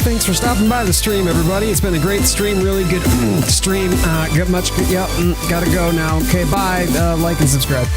Thanks for stopping by the stream, everybody. It's been a great stream, really good stream. Got much good. Yep, gotta go now. Okay, bye. Like and subscribe.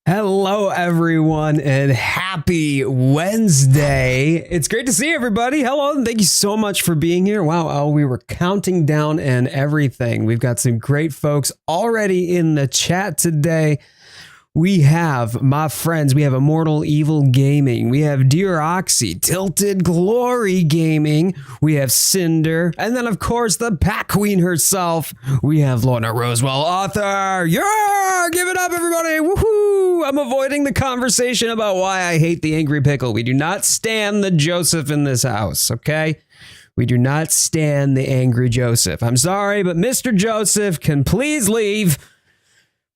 Hello, everyone, and happy Wednesday. It's great to see everybody. Hello, and thank you so much for being here. Wow, we were counting down and everything. We've got some great folks already in the chat today. We have my friends. We have Immortal Evil Gaming. We have Dear Oxy, Tilted Glory Gaming. We have Cinder. And then, of course, the Pack Queen herself. We have Lorna Rosewell, author. Yeah! Give it up, everybody. Woohoo! I'm avoiding the conversation about why I hate the Angry Pickle. We do not stand the Joseph in this house, okay? We do not stand the Angry Joseph. I'm sorry, but Mr. Joseph can please leave.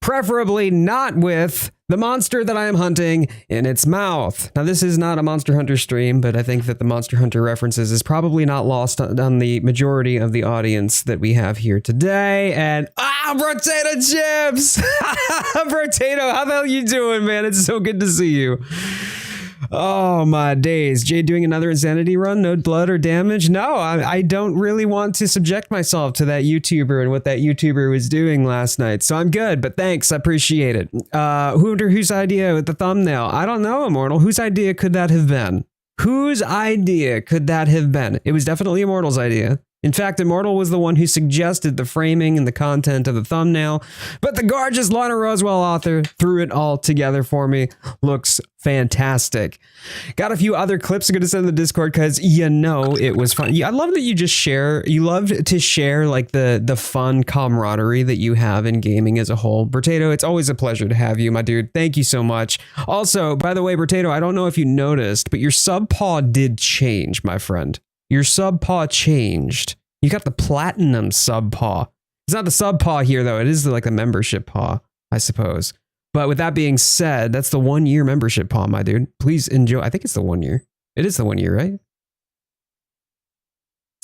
Preferably not with the monster that I am hunting in its mouth. Now, this is not a Monster Hunter stream, but I think that the Monster Hunter references is probably not lost on the majority of the audience that we have here today. And, potato chips! Potato, how the hell you doing, man? It's so good to see you. Oh, my days. Jay doing another insanity run? No blood or damage? No, I don't really want to subject myself to that YouTuber and what that YouTuber was doing last night. So I'm good, but thanks. I appreciate it. Whose idea with the thumbnail? I don't know, Immortal. Whose idea could that have been? Whose idea could that have been? It was definitely Immortal's idea. In fact, Immortal was the one who suggested the framing and the content of the thumbnail, but the gorgeous Lorna Rosewell author threw it all together for me. Looks fantastic. Got a few other clips I'm going to send in the Discord because you know it was fun. I love that you just share. You love to share like the fun camaraderie that you have in gaming as a whole. Potato, it's always a pleasure to have you, my dude. Thank you so much. Also, by the way, Potato, I don't know if you noticed, but your sub paw did change, my friend. Your sub paw changed. You got the platinum sub paw. It's not the sub paw here, though. It is like the membership paw, I suppose. But with that being said, that's the 1 year membership paw, my dude. Please enjoy. I think it's the 1 year. It is the 1 year, right?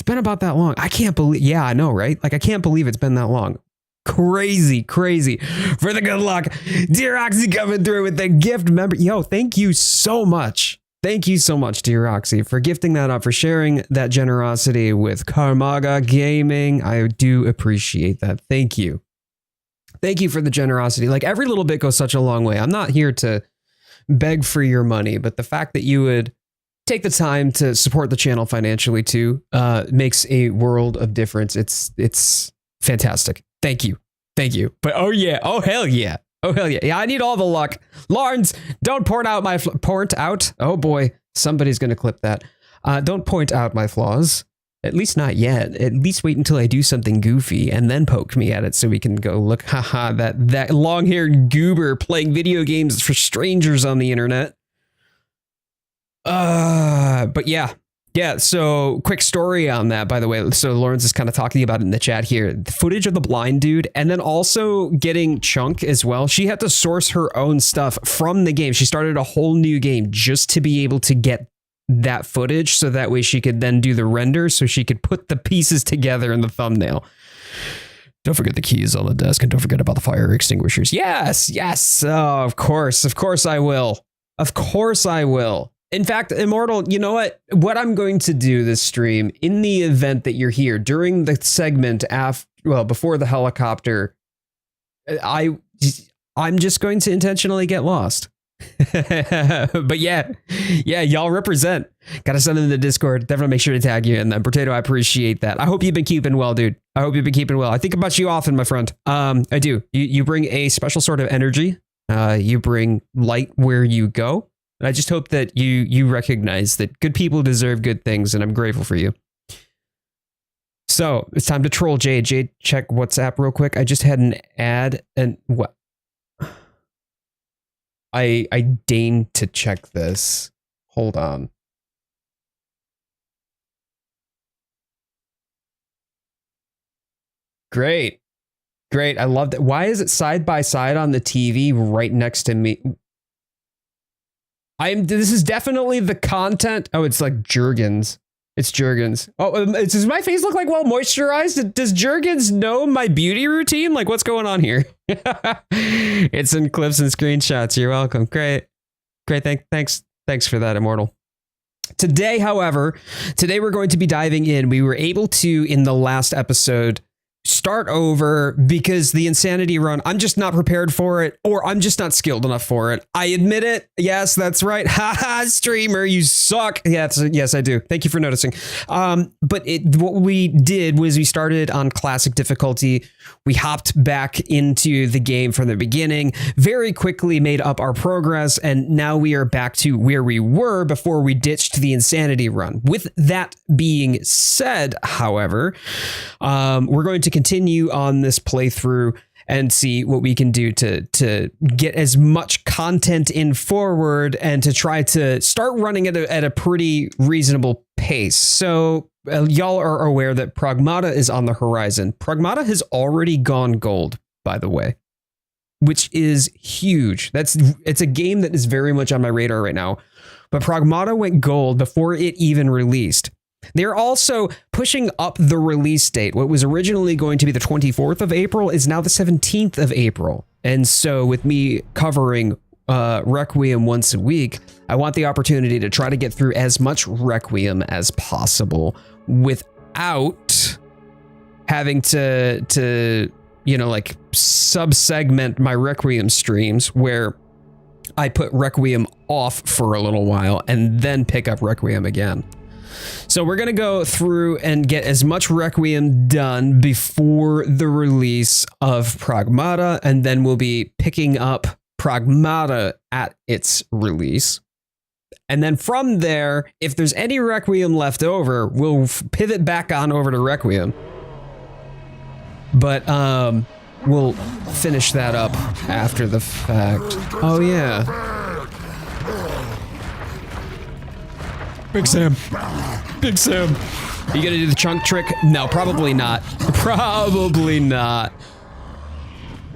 It's been about that long. I can't believe, yeah, I know, right? Like, I can't believe it's been that long. Crazy, crazy. For the good luck, Dear Oxy coming through with the gift member. Yo, thank you so much. Thank you so much, Dear Oxy, for gifting that up, for sharing that generosity with Karmaga Gaming. I do appreciate that. Thank you. Thank you for the generosity. Like, every little bit goes such a long way. I'm not here to beg for your money, but the fact that you would take the time to support the channel financially too makes a world of difference. It's fantastic. Thank you. Thank you. But oh yeah. Oh hell yeah. Oh hell yeah. Yeah, I need all the luck. Lawrence, don't point out my point out. Oh boy, somebody's going to clip that. Don't point out my flaws. At least not yet. At least wait until I do something goofy and then poke me at it so we can go, look, haha, that long-haired goober playing video games for strangers on the internet. But yeah. Yeah, so quick story on that, by the way. So Lawrence is kind of talking about it in the chat here. The footage of the blind dude, and then also getting Chunk as well. She had to source her own stuff from the game. She started a whole new game just to be able to get that footage, so that way she could then do the render, so she could put the pieces together in the thumbnail. Don't forget the keys on the desk, and don't forget about the fire extinguishers. Yes, yes, oh, of course I will. Of course I will. In fact, Immortal, you know what? What I'm going to do this stream, in the event that you're here, during the segment after, well, before the helicopter, I'm just going to intentionally get lost. But yeah, y'all represent. Gotta send it in the Discord. Definitely make sure to tag you in that. Potato, I appreciate that. I hope you've been keeping well, dude. I hope you've been keeping well. I think about you often, my friend. I do. You bring a special sort of energy. You bring light where you go. And I just hope that you recognize that good people deserve good things, and I'm grateful for you. So it's time to troll Jade. Jade, check WhatsApp real quick. I just had an ad, and what? I deigned to check this. Hold on. Great. Great. I love that. Why is it side by side on the TV right next to me? This is definitely the content. Oh, it's like Jergens. It's Jergens. Oh, does my face look like well moisturized? Does Jergens know my beauty routine? Like, what's going on here? It's in clips and screenshots. You're welcome. Great. Thanks for that, Immortal. Today, however, we're going to be diving in. We were able to, in the last episode, start over because the insanity run, I'm just not prepared for it, or I'm just not skilled enough for it. I admit it. Yes, that's right. Haha, streamer, you suck. Yes, I do. Thank you for noticing. But what we did was we started on classic difficulty. We hopped back into the game from the beginning, very quickly made up our progress, and now we are back to where we were before we ditched the insanity run. With that being said, however, we're going to continue on this playthrough and see what we can do to get as much content in forward and to try to start running at a pretty reasonable pace. So y'all are aware that Pragmata is on the horizon. Pragmata has already gone gold, by the way, which is huge. It's a game that is very much on my radar right now, but Pragmata went gold before it even released. They're also pushing up the release date. What was originally going to be the 24th of April is now the 17th of April. And so with me covering Requiem once a week, I want the opportunity to try to get through as much Requiem as possible without having to you know, like sub-segment my Requiem streams where I put Requiem off for a little while and then pick up Requiem again. So we're going to go through and get as much Requiem done before the release of Pragmata, and then we'll be picking up Pragmata at its release. And then from there, if there's any Requiem left over, we'll pivot back on over to Requiem. But we'll finish that up after the fact. Oh, yeah. Big Sam. Big Sam. Are you gonna do the chunk trick? No, probably not. Probably not.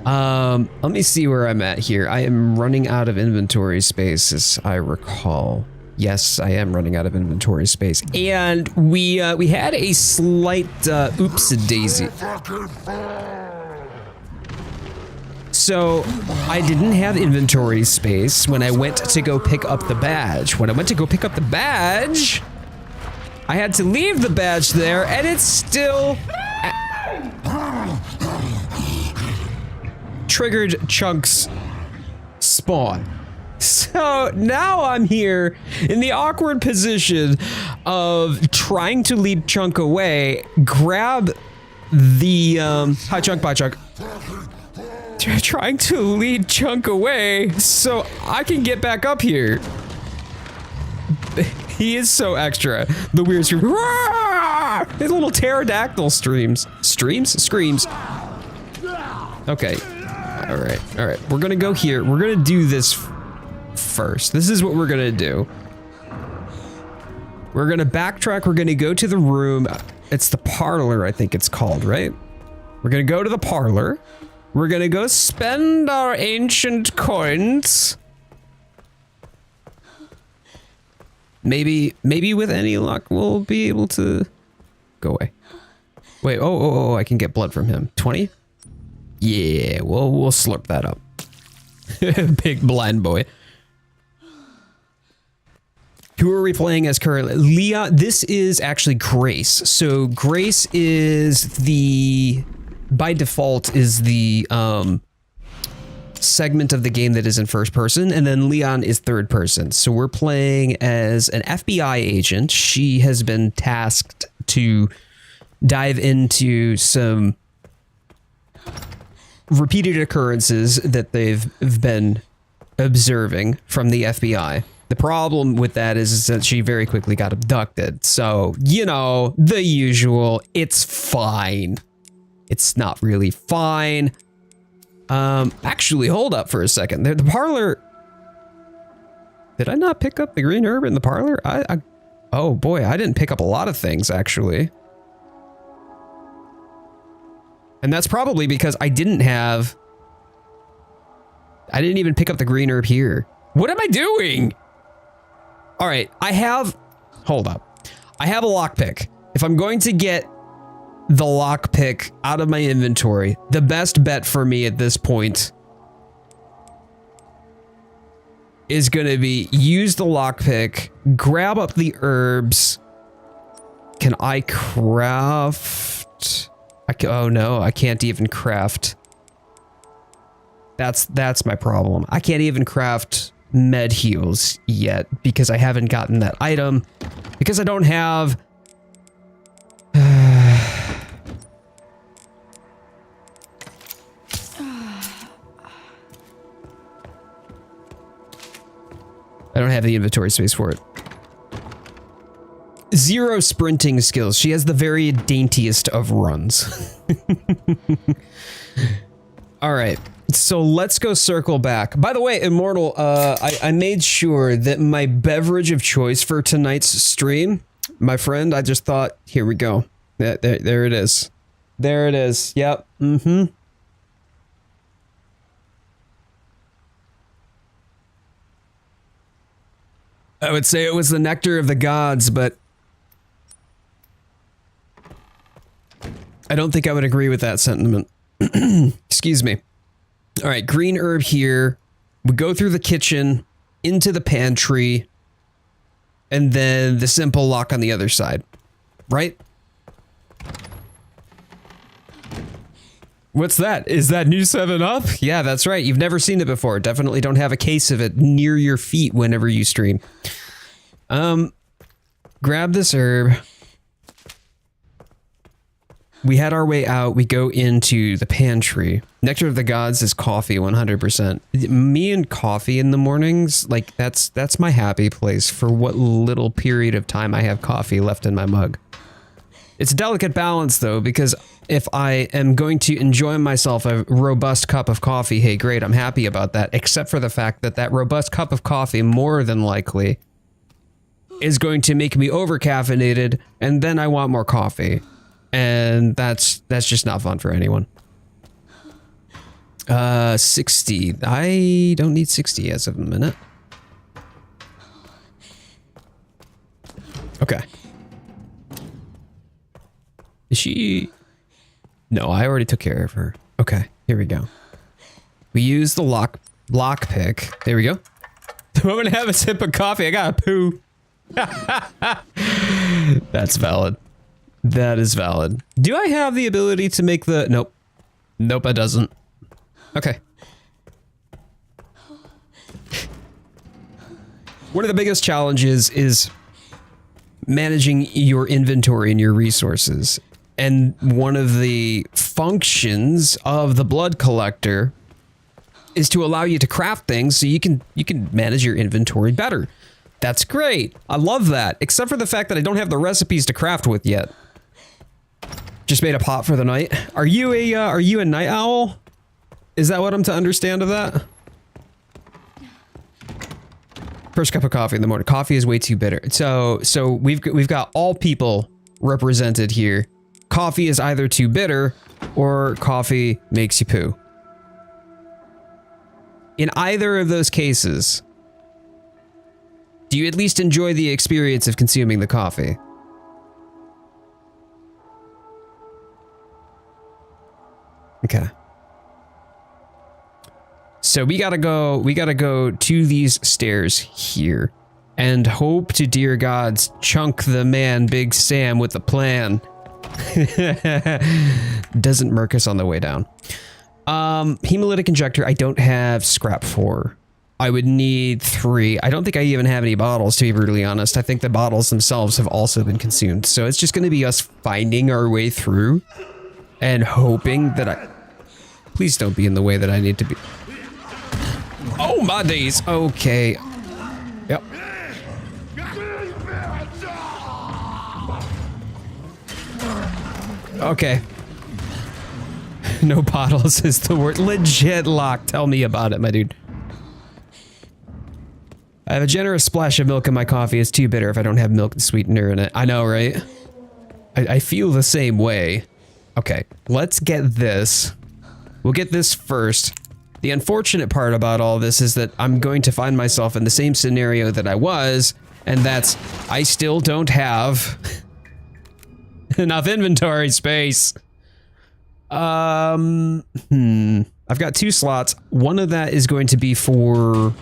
Let me see where I'm at here. I am running out of inventory space, as I recall. Yes, I am running out of inventory space. And we had a slight oops-a-daisy. So I didn't have inventory space when I went to go pick up the badge. When I went to go pick up the badge, I had to leave the badge there, and it's still triggered chunks spawn. So now I'm here in the awkward position of trying to lead Chunk away, grab the hi Chunk, bye Chunk. Trying to lead Chunk away so I can get back up here. He is so extra. The weird scream. His little pterodactyl screams. Screams. Okay. All right. We're gonna go here. We're gonna do this first. This is what we're gonna do. We're gonna backtrack. We're gonna go to the room. It's the parlor, I think it's called, right? We're gonna go to the parlor. We're gonna go spend our ancient coins. Maybe with any luck, we'll be able to go away. Wait, oh, I can get blood from him. 20? Yeah, we'll slurp that up. Big blind boy. Who are we playing as currently? Leon, this is actually Grace. So Grace is by default is the segment of the game that is in first person, and then Leon is third person. So we're playing as an FBI agent. She has been tasked to dive into some repeated occurrences that they've been observing from the FBI. The problem with that is that she very quickly got abducted. So, you know, the usual, it's fine. It's not really fine. Actually, hold up for a second. The parlor. Did I not pick up the green herb in the parlor? Oh boy, I didn't pick up a lot of things actually. And that's probably because I didn't even pick up the green herb here. What am I doing? All right, hold up. I have a lockpick. If I'm going to get the lockpick out of my inventory, the best bet for me at this point is going to be use the lockpick, grab up the herbs. Can I craft? Oh no, I can't even craft. That's my problem. I can't even craft med heals yet because I haven't gotten that item because I don't have I don't have the inventory space for it. 0 sprinting skills. She has the very daintiest of runs. All right, so let's go circle back. By the way, Immortal, I made sure that my beverage of choice for tonight's stream, my friend, I just thought, here we go. There it is. There it is. Yep. Mm-hmm. I would say it was the nectar of the gods, but I don't think I would agree with that sentiment. Excuse me. All right, green herb here. We go through the kitchen, into the pantry, and then the simple lock on the other side, right? What's that? Is that new 7-Up? Yeah, that's right. You've never seen it before. Definitely don't have a case of it near your feet whenever you stream. Grab this herb. We had our way out. We go into the pantry. Nectar of the Gods is coffee, 100%. Me and coffee in the mornings, like that's my happy place for what little period of time I have coffee left in my mug. It's a delicate balance though, because if I am going to enjoy myself a robust cup of coffee, hey, great, I'm happy about that, except for the fact that that robust cup of coffee more than likely is going to make me over caffeinated, and then I want more coffee. And that's just not fun for anyone. 60. I don't need 60 as of a minute. she... No, I already took care of her. Okay, here we go. We use the lock pick. There we go. I'm gonna have a sip of coffee. I gotta poo. That's valid. That is valid. Do I have the ability to make the... Nope. Nope, it doesn't. Okay. One of the biggest challenges is managing your inventory and your resources. And one of the functions of the blood collector is to allow you to craft things so you can manage your inventory better. That's great. I love that. Except for the fact that I don't have the recipes to craft with yet. Just made a pot for the night. Are you a night owl? Is that what I'm to understand of that? First cup of coffee in the morning. Coffee is way too bitter. So we've got all people represented here. Coffee is either too bitter or coffee makes you poo. In either of those cases, do you at least enjoy the experience of consuming the coffee? Okay. So we gotta go to these stairs here and hope to dear gods chunk the man Big Sam with a plan. Doesn't murk us on the way down. Hemolytic injector, I don't have scrap for. I would need 3. I don't think I even have any bottles, to be brutally honest. I think the bottles themselves have also been consumed. So it's just gonna be us finding our way through and hoping that please don't be in the way that I need to be. Oh my days. Okay. Yep. Okay. No bottles is the word. Legit lock. Tell me about it, my dude. I have a generous splash of milk in my coffee. It's too bitter if I don't have milk and sweetener in it. I know, right? I feel the same way. Okay, let's get this. We'll get this first. The unfortunate part about all this is that I'm going to find myself in the same scenario that I was, and that's I still don't have enough inventory space. I've got 2 slots. One of that is going to be for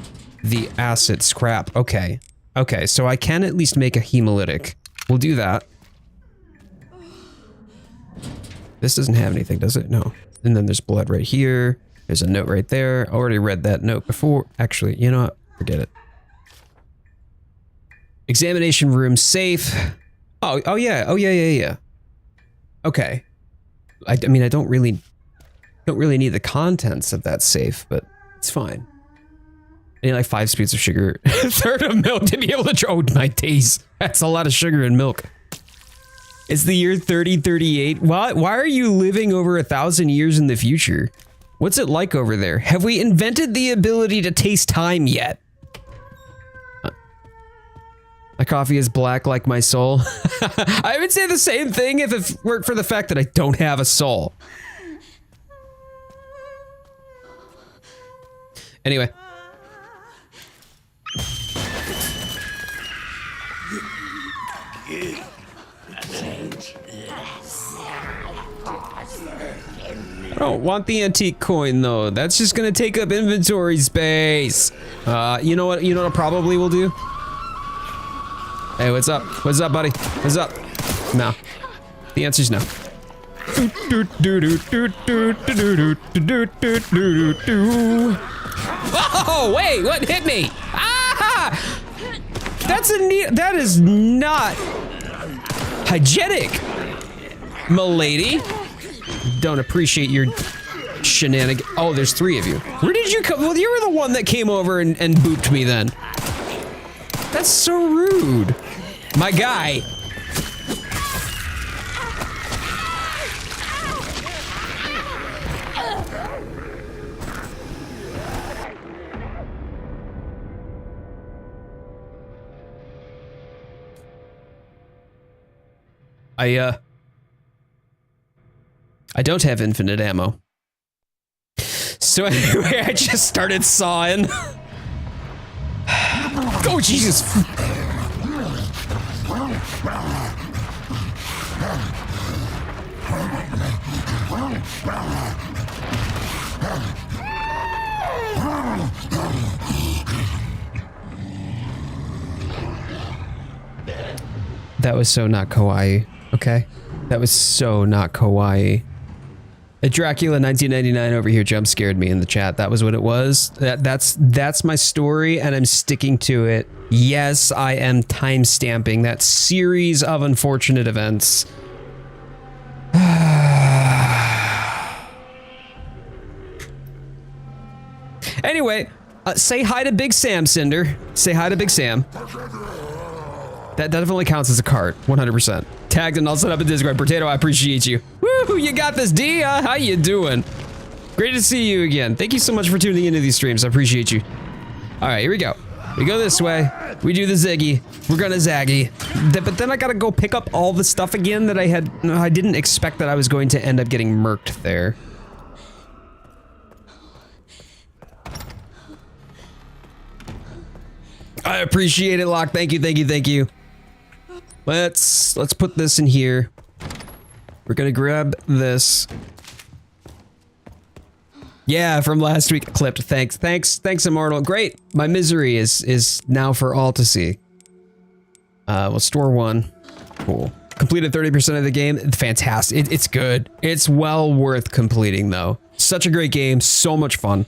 the acid scrap. Okay. Okay, so I can at least make a hemolytic. We'll do that. This doesn't have anything, does it? No. And then there's blood right here. There's a note right there. I already read that note before. Actually, you know what? Forget it. Examination room safe. Oh yeah. Okay. I mean, I don't really need the contents of that safe, but it's fine. I need like 5 spoons of sugar, a third of milk to be able to draw. Oh my days. That's a lot of sugar and milk. It's the year 3038. Why are you living over 1,000 years in the future? What's it like over there? Have we invented the ability to taste time yet? My coffee is black like my soul. I would say the same thing if it weren't for the fact that I don't have a soul. Anyway. I don't want the antique coin though. That's just gonna take up inventory space. You know what I probably will do? Hey, what's up? What's up, buddy? What's up? No. The answer's no. Oh, wait, what hit me? Ah! That is not hygienic, milady. Don't appreciate your shenanigans. Oh, there's 3 of you. Where did you come? Well, you were the one that came over and booped me then. That's so rude. My guy. I don't have infinite ammo. So anyway, I just started sawing. Oh, Jesus. That was so not kawaii, okay? That was so not kawaii. A Dracula 1999 over here jump scared me in the chat. That was what it was. That's my story and I'm sticking to it. Yes, I am time stamping that series of unfortunate events. Anyway, say hi to Big Sam, Cinder. Say hi to Big Sam. That definitely counts as a card, 100%. Tagged and all set up in Discord. Potato, I appreciate you. Woo, you got this, Dia. How you doing? Great to see you again. Thank you so much for tuning into these streams. I appreciate you. All right, here we go. We go this way. We do the ziggy. We're gonna zaggy. But then I gotta go pick up all the stuff again that I didn't expect that I was going to end up getting murked there. I appreciate it, Locke. Thank you, thank you, thank you. Let's put this in here. We're gonna grab this. Yeah, from last week. Clipped. Thanks, Immortal. Great. My misery is now for all to see. We'll store one. Cool. Completed 30% of the game. Fantastic. It's good. It's well worth completing though. Such a great game. So much fun.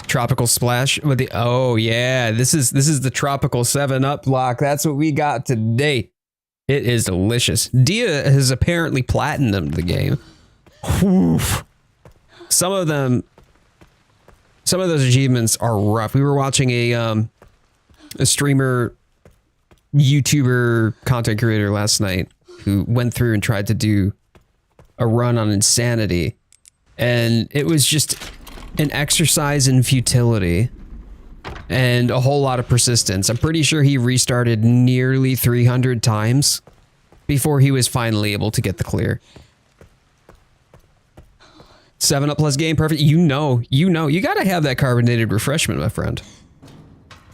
Tropical Splash with the, oh yeah, this is the Tropical 7-Up block. That's what we got today. It is delicious. Dia has apparently platinumed the game. Whew. Some of those achievements are rough. We were watching a streamer, YouTuber, content creator last night who went through and tried to do a run on Insanity, and it was just an exercise in futility and a whole lot of persistence. I'm pretty sure he restarted nearly 300 times before he was finally able to get the clear. 7-Up plus game, perfect. You know, you gotta have that carbonated refreshment, my friend.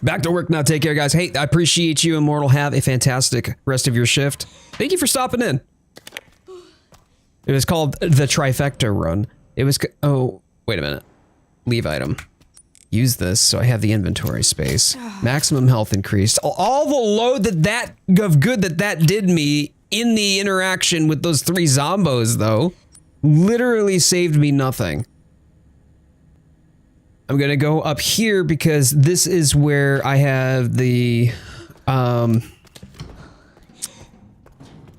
Back to work now. Take care, guys. Hey, I appreciate you, Immortal. Have a fantastic rest of your shift. Thank you for stopping in. It was called the Trifecta Run. It was, oh, wait a minute. Leave item. Use this so I have the inventory space. Maximum health increased. All the load that good that did me in the interaction with those 3 zombos, though, literally saved me nothing. I'm gonna go up here because this is where I have the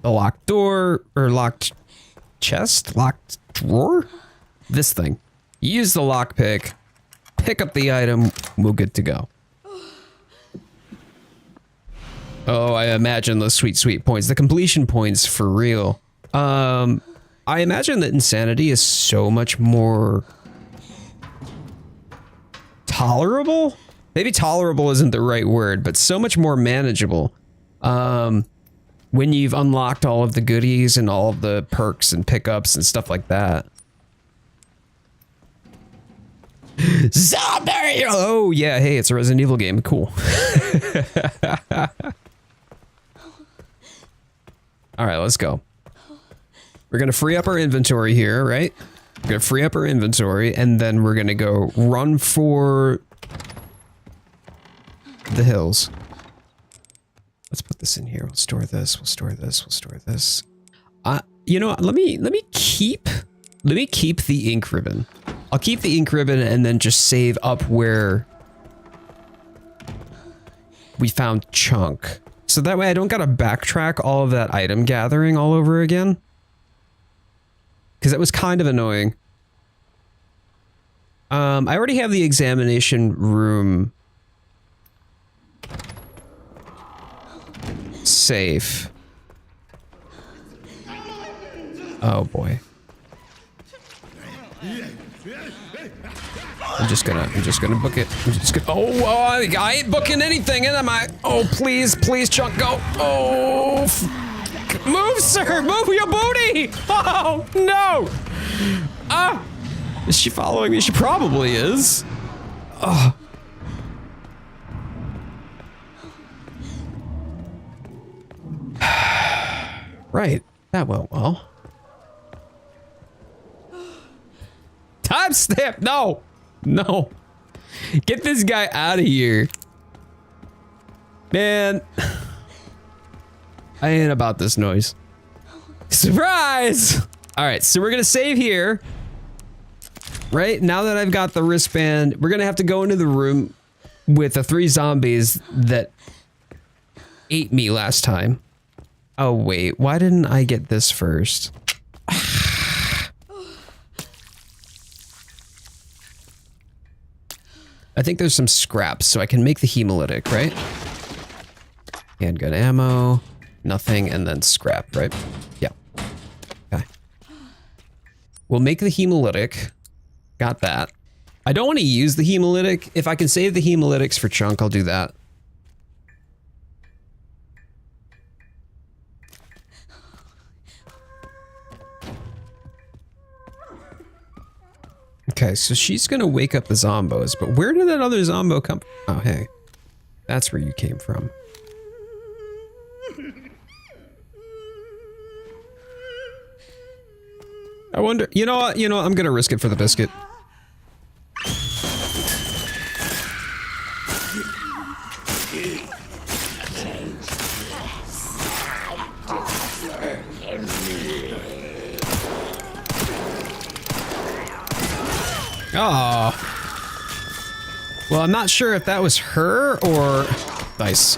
locked door, or locked chest, locked drawer? This thing. Use the lockpick, pick up the item, we'll get to go. Oh, I imagine those sweet points. The completion points for real. I imagine that Insanity is so much more tolerable? Maybe tolerable isn't the right word, but so much more manageable. When you've unlocked all of the goodies and all of the perks and pickups and stuff like that. Zombie! Oh yeah, hey, it's a Resident Evil game. Cool. All right, let's go. We're gonna free up our inventory here, right? We're gonna free up our inventory, and then we're gonna go run for the hills. Let's put this in here. We'll store this. We'll store this. We'll store this. You know what? Let me keep the ink ribbon. I'll keep the ink ribbon and then just save up where we found Chunk. So that way I don't gotta backtrack all of that item gathering all over again. Because that was kind of annoying. I already have the examination room safe. Oh boy. I'm just gonna book it. I ain't booking anything, am I? Oh, please, Chunk, go. Oh, move, sir, move your booty. Oh, no. Is she following me? She probably is. Oh. Right, that went well. stamp. No. No. Get this guy out of here. Man. I ain't about this noise. Surprise! All right, so we're gonna save here. Right, now that I've got the wristband, we're gonna have to go into the room with the 3 zombies that ate me last time. Oh wait, why didn't I get this first? I think there's some scraps, so I can make the hemolytic, right? Handgun ammo, nothing, and then scrap, right? Yeah. Okay. We'll make the hemolytic. Got that. I don't want to use the hemolytic. If I can save the hemolytics for chunk, I'll do that. Okay, so she's gonna wake up the zombos, but where did that other zombo come from? Oh, hey. That's where you came from. I wonder, you know what, I'm gonna risk it for the biscuit. Oh. Well, I'm not sure if that was her or... Nice.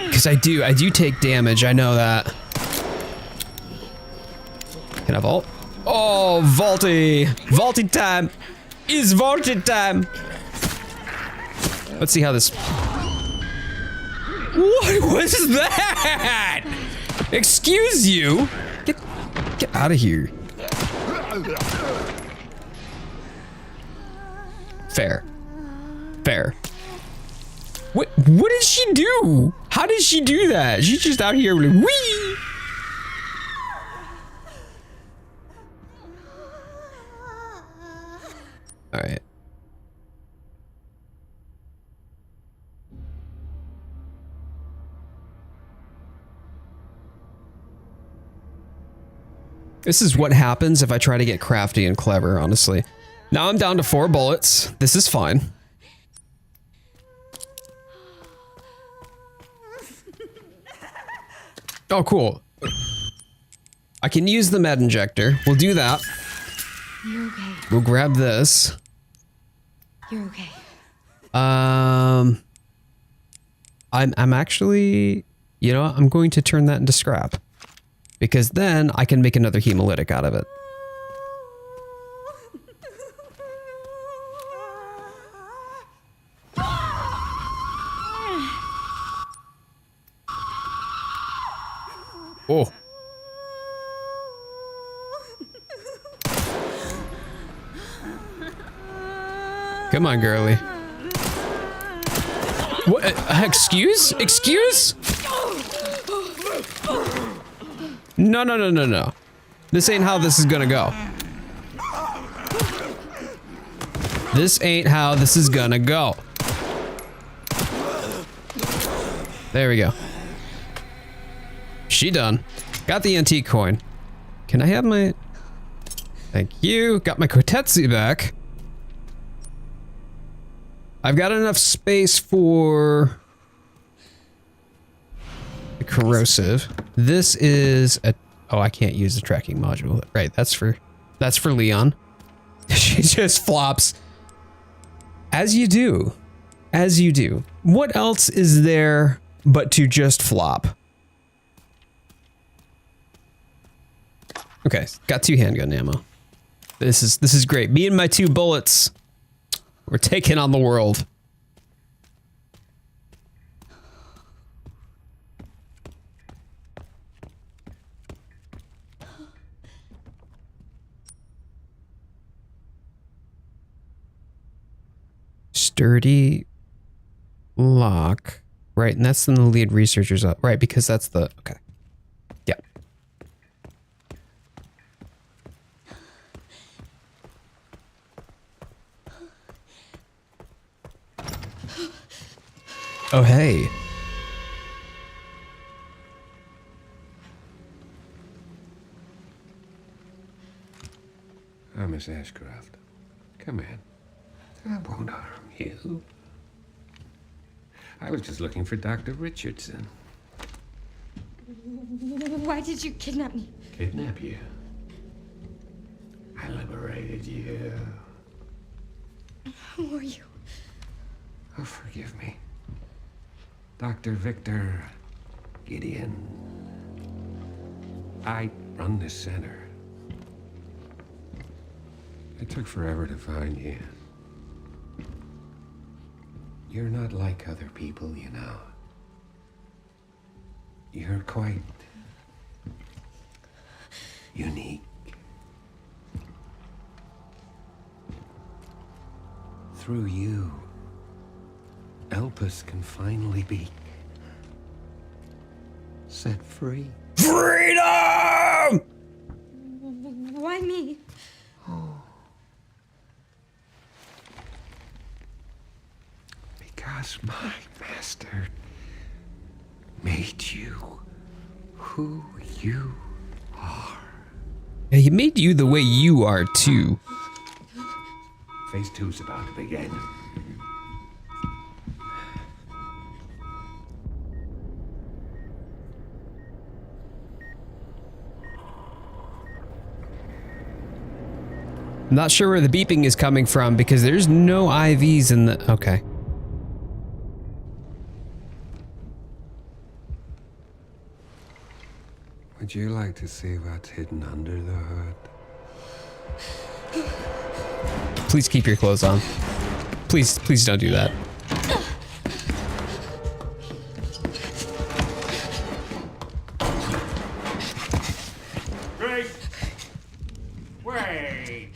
Because I do take damage, I know that. Can I vault? Oh, vaulty! Vaulting time! Is vaulting time! Let's see how this... What was that? Excuse you? Get out of here. Fair. Fair. What did she do? How did she do that? She's just out here like, wee! All right. This is what happens if I try to get crafty and clever, honestly. Now I'm down to 4 bullets. This is fine. Oh, cool. I can use the med injector. We'll do that. You're okay. We'll grab this. You're okay. I'm actually, I'm going to turn that into scrap. Because then I can make another hemolytic out of it. Oh. Come on, girly. What? Excuse? Excuse? No, no, no, no, no. This ain't how this is gonna go. This ain't how this is gonna go. There we go. She done. Got the antique coin. Can I have my... Thank you. Got my Quartz back. I've got enough space for... the corrosive. This is a... Oh, I can't use the tracking module. Right, that's for Leon. She just flops. As you do. As you do. What else is there but to just flop? Okay, got 2 handgun ammo. This is great. Me and my 2 bullets. We're taking on the world. Sturdy lock. Right, and that's in the lead researchers up. Right, because that's the... Okay. Yeah. Oh, hey. Miss Ashcroft. Come in. I won't harm you. I was just looking for Dr. Richardson. Why did you kidnap me? Kidnap you? I liberated you. Who are you? Oh, forgive me. Dr. Victor Gideon. I run this center. It took forever to find you. You're not like other people, you know. You're quite unique. Through you, Elpis can finally be set free. Freedom! Why me? Because my master made you who you are. Yeah, he made you the way you are too. Phase 2's about to begin. I'm not sure where the beeping is coming from because there's no IVs in the... Okay. Would you like to see what's hidden under the hood? Please keep your clothes on. Please don't do that. Grace! Wait!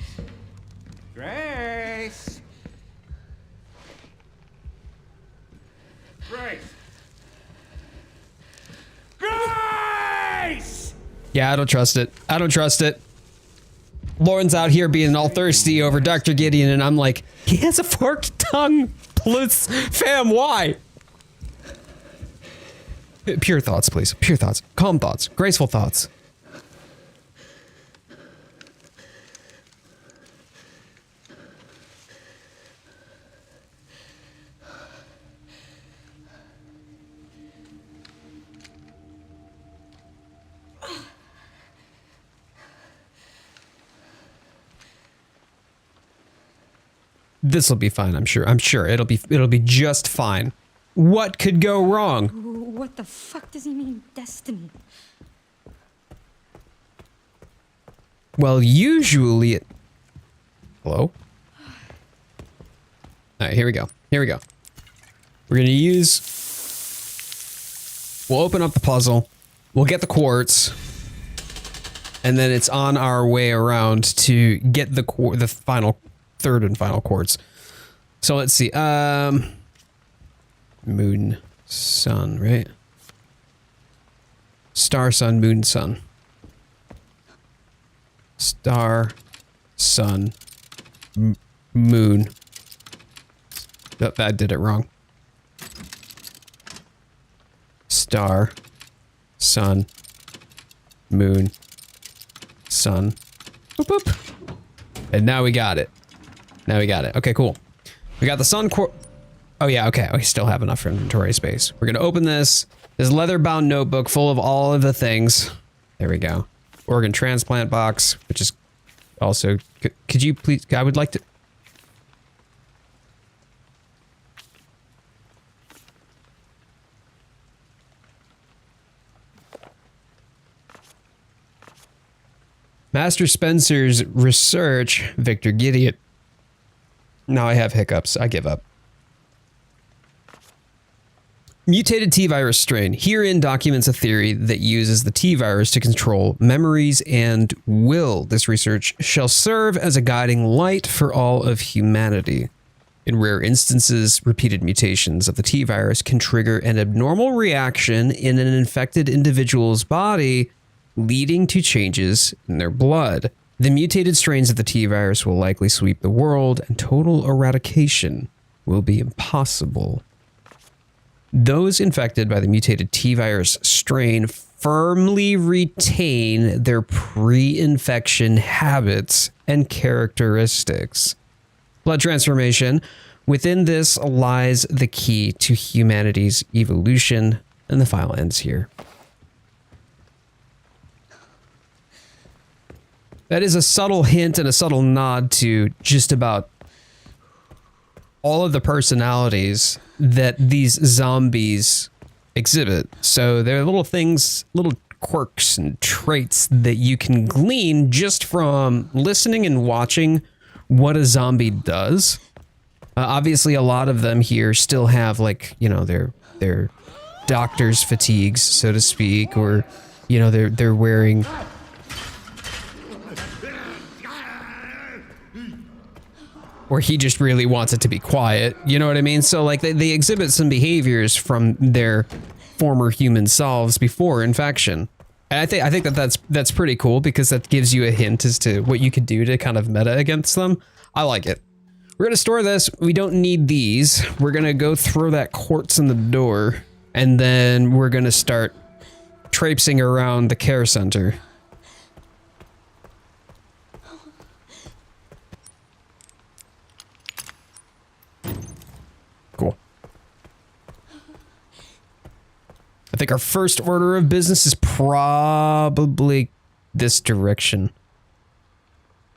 Grace! Grace! Grace! Yeah, I don't trust it. I don't trust it. Lauren's out here being all thirsty over Dr. Gideon, and I'm like, he has a forked tongue. Please, fam, why? Pure thoughts, please. Pure thoughts. Calm thoughts. Graceful thoughts. This will be fine, I'm sure. I'm sure it'll be just fine. What could go wrong? What the fuck does he mean, destiny? Well, usually it... Hello? Alright, here we go. Here we go. We're gonna use... We'll open up the puzzle. We'll get the quartz. And then it's on our way around to get the final... third and final quartz. So let's see. Moon, sun, right? Star, sun, moon, sun. Star, sun, moon. Oh, that did it wrong. Star, sun, moon, sun. Boop, boop. And now we got it. Now we got it. Okay, cool. We got the sun quartz. Oh yeah, okay. We still have enough inventory space. We're gonna open this leather-bound notebook full of all of the things. There we go. Organ transplant box, which is also... Could you please... I would like to... Master Spencer's research, Victor Gideon. Now I have hiccups. I give up. Mutated T-virus strain. Herein documents a theory that uses the T-virus to control memories and will. This research shall serve as a guiding light for all of humanity. In rare instances, repeated mutations of the T-virus can trigger an abnormal reaction in an infected individual's body, leading to changes in their blood. The mutated strains of the T-virus will likely sweep the world, and total eradication will be impossible. Those infected by the mutated T-virus strain firmly retain their pre-infection habits and characteristics. Blood transformation. Within this lies the key to humanity's evolution, and the file ends here. That is a subtle hint and a subtle nod to just about all of the personalities that these zombies exhibit. So there are little things, little quirks and traits that you can glean just from listening and watching what a zombie does. Obviously, a lot of them here still have, like, you know, their doctor's fatigues, so to speak, or, you know, they're wearing... or he just really wants it to be quiet, you know what I mean? So, like, they exhibit some behaviors from their former human selves before infection. And I think that's pretty cool, because that gives you a hint as to what you could do to kind of meta against them. I like it. We're gonna store this. We don't need these. We're gonna go throw that quartz in the door, and then we're gonna start traipsing around the care center. Cool. I think our first order of business is probably this direction.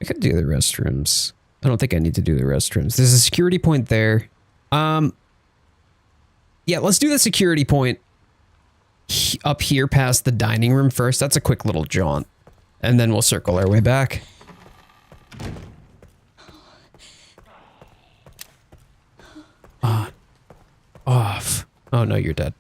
I could do the restrooms. I don't think I need to do the restrooms. There's a security point there. Yeah, let's do the security point up here past the dining room first. That's a quick little jaunt. And then we'll circle our way back. On. Off. Oh no, you're dead.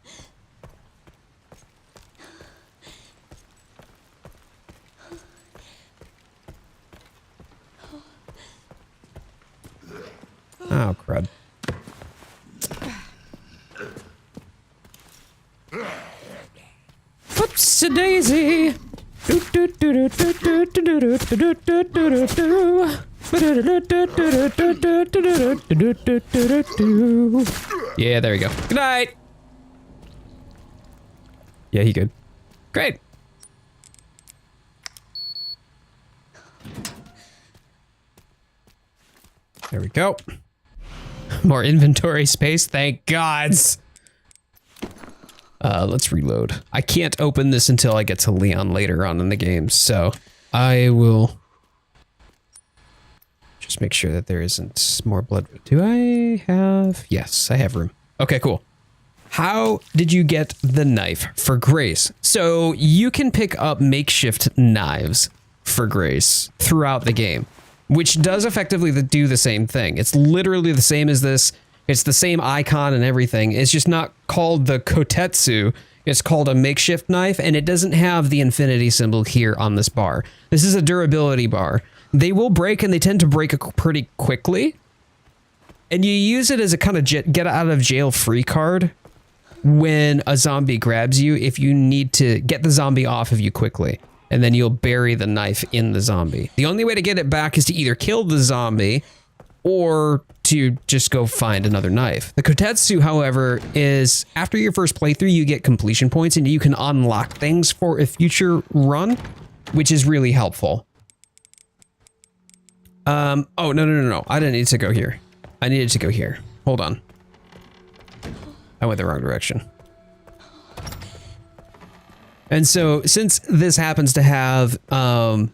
Oh, crud. Whoops-a-daisy. Yeah, there we go. Good night. Yeah, he good. Great. There we go. More inventory space, thank gods. Let's reload. I can't open this until I get to Leon later on in the game, so I will just make sure that there isn't more blood. Do I have? Yes, I have room. Okay, cool. How did you get the knife for Grace? So you can pick up makeshift knives for Grace throughout the game, which does effectively do the same thing. It's literally the same as this. It's the same icon and everything. It's just not called the kotetsu. It's called a makeshift knife, and it doesn't have the infinity symbol here on this bar. This is a durability bar. They will break, and they tend to break pretty quickly. And you use it as a kind of get out of jail free card when a zombie grabs you, if you need to get the zombie off of you quickly. And then you'll bury the knife in the zombie. The only way to get it back is to either kill the zombie or to just go find another knife. The kotetsu, however, is after your first playthrough, you get completion points and you can unlock things for a future run, which is really helpful. Oh, no. I didn't need to go here. I needed to go here. Hold on. I went the wrong direction. And so, since this happens to have, the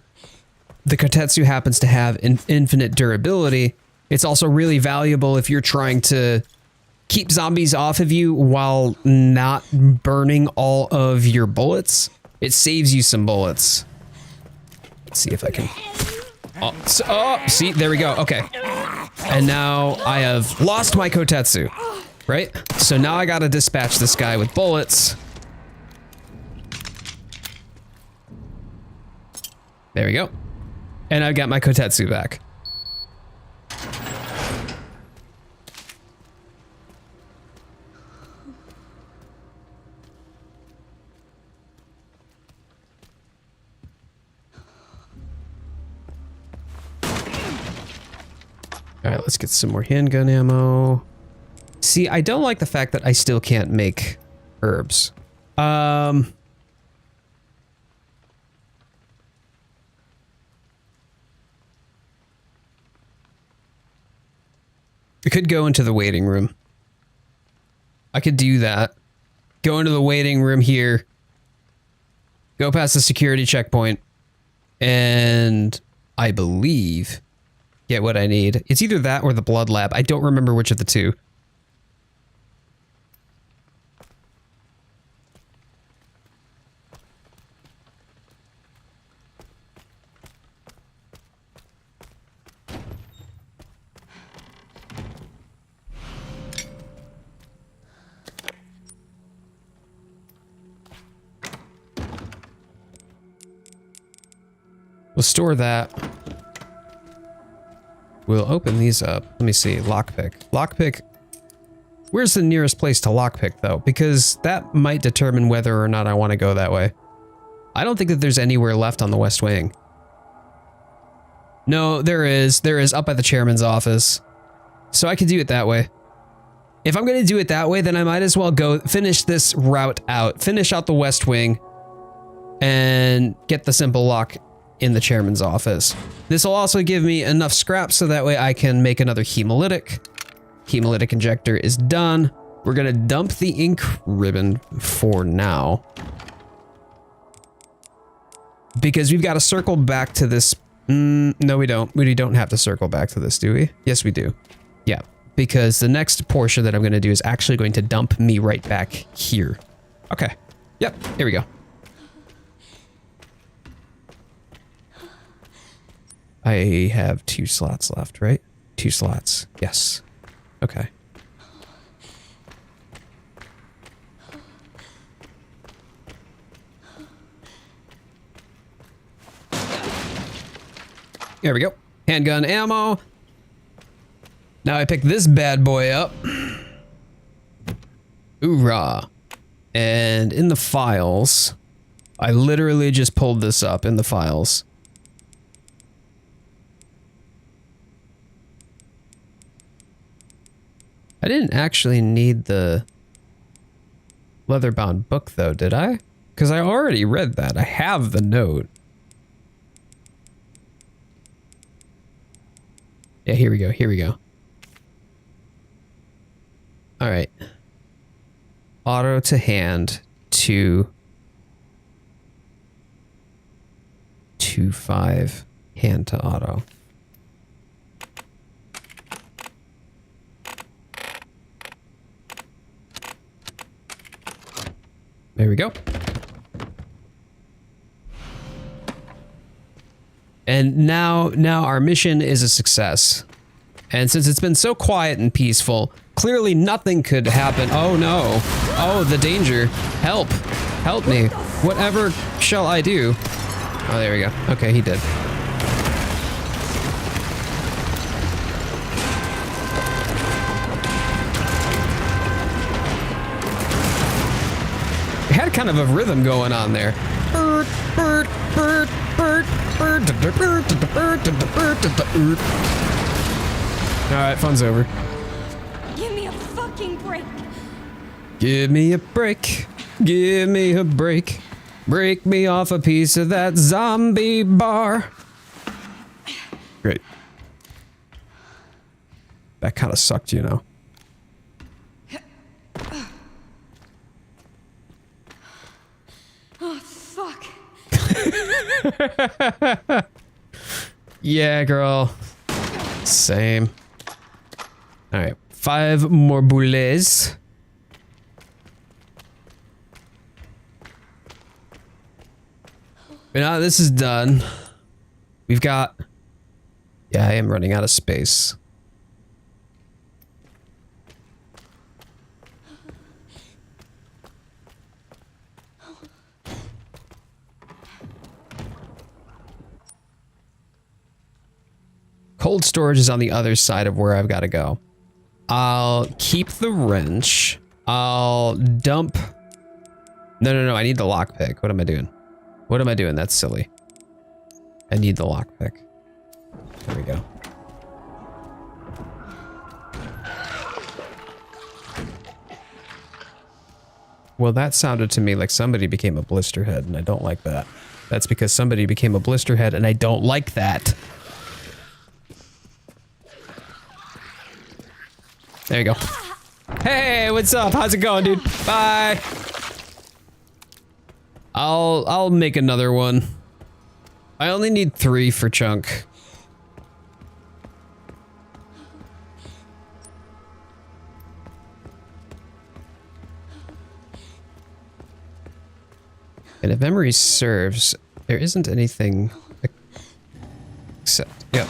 kotetsu happens to have infinite durability, it's also really valuable if you're trying to keep zombies off of you while not burning all of your bullets. It saves you some bullets. Let's see if I can... Oh, see, there we go. Okay. And now I have lost my kotetsu, right? So now I gotta dispatch this guy with bullets. There we go. And I've got my kotetsu back. All right, let's get some more handgun ammo. See, I don't like the fact that I still can't make herbs. I could go into the waiting room. I could do that. Go into the waiting room here. Go past the security checkpoint. And I believe get what I need. It's either that or the blood lab. I don't remember which of the two. We'll store that. We'll open these up. Let me see. Lockpick. Lockpick. Where's the nearest place to lockpick, though? Because that might determine whether or not I want to go that way. I don't think that there's anywhere left on the West Wing. No, there is. There is up at the chairman's office. So I could do it that way. If I'm going to do it that way, then I might as well go finish this route out. Finish out the West Wing. And get the simple lock in the chairman's office. This will also give me enough scrap so that way I can make another hemolytic. Hemolytic injector is done. We're gonna dump the ink ribbon for now. Because we've got to circle back to this. No, we don't. We don't have to circle back to this, do we? Yes, we do. Yeah, because the next portion that I'm gonna do is actually going to dump me right back here. Okay. Yep, here we go. I have 2 slots left, right? 2 slots. Yes. Okay. There we go. Handgun ammo. Now I pick this bad boy up. Hoorah. And in the files, I literally just pulled this up in the files. I didn't actually need the leather-bound book, though, did I? Because I already read that. I have the note. Yeah, here we go. Here we go. All right. Auto to hand to 2.5 hand to auto. There we go. And now our mission is a success. And since it's been so quiet and peaceful, clearly nothing could happen. Oh no. Oh, the danger. Help. Help me. Whatever shall I do? Oh, there we go. Okay, he did. Had kind of a rhythm going on there. Alright, fun's over. Give me a fucking break. Give me a break. Give me a break. Break me off a piece of that zombie bar. Great. That kind of sucked, you know. Yeah, girl. Same. All right, 5 more boulets. But now this is done. We've got... Yeah, I am running out of space. Cold storage is on the other side of where I've got to go. I'll keep the wrench. I'll dump... No, I need the lockpick. What am I doing? What am I doing? That's silly. I need the lockpick. There we go. Well, that sounded to me like somebody became a blisterhead, and I don't like that. That's because somebody became a blisterhead, and I don't like that. There you go. Hey, what's up? How's it going, dude? Bye. I'll make another one. I only need 3 for Chunk. And if memory serves, there isn't anything except, yeah.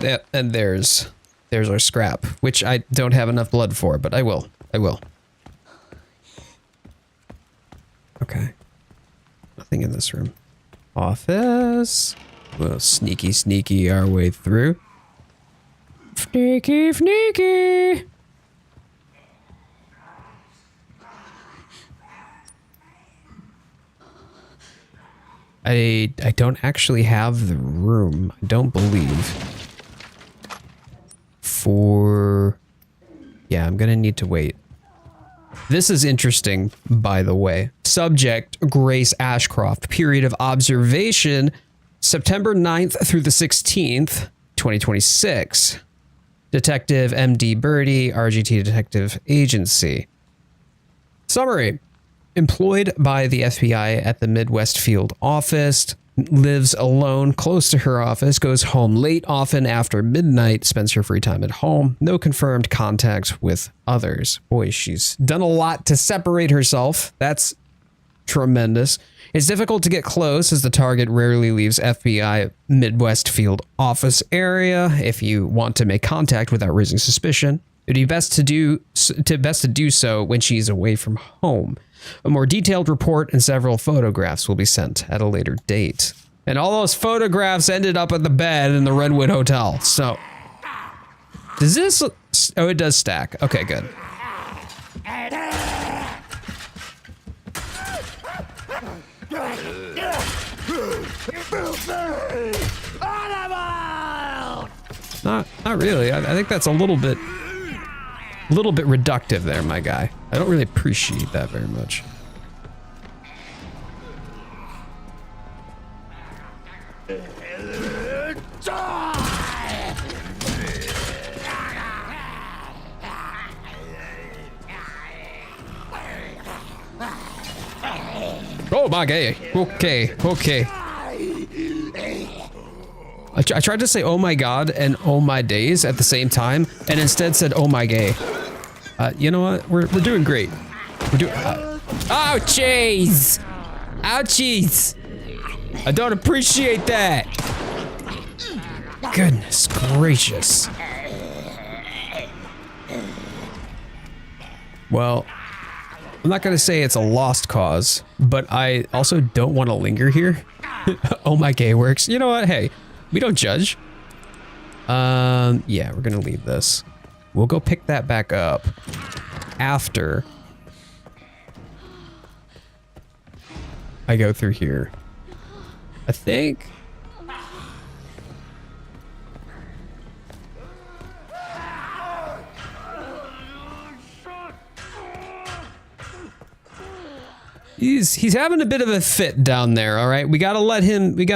Yeah, and there's our scrap, which I don't have enough blood for, but I will. Okay. Nothing in this room. Office. We'll sneaky our way through. Sneaky. I don't actually have the room, I don't believe. Yeah, I'm gonna need to wait. This is interesting, by the way. Subject, Grace Ashcroft. Period of observation, September 9th through the 16th, 2026. Detective M.D. Birdie, RGT Detective Agency. Summary. Employed by the FBI at the Midwest Field office, lives alone close to her office, goes home late, often after midnight, spends her free time at home, no confirmed contact with others. Boy, she's done a lot to separate herself. That's tremendous. It's difficult to get close as the target rarely leaves FBI Midwest Field office area. If you want to make contact without raising suspicion, it'd be best to do so when she's away from home. A more detailed report and several photographs will be sent at a later date. And all those photographs ended up at the bed in the Redwood Hotel. So, does this... Oh, it does stack. Okay, good. Not really. I think that's a little bit reductive there, my guy. I don't really appreciate that very much. Oh my god. Okay. I tried to say oh my god and oh my days at the same time, and instead said oh my gay. You know what? We're doing great. We're doing. Oh jeez! Ouchies! I don't appreciate that. Goodness gracious. Well, I'm not gonna say it's a lost cause, but I also don't want to linger here. Oh my gay works. You know what? Hey, we don't judge. Yeah, we're gonna leave this. We'll go pick that back up after I go through here. I think. He's having a bit of a fit down there, all right? We gotta let him get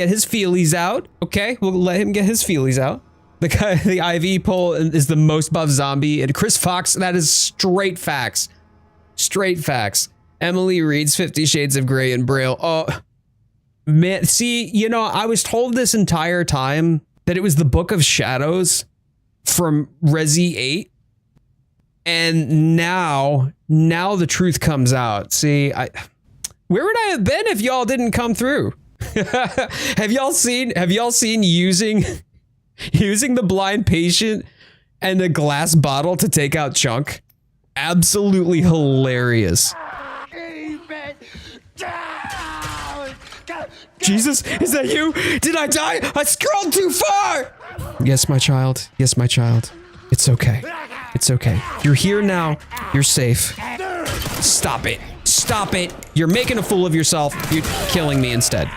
his feelies out, okay? We'll let him get his feelies out. The guy, the IV pole is the most buff zombie, and Chris Fox, that is straight facts. Straight facts. Emily reads 50 Shades of Grey in Braille. Oh, man, see, you know, I was told this entire time that it was the Book of Shadows from Resi 8. And now the truth comes out. See, where would I have been if y'all didn't come through? Have y'all seen using the blind patient and a glass bottle to take out Chunk? Absolutely hilarious. Jesus, is that you? Did I die? I scrolled too far. Yes, my child. Yes, my child. It's okay. It's okay. You're here now. You're safe. Stop it. Stop it. You're making a fool of yourself. You're killing me instead.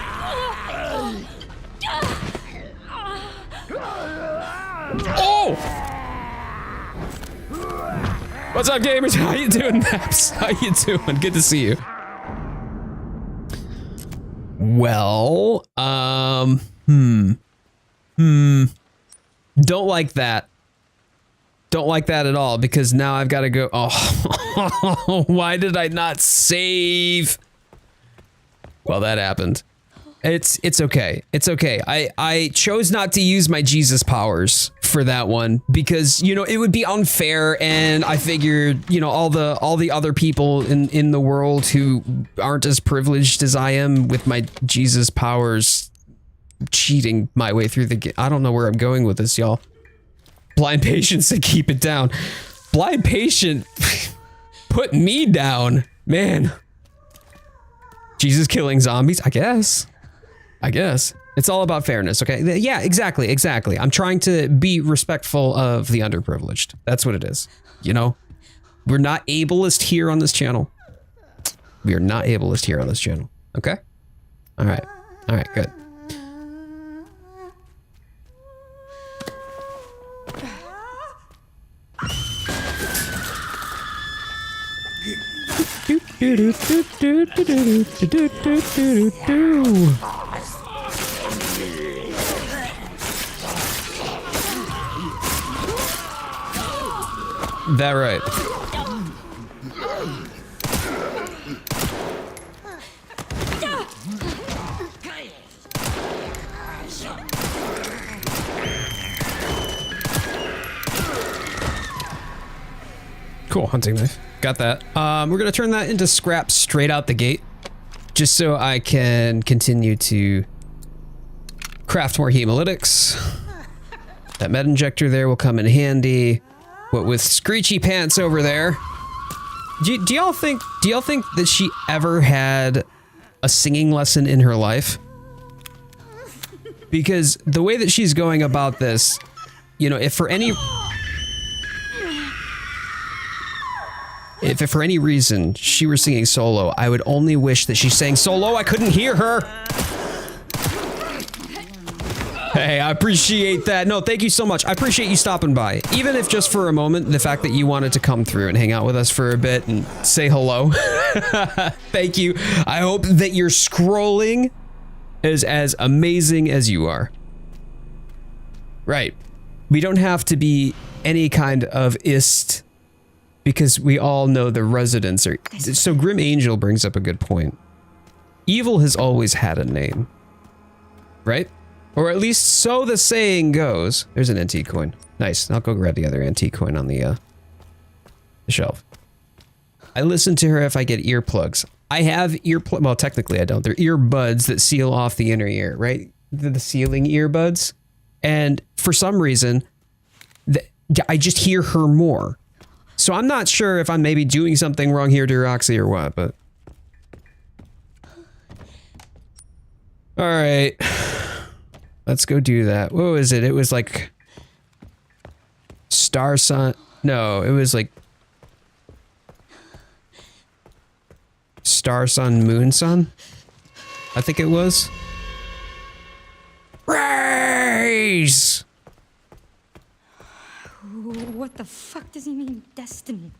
Oh! What's up, gamers? How you doing, Maps? How you doing? Good to see you. Well, don't like that. Don't like that at all, because now I've got to go. Oh, why did I not save? Well, that happened. It's okay. It's okay. I chose not to use my Jesus powers for that one because, you know, it would be unfair, and I figured, you know, all the other people in the world who aren't as privileged as I am with my Jesus powers cheating my way through the game. I don't know where I'm going with this, y'all. Blind Patient said keep it down. Blind Patient put me down. Man. Jesus killing zombies, I guess. It's all about fairness, okay? Yeah, exactly. I'm trying to be respectful of the underprivileged. That's what it is. You know? We're not ableist here on this channel. We are not ableist here on this channel. Okay? Alright. Alright, good. That right. Cool, hunting knife. Got that. We're gonna turn that into scrap straight out the gate, just so I can continue to craft more hemolytics. That med injector there will come in handy. What with Screechy Pants over there. Do y'all think that she ever had a singing lesson in her life? Because the way that she's going about this, you know, if for any reason she were singing solo, I would only wish that she sang solo. I couldn't hear her. Hey, I appreciate that. No, thank you so much. I appreciate you stopping by. Even if just for a moment, the fact that you wanted to come through and hang out with us for a bit and say hello. Thank you. I hope that your scrolling is as amazing as you are. Right. We don't have to be any kind of ist, because we all know the residents are... So Grim Angel brings up a good point. Evil has always had a name. Right? Or at least so the saying goes. There's an antique coin. Nice. I'll go grab the other antique coin on the shelf. I listen to her if I get earplugs. I have earplugs. Well, technically I don't. They're earbuds that seal off the inner ear, right? The sealing earbuds. And for some reason, I just hear her more. So I'm not sure if I'm maybe doing something wrong here to Roxy or what, but... Alright. Let's go do that. What was it? It was like... Star Sun... No, it was like... Star Sun, Moon Sun? I think it was. Raise! What the fuck does he mean, destiny?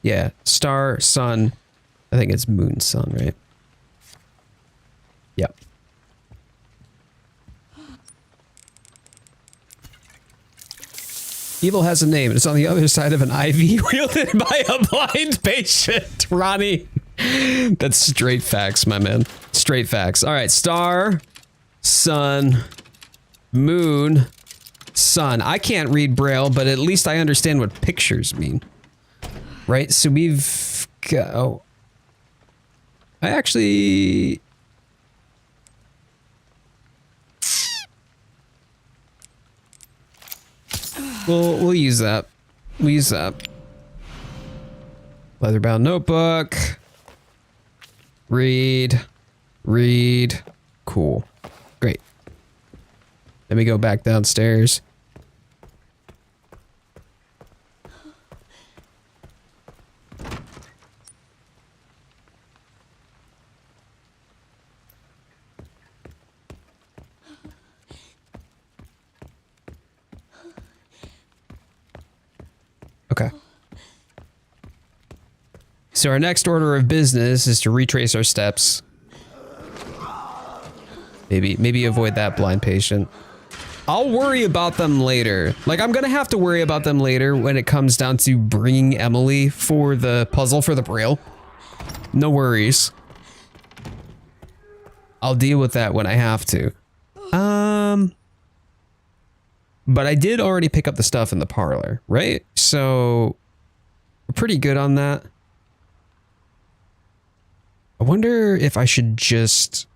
Yeah, Star, Sun. I think it's Moon, Sun, right? Yep. Evil has a name, and it's on the other side of an IV wielded by a blind patient, Ronnie. That's straight facts, my man. Straight facts. All right, Star, Sun, Moon, Sun. I can't read Braille, but at least I understand what pictures mean. Right? So we've got... Oh. I actually... We'll use that. We'll use that. Leather-bound notebook. Read. Read. Cool. Great. Let me go back downstairs. Okay. So our next order of business is to retrace our steps. Maybe avoid that blind patient. I'll worry about them later. Like, I'm gonna have to worry about them later when it comes down to bringing Emily for the puzzle for the Braille. No worries. I'll deal with that when I have to. But I did already pick up the stuff in the parlor, right? So we're pretty good on that. I wonder if I should just...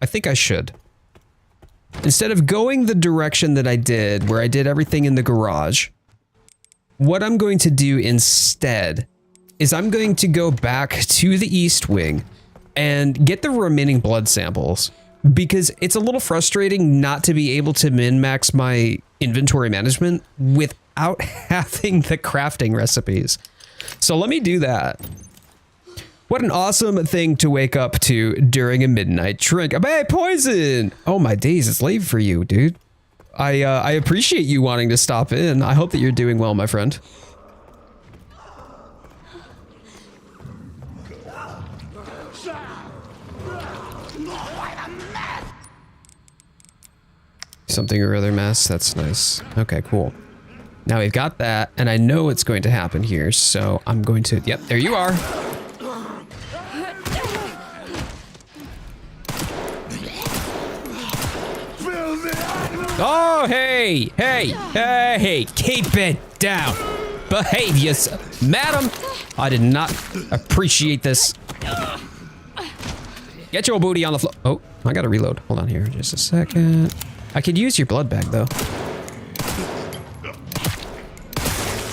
I think I should. Instead of going the direction that I did, where I did everything in the garage, what I'm going to do instead is I'm going to go back to the East Wing and get the remaining blood samples, because it's a little frustrating not to be able to min-max my inventory management without having the crafting recipes. So let me do that. What an awesome thing to wake up to during a midnight drink. Hey, Poison! Oh my days, it's late for you, dude. I appreciate you wanting to stop in. I hope that you're doing well, my friend. Something or other mess, that's nice. Okay, cool. Now we've got that, and I know what's going to happen here, so I'm going to, yep, there you are. Oh, hey, keep it down. Behave yourself. Madam, I did not appreciate this. Get your booty on the floor. Oh, I gotta reload. Hold on here just a second. I could use your blood bag though.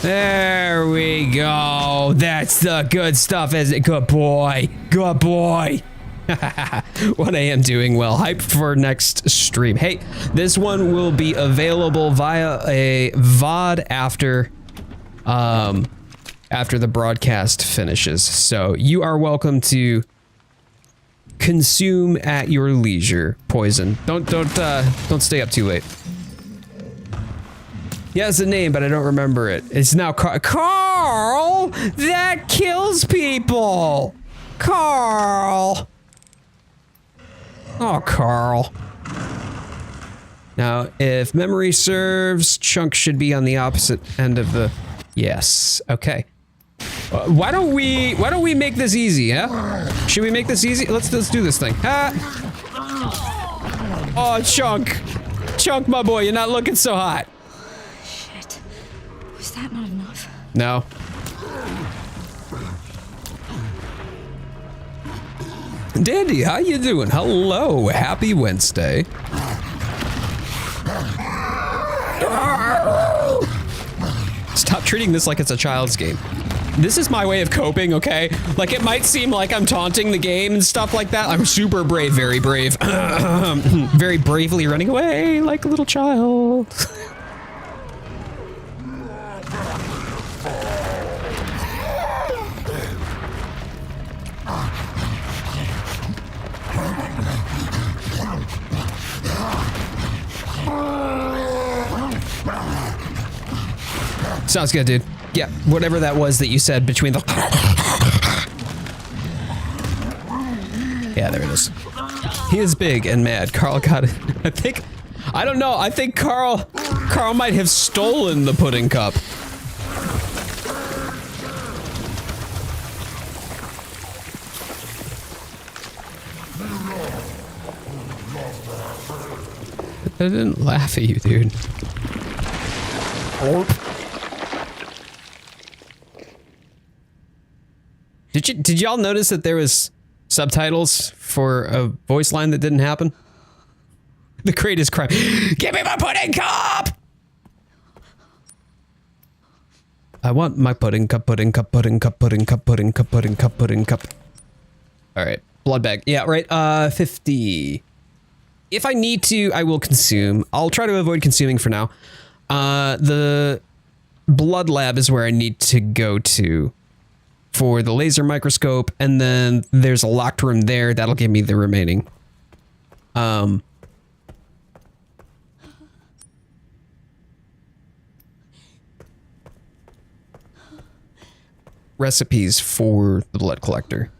There we go. That's the good stuff, isn't it? Good boy. Good boy. What I am doing well. Hype for next stream. Hey, this one will be available via a VOD after the broadcast finishes. So you are welcome to consume at your leisure. Poison. Don't stay up too late. Yeah, it's a name, but I don't remember it. It's now Carl. That kills people. Carl. Oh, Carl. Now, if memory serves, Chunk should be on the opposite end of the... Yes. Okay. Why don't we make this easy, huh? Should we make this easy? Let's do this thing. Ah. Oh, Chunk. Chunk, my boy, you're not looking so hot. Shit. Was that not enough? No. Dandy, how you doing? Hello, happy Wednesday. Stop treating this like it's a child's game. This is my way of coping, okay? Like, it might seem like I'm taunting the game and stuff like that. I'm super brave, very brave. Very bravely running away like a little child. Sounds good, dude. Yeah, whatever that was that you said between the... Yeah, there it is. He is big and mad. Carl got it. I don't know. I think Carl might have stolen the pudding cup. I didn't laugh at you, dude. Did y'all notice that there was subtitles for a voice line that didn't happen? The greatest crime. Give me my pudding cup! I want my pudding cup, pudding cup, pudding cup, pudding cup, pudding cup, pudding cup, pudding cup. Alright, blood bag. Yeah, right, 50. If I need to, I will consume. I'll try to avoid consuming for now. The blood lab is where I need to go to for the laser microscope, and then there's a locked room there that'll give me the remaining. recipes for the blood collector.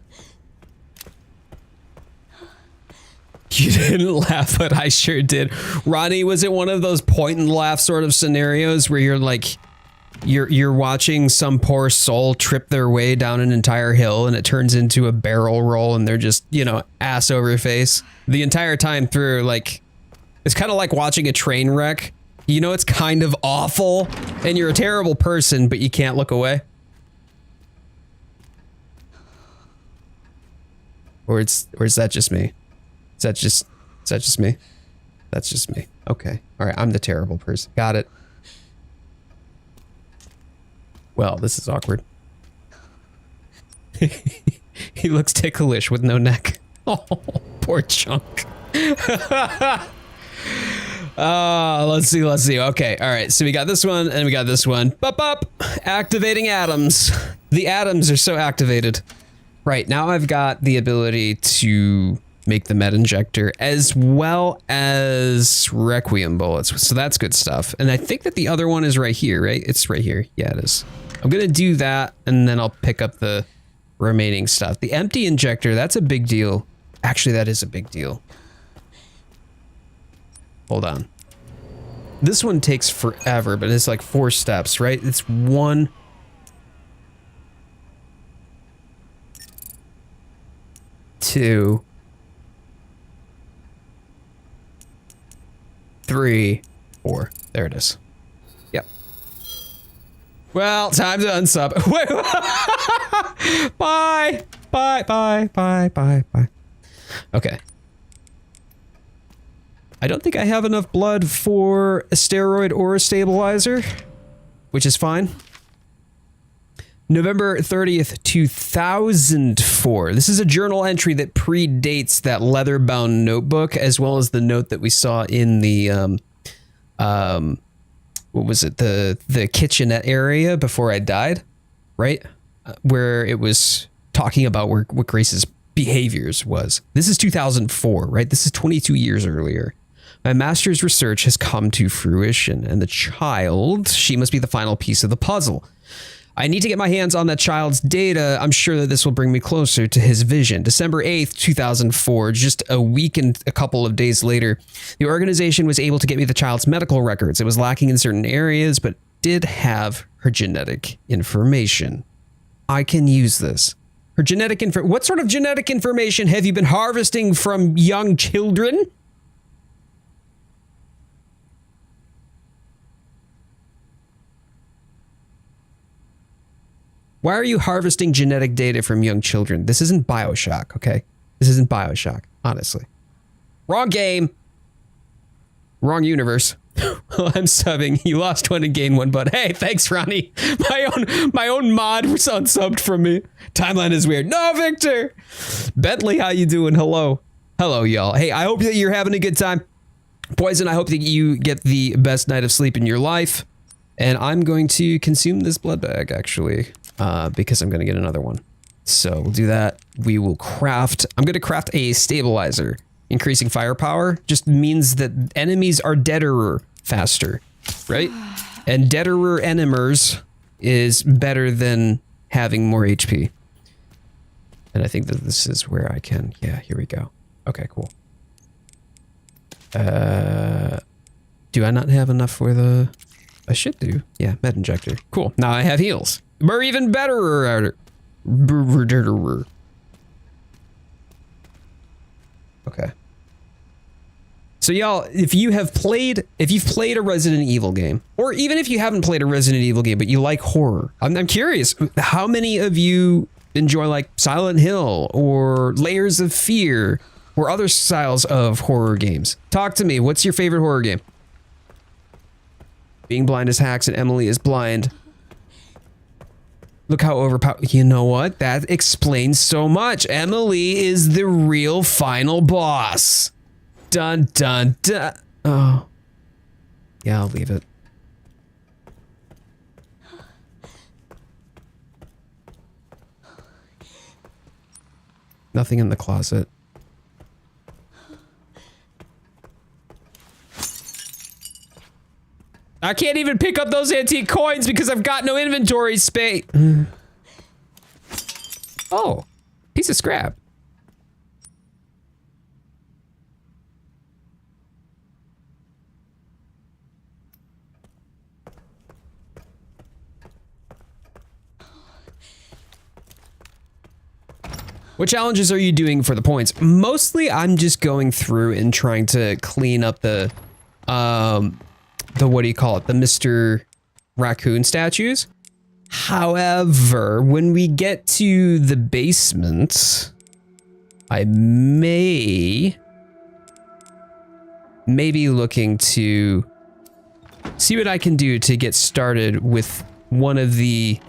You didn't laugh, but I sure did. Ronnie, was it one of those point and laugh sort of scenarios where you're like, you're watching some poor soul trip their way down an entire hill and it turns into a barrel roll and they're just, you know, ass over face the entire time through? Like, it's kind of like watching a train wreck. You know, it's kind of awful and you're a terrible person, but you can't look away. Or is that just me? Is that just me? That's just me. Okay. All right. I'm the terrible person. Got it. Well, this is awkward. He looks ticklish with no neck. Oh, poor chunk. Let's see. Okay. All right. So we got this one and we got this one. Up. Activating atoms. The atoms are so activated. Right. Now I've got the ability to make the med injector as well as requiem bullets. So that's good stuff. And I think that the other one is right here, right? It's right here. Yeah, it is. I'm going to do that and then I'll pick up the remaining stuff. The empty injector, that's a big deal. Actually, that is a big deal. Hold on. This one takes forever, but it's like 4 steps, right? It's 1, 2, 3, 4. There it is. Yep. Well, time to unsub. Wait. Bye. Okay. I don't think I have enough blood for a steroid or a stabilizer, which is fine. November 30th, 2004. This is a journal entry that predates that leather-bound notebook, as well as the note that we saw in the, what was it? The kitchenette area before I died, right? Where it was talking about what Grace's behaviors was. This is 2004, right? This is 22 years earlier. My master's research has come to fruition, and the child, she must be the final piece of the puzzle. I need to get my hands on that child's data. I'm sure that this will bring me closer to his vision. December 8th, 2004, just a week and a couple of days later, the organization was able to get me the child's medical records. It was lacking in certain areas, but did have her genetic information. I can use this. Her genetic what sort of genetic information have you been harvesting from young children? Why are you harvesting genetic data from young children? This isn't BioShock, okay? This isn't BioShock, honestly. Wrong game. Wrong universe. I'm subbing. You lost 1 and gained 1, but hey, thanks, Ronnie. My own mod was unsubbed from me. Timeline is weird. No, Victor. Bentley, how you doing? Hello. Hello, y'all. Hey, I hope that you're having a good time. Poison, I hope that you get the best night of sleep in your life. And I'm going to consume this blood bag, actually. Because I'm going to get another one. So we'll do that. We will craft, I'm going to craft a stabilizer. Increasing firepower just means that enemies are deaderer faster, right? And deaderer enemers is better than having more HP. And I think that this is where I can, yeah, here we go. Okay, cool. Do I not have enough for the, I should do. Yeah, med injector. Cool. Now I have heals. We're even better. Okay. So y'all, if you've played a Resident Evil game, or even if you haven't played a Resident Evil game, but you like horror, I'm curious, how many of you enjoy like Silent Hill or Layers of Fear or other styles of horror games? Talk to me. What's your favorite horror game? Being blind as hacks and Emily is blind. Look how overpowered. You know what? That explains so much. Emily is the real final boss. Dun, dun, dun. Oh. Yeah, I'll leave it. Nothing in the closet. I can't even pick up those antique coins because I've got no inventory space. Oh, piece of scrap. What challenges are you doing for the points? Mostly I'm just going through and trying to clean up the what do you call it? The Mr. Raccoon statues. However, when we get to the basement, I may be looking to see what I can do to get started with one of the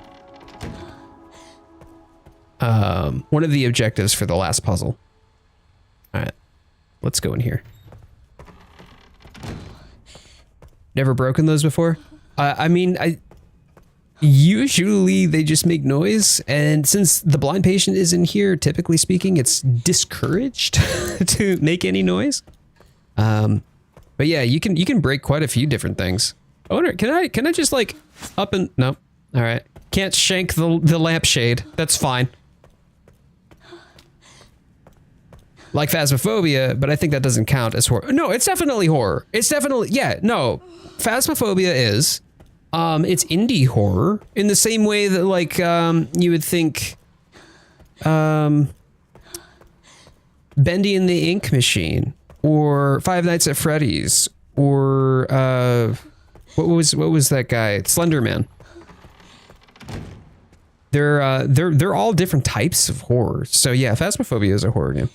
objectives for the last puzzle. All right, let's go in here. Never broken those before? I mean, usually they just make noise, and since the blind patient is in here, typically speaking, it's discouraged to make any noise. But yeah, you can break quite a few different things. I wonder, can I just like up and no? All right, can't shank the lampshade. That's fine. Like Phasmophobia, but I think that doesn't count as horror. No, it's definitely horror. It's definitely, yeah, no. Phasmophobia is, it's indie horror in the same way that like, you would think, Bendy and the Ink Machine, or Five Nights at Freddy's, or, what was that guy? Slender Man. They're all different types of horror. So yeah, Phasmophobia is a horror game.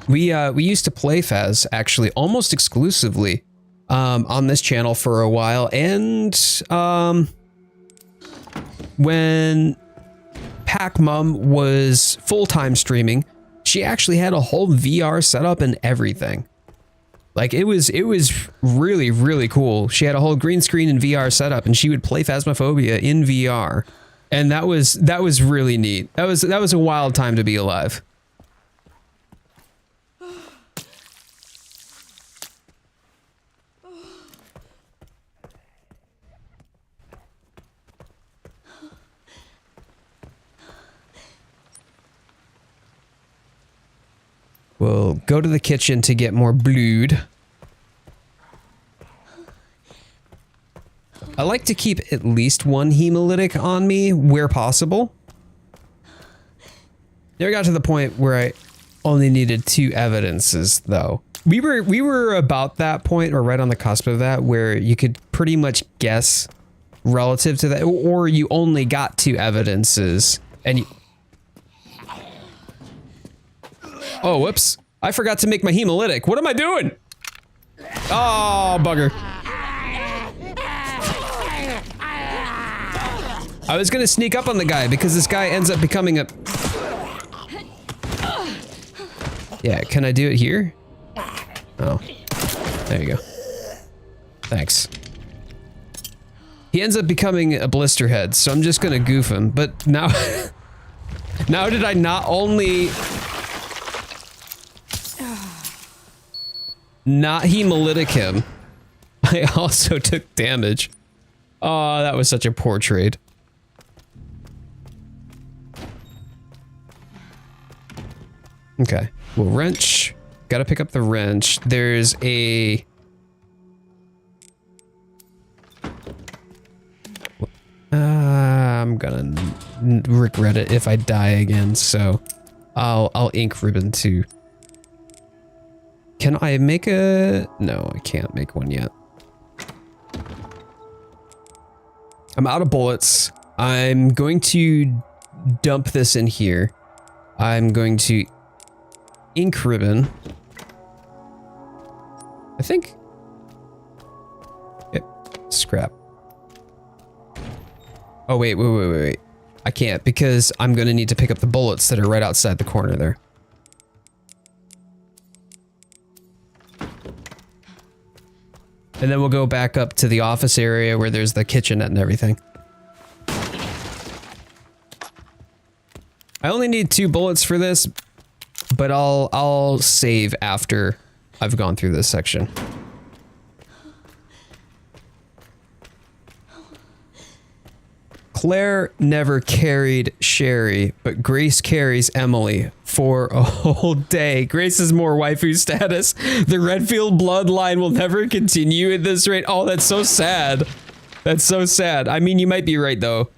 We used to play Phas actually almost exclusively on this channel for a while, and when Pac Mum was full-time streaming, she actually had a whole VR setup and everything. Like it was really, really cool. She had a whole green screen and VR setup, and she would play Phasmophobia in VR. And that was really neat. That was a wild time to be alive. We'll go to the kitchen to get more blood. I like to keep at least one hemolytic on me where possible. Never got to the point where I only needed 2 evidences though. We were about that point, or right on the cusp of that, where you could pretty much guess relative to that, or you only got 2 evidences and you... Oh, whoops. I forgot to make my hemolytic. What am I doing? Oh, bugger. I was gonna sneak up on the guy because this guy ends up becoming a... Yeah, can I do it here? Oh, there you go. Thanks. He ends up becoming a blister head, so I'm just gonna goof him, but now... now did I not only... not hemolytic him, I also took damage. Oh, that was such a poor trade. Okay, well, wrench. Gotta pick up the wrench. There's a... I'm gonna regret it if I die again, so I'll ink ribbon too. Can I make a... No, I can't make one yet. I'm out of bullets. I'm going to dump this in here. I'm going to ink ribbon. I think... Yep, scrap. Oh, wait. I can't because I'm going to need to pick up the bullets that are right outside the corner there. And then we'll go back up to the office area where there's the kitchenette and everything. I only need 2 bullets for this, but I'll save after I've gone through this section. Claire never carried Sherry, but Grace carries Emily for a whole day. Grace is more waifu status. The Redfield bloodline will never continue at this rate. Oh, that's so sad. That's so sad. I mean, you might be right, though.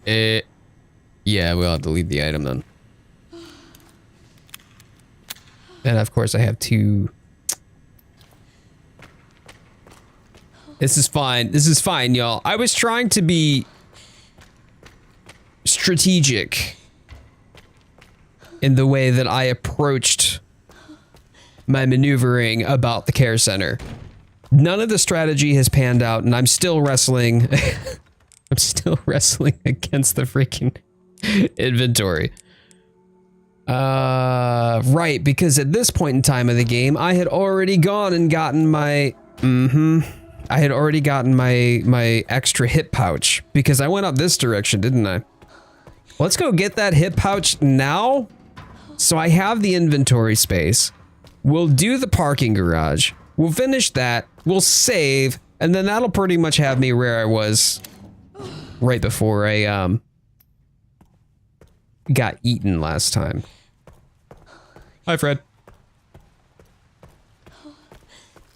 Yeah, we'll have to leave the item then. And of course I have two. This is fine. This is fine, y'all. I was trying to be strategic in the way that I approached my maneuvering about the care center. None of the strategy has panned out, and I'm still wrestling. I'm still wrestling against the freaking inventory. Right, because at this point in time of the game, I had already gone and gotten my, I had already gotten my extra hip pouch because I went up this direction, didn't I? Let's go get that hip pouch now. So I have the inventory space. We'll do the parking garage. We'll finish that. We'll save, and then that'll pretty much have me where I was right before I got eaten last time. Hi, Fred.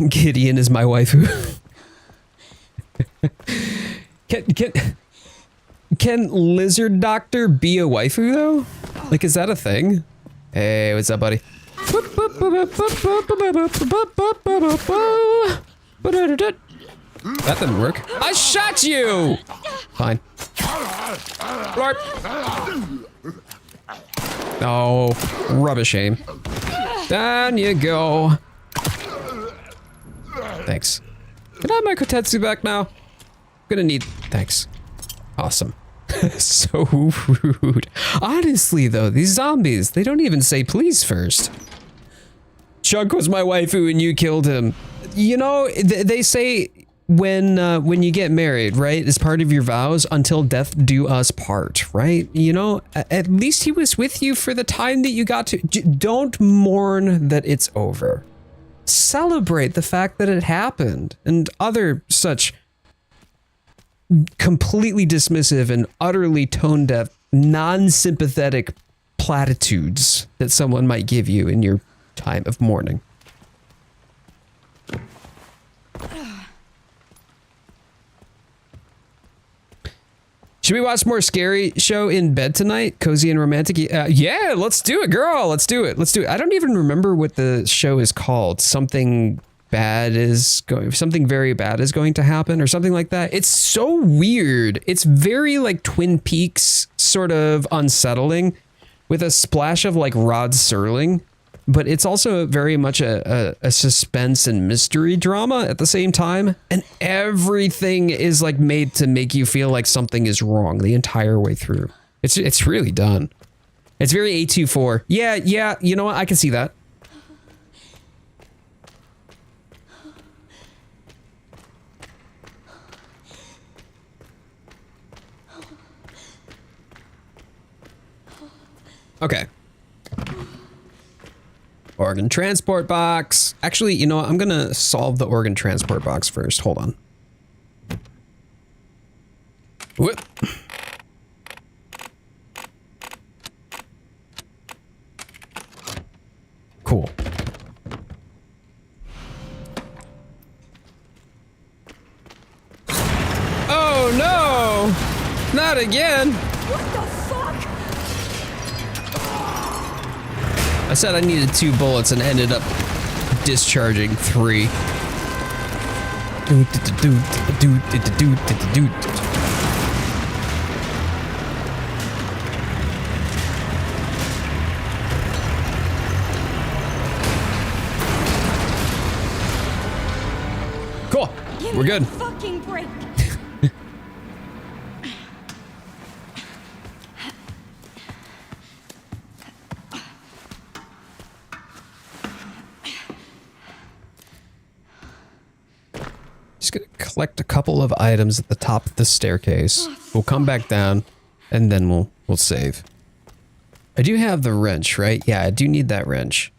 Gideon is my waifu. Can Lizard Doctor be a waifu though? Like, is that a thing? Hey, what's up, buddy? That didn't work. I shot you! Fine. Blarp. Oh, rubbish aim. Down you go. Thanks. Can I have my Kotetsu back now? I'm gonna need... Thanks. Awesome. So rude. Honestly, though, these zombies, they don't even say please first. Chunk was my waifu and you killed him. You know, they say when you get married, right, as part of your vows, until death do us part, right? You know, at least he was with you for the time that you got to. Don't mourn that it's over. Celebrate the fact that it happened, and other such completely dismissive and utterly tone deaf, non-sympathetic platitudes that someone might give you in your time of mourning. Should we watch more scary show in bed tonight? Cozy and romantic? Yeah, let's do it, girl. Let's do it. Let's do it. I don't even remember what the show is called. Something very bad is going to happen or something like that. It's so weird. It's very like Twin Peaks, sort of unsettling with a splash of like Rod Serling, but it's also very much a suspense and mystery drama at the same time. And everything is like made to make you feel like something is wrong the entire way through. It's really done. It's very A24. Yeah, you know what? I can see that. Okay. Organ transport box. Actually, you know what? I'm gonna solve the organ transport box first. Hold on. Whoop. Cool. Oh no! Not again! What the fuck? I said I needed 2 bullets and ended up discharging 3. Cool. We're good. Fucking break. Just gonna collect a couple of items at the top of the staircase. We'll come back down, and then we'll save. I do have the wrench, right? Yeah, I do need that wrench.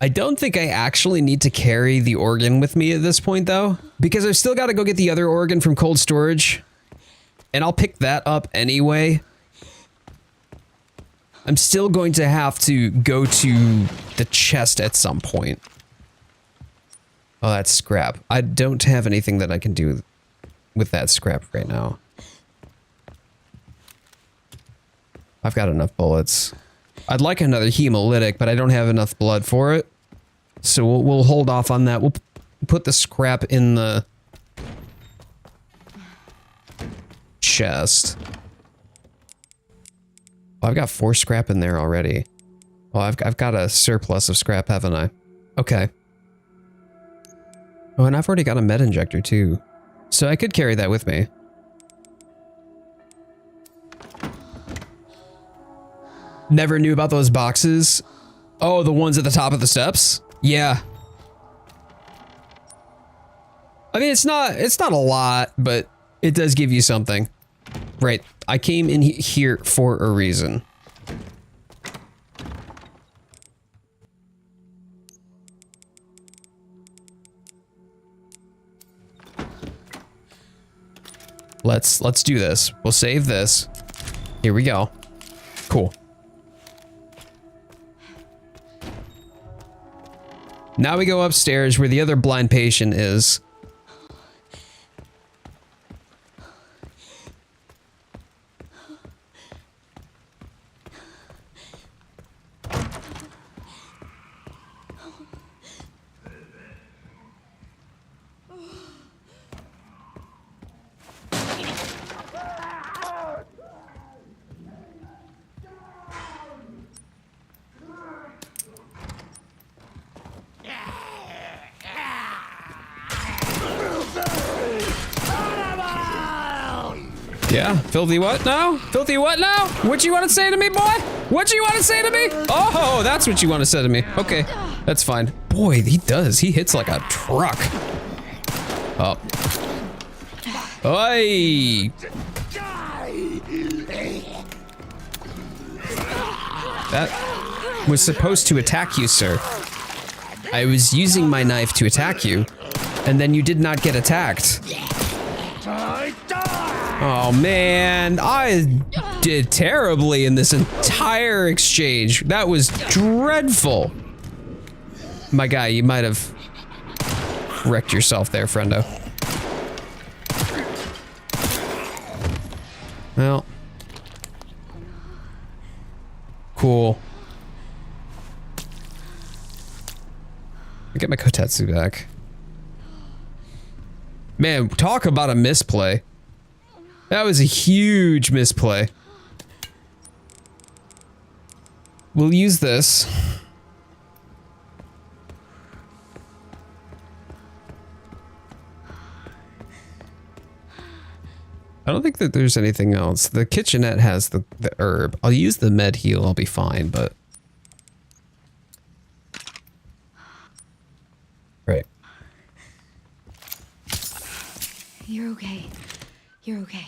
I don't think I actually need to carry the organ with me at this point, though, because I've still got to go get the other organ from cold storage, and I'll pick that up anyway. I'm still going to have to go to the chest at some point. Oh, that's scrap. I don't have anything that I can do with that scrap right now. I've got enough bullets. I'd like another hemolytic, but I don't have enough blood for it. So we'll hold off on that. We'll put the scrap in the chest. Oh, I've got 4 scrap in there already. Oh, I've got a surplus of scrap, haven't I? Okay. Oh, and I've already got a med injector too. So I could carry that with me. Never knew about those boxes. Oh, the ones at the top of the steps? Yeah. I mean, it's not a lot, but it does give you something. Right. I came in here for a reason. Let's do this. We'll save this. Here we go. Cool. Now we go upstairs where the other blind patient is. Yeah, filthy what now? Filthy what now? What you want to say to me, boy? What you want to say to me? Oh, that's what you want to say to me. Okay, that's fine. Boy, he does. He hits like a truck. Oh. Oi! That was supposed to attack you, sir. I was using my knife to attack you, and then you did not get attacked. Oh man, I did terribly in this entire exchange. That was dreadful. My guy, you might have wrecked yourself there, friendo. Well. Cool. I get my Kotetsu back. Man, talk about a misplay. That was a huge misplay. We'll use this. I don't think that there's anything else. The kitchenette has the herb. I'll use the med heal, I'll be fine, but... Right. You're okay. You're okay.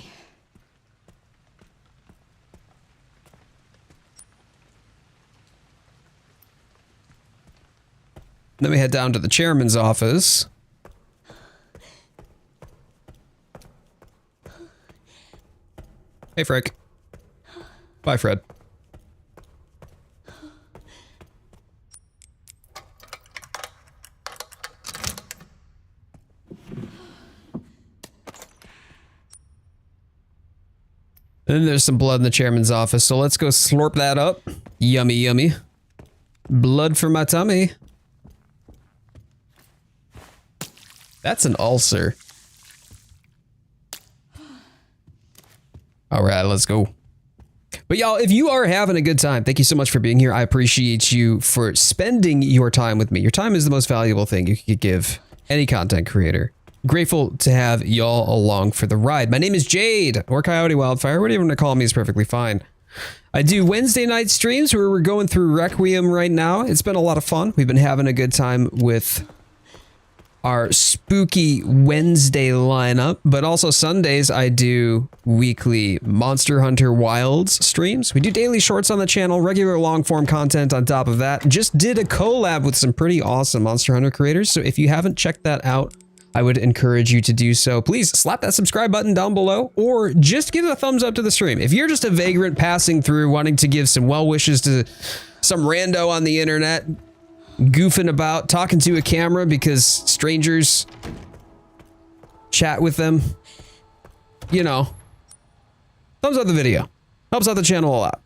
Then we head down to the chairman's office. Hey, Frick. Bye, Fred. And then there's some blood in the chairman's office, so let's go slurp that up. Yummy, yummy. Blood for my tummy. That's an ulcer. All right, let's go. But y'all, if you are having a good time, thank you so much for being here. I appreciate you for spending your time with me. Your time is the most valuable thing you could give any content creator. Grateful to have y'all along for the ride. My name is Jade, or CoyoteWildfire, whatever you want to call me is perfectly fine. I do Wednesday night streams where we're going through Requiem right now. It's been a lot of fun. We've been having a good time with our spooky Wednesday lineup, but also Sundays I do weekly Monster Hunter Wilds streams. We do daily shorts on the channel, regular long form content on top of that. Just did a collab with some pretty awesome Monster Hunter creators, so if you haven't checked that out, I would encourage you to do so. Please slap that subscribe button down below, or just give a thumbs up to the stream. If you're just a vagrant passing through wanting to give some well wishes to some rando on the internet, goofing about, talking to a camera because strangers chat with them, you know, thumbs up the video. Helps out the channel a lot.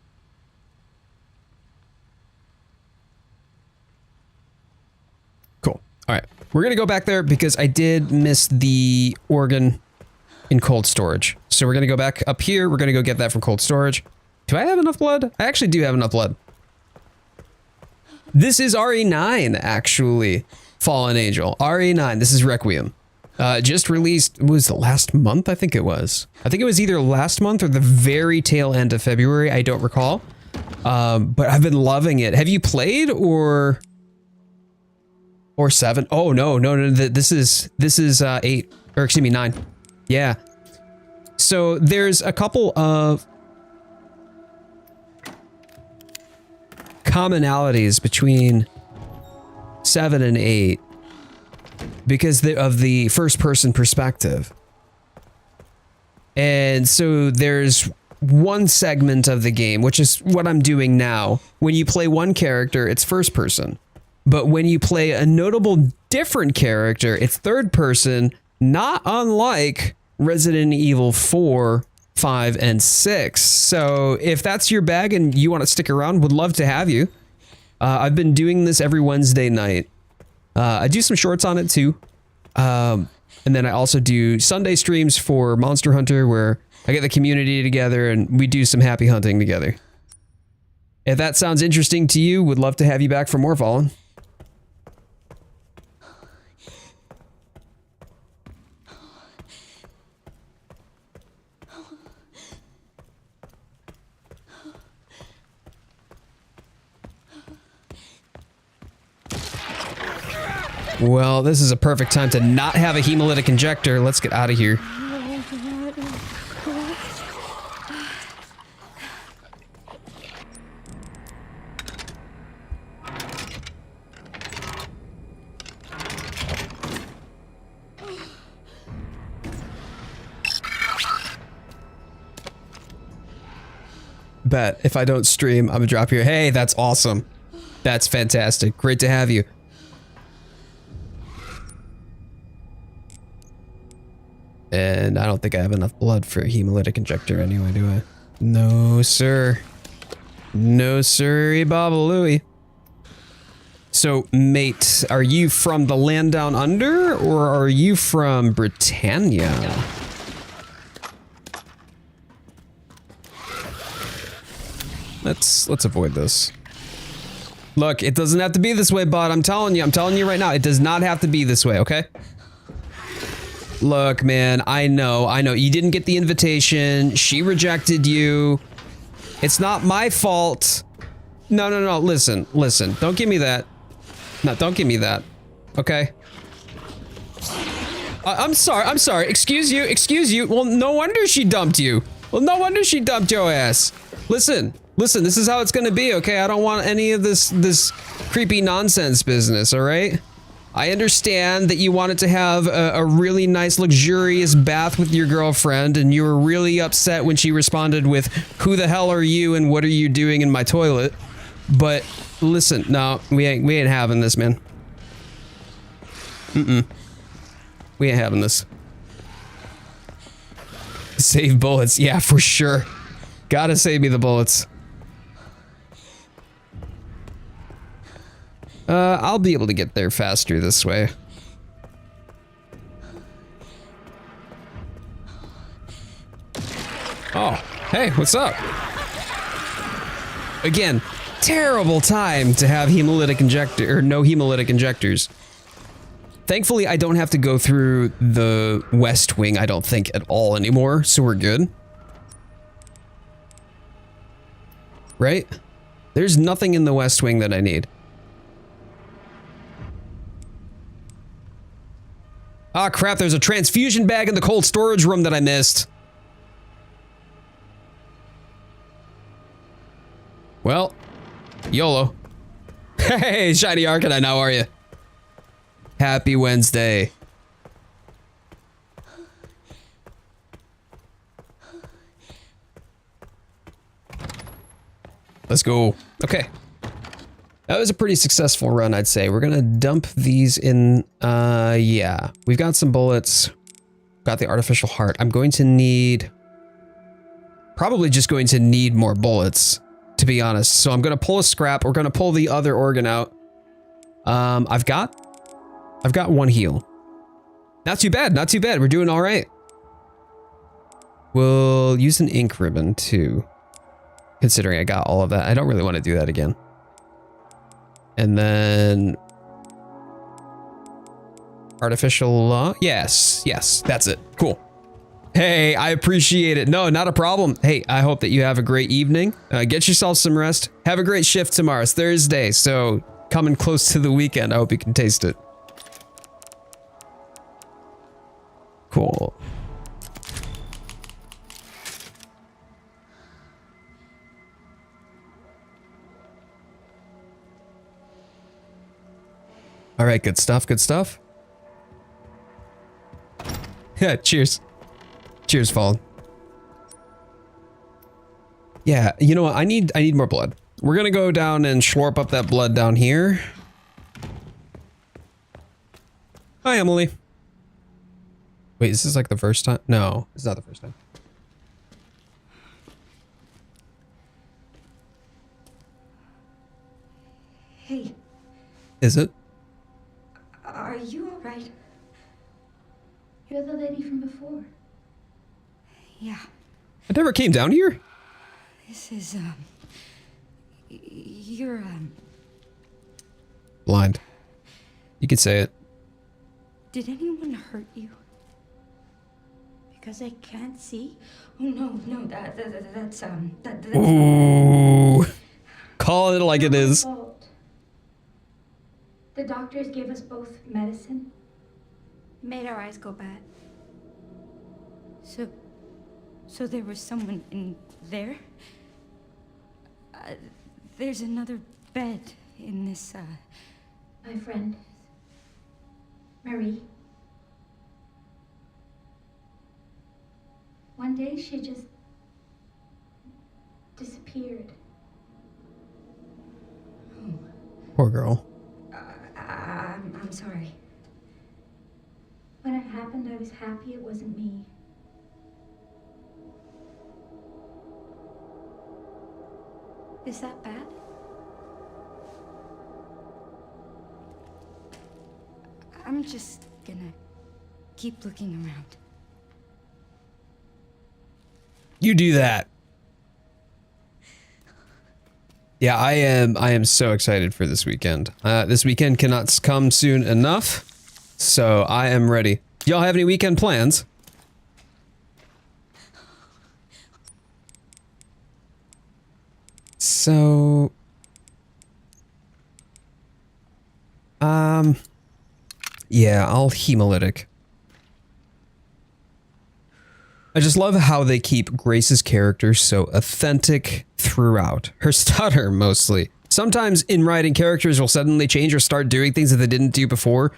Cool. All right. We're going to go back there because I did miss the organ in cold storage. So we're going to go back up here. We're going to go get that from cold storage. Do I have enough blood? I actually do have enough blood. This is RE9, actually. Fallen Angel. RE9. This is Requiem. Just released, was the last month? I think it was. I think it was either last month or the very tail end of February. I don't recall. But I've been loving it. Have you played or 7? Oh, no. This is 8, or excuse me, 9. Yeah. So there's a couple of commonalities between 7 and 8 because of the first person perspective. And so there's one segment of the game, which is what I'm doing now. When you play one character, it's first person. But when you play a notable different character, it's third person, not unlike Resident Evil 4, 5, and 6. So if that's your bag and you want to stick around, would love to have you. I've been doing this every Wednesday night. I do some shorts on it too. And then I also do Sunday streams for Monster Hunter where I get the community together and we do some happy hunting together. If that sounds interesting to you, would love to have you back for more Fallen. Well, this is a perfect time to not have a hemolytic injector. Let's get out of here. Bet if I don't stream, I'm gonna drop here. Hey, that's awesome. That's fantastic. Great to have you. And I don't think I have enough blood for a hemolytic injector anyway, do I? No, sir. No, sir, Baba Louie. So, mate, are you from the land down under, or are you from Britannia? Let's avoid this. Look, it doesn't have to be this way, bud. I'm telling you right now, it does not have to be this way, okay? Look, man, I know. You didn't get the invitation. She rejected you. It's not my fault. No. Listen. Don't give me that. No, don't give me that. Okay? I'm sorry. Excuse you. Well, no wonder she dumped you. Well, no wonder she dumped your ass. Listen, this is how it's gonna be, okay? I don't want any of this creepy nonsense business, all right? I understand that you wanted to have a really nice, luxurious bath with your girlfriend, and you were really upset when she responded with, "Who the hell are you and what are you doing in my toilet?" But listen, no, we ain't having this, man. We ain't having this. Save bullets, yeah, for sure. Gotta save me the bullets. I'll be able to get there faster this way. Oh, hey, what's up? Again, terrible time to have hemolytic injector, or no hemolytic injectors. Thankfully, I don't have to go through the West Wing, I don't think, at all anymore, so we're good. Right? There's nothing in the West Wing that I need. Ah, crap, there's a transfusion bag in the cold storage room that I missed. Well, YOLO. Hey, Shiny Arcanine, how are you? Happy Wednesday. Let's go. Okay. That was a pretty successful run, I'd say. We're gonna dump these in, yeah. We've got some bullets. Got the artificial heart. I'm going to need... Probably just going to need more bullets, to be honest. So I'm gonna pull a scrap. We're gonna pull the other organ out. I've got one heal. Not too bad, not too bad. We're doing all right. We'll use an ink ribbon too, considering I got all of that. I don't really want to do that again. And then artificial, yes, that's it. Cool. Hey, I appreciate it. No, not a problem. Hey, I hope that you have a great evening. Get yourself some rest. Have a great shift tomorrow. It's Thursday, so coming close to the weekend. I hope you can taste it. Cool. All right, good stuff, good stuff. Yeah, cheers. Cheers, Fallen. Yeah, you know what? I need more blood. We're gonna go down and slurp up that blood down here. Hi, Emily. Wait, is this like the first time? No, it's not the first time. Hey. Is it? Are you all right? You're the lady from before. Yeah. I never came down here. This is, you're, Blind. You could say it. Did anyone hurt you? Because I can't see? Oh, no, that's Ooh. Call it like it is. Fault. The doctors gave us both medicine. Made our eyes go bad. So there was someone in there? There's another bed in this, My friend, Marie. One day she just disappeared. Poor girl. I'm sorry. When it happened, I was happy it wasn't me. Is that bad? I'm just gonna keep looking around. You do that. Yeah, I am so excited for this weekend. This weekend cannot come soon enough, so I am ready. Y'all have any weekend plans? So, yeah, I'll hemolytic. I just love how they keep Grace's character so authentic throughout. Her stutter, mostly. Sometimes in writing, characters will suddenly change or start doing things that they didn't do before.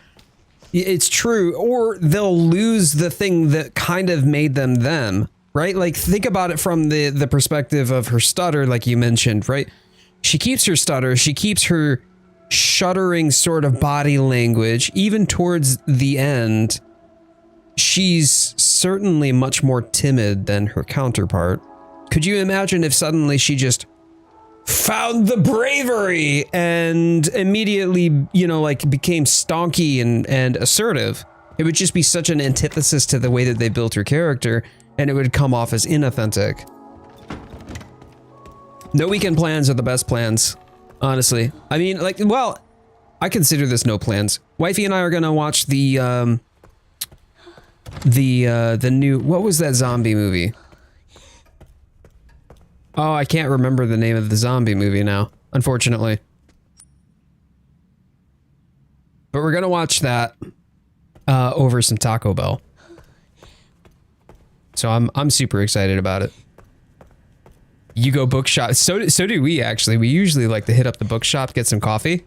It's true, or they'll lose the thing that kind of made them them, right? Like, think about it from the perspective of her stutter, like you mentioned, right? She keeps her stutter, she keeps her shuddering sort of body language, even towards the end. She's certainly much more timid than her counterpart. Could you imagine if suddenly she just found the bravery and immediately, you know, like became stonky and assertive? It would just be such an antithesis to the way that they built her character, and it would come off as inauthentic. No weekend plans are the best plans, honestly. I mean, like, well, I consider this no plans. Wifey and I are gonna watch the new, what was that zombie movie? Oh, I can't remember the name of the zombie movie now, unfortunately. But we're gonna watch that. over some Taco Bell. So I'm super excited about it. You go bookshop. So do we actually. We usually like to hit up the bookshop, get some coffee.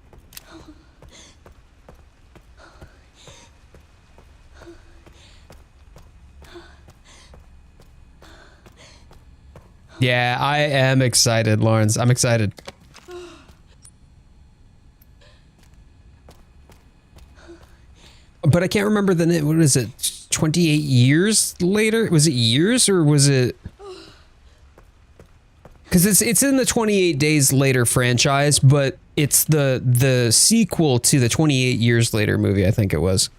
Yeah, I am excited, Lawrence. I'm excited. But I can't remember the name. What is it? 28 years later? Was it years or was it? Because it's in the 28 Days Later franchise, but it's the sequel to the 28 Years Later movie, I think it was.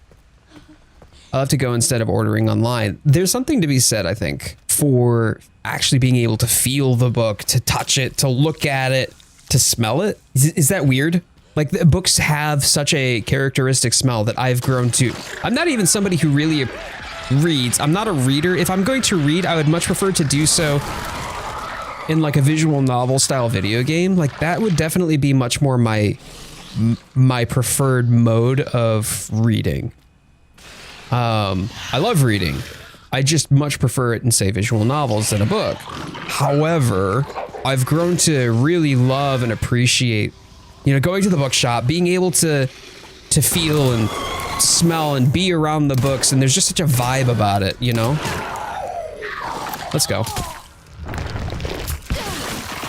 I'll have to go instead of ordering online. There's something to be said, I think, for actually being able to feel the book, to touch it, to look at it, to smell it. Is that weird? Like, the books have such a characteristic smell that I've grown to. I'm not even somebody who really reads. I'm not a reader. If I'm going to read, I would much prefer to do so in like a visual novel style video game. Like, that would definitely be much more my preferred mode of reading. I love reading. I just much prefer it in, say, visual novels than a book. However, I've grown to really love and appreciate, you know, going to the bookshop, being able to feel and smell and be around the books, and there's just such a vibe about it, you know? Let's go.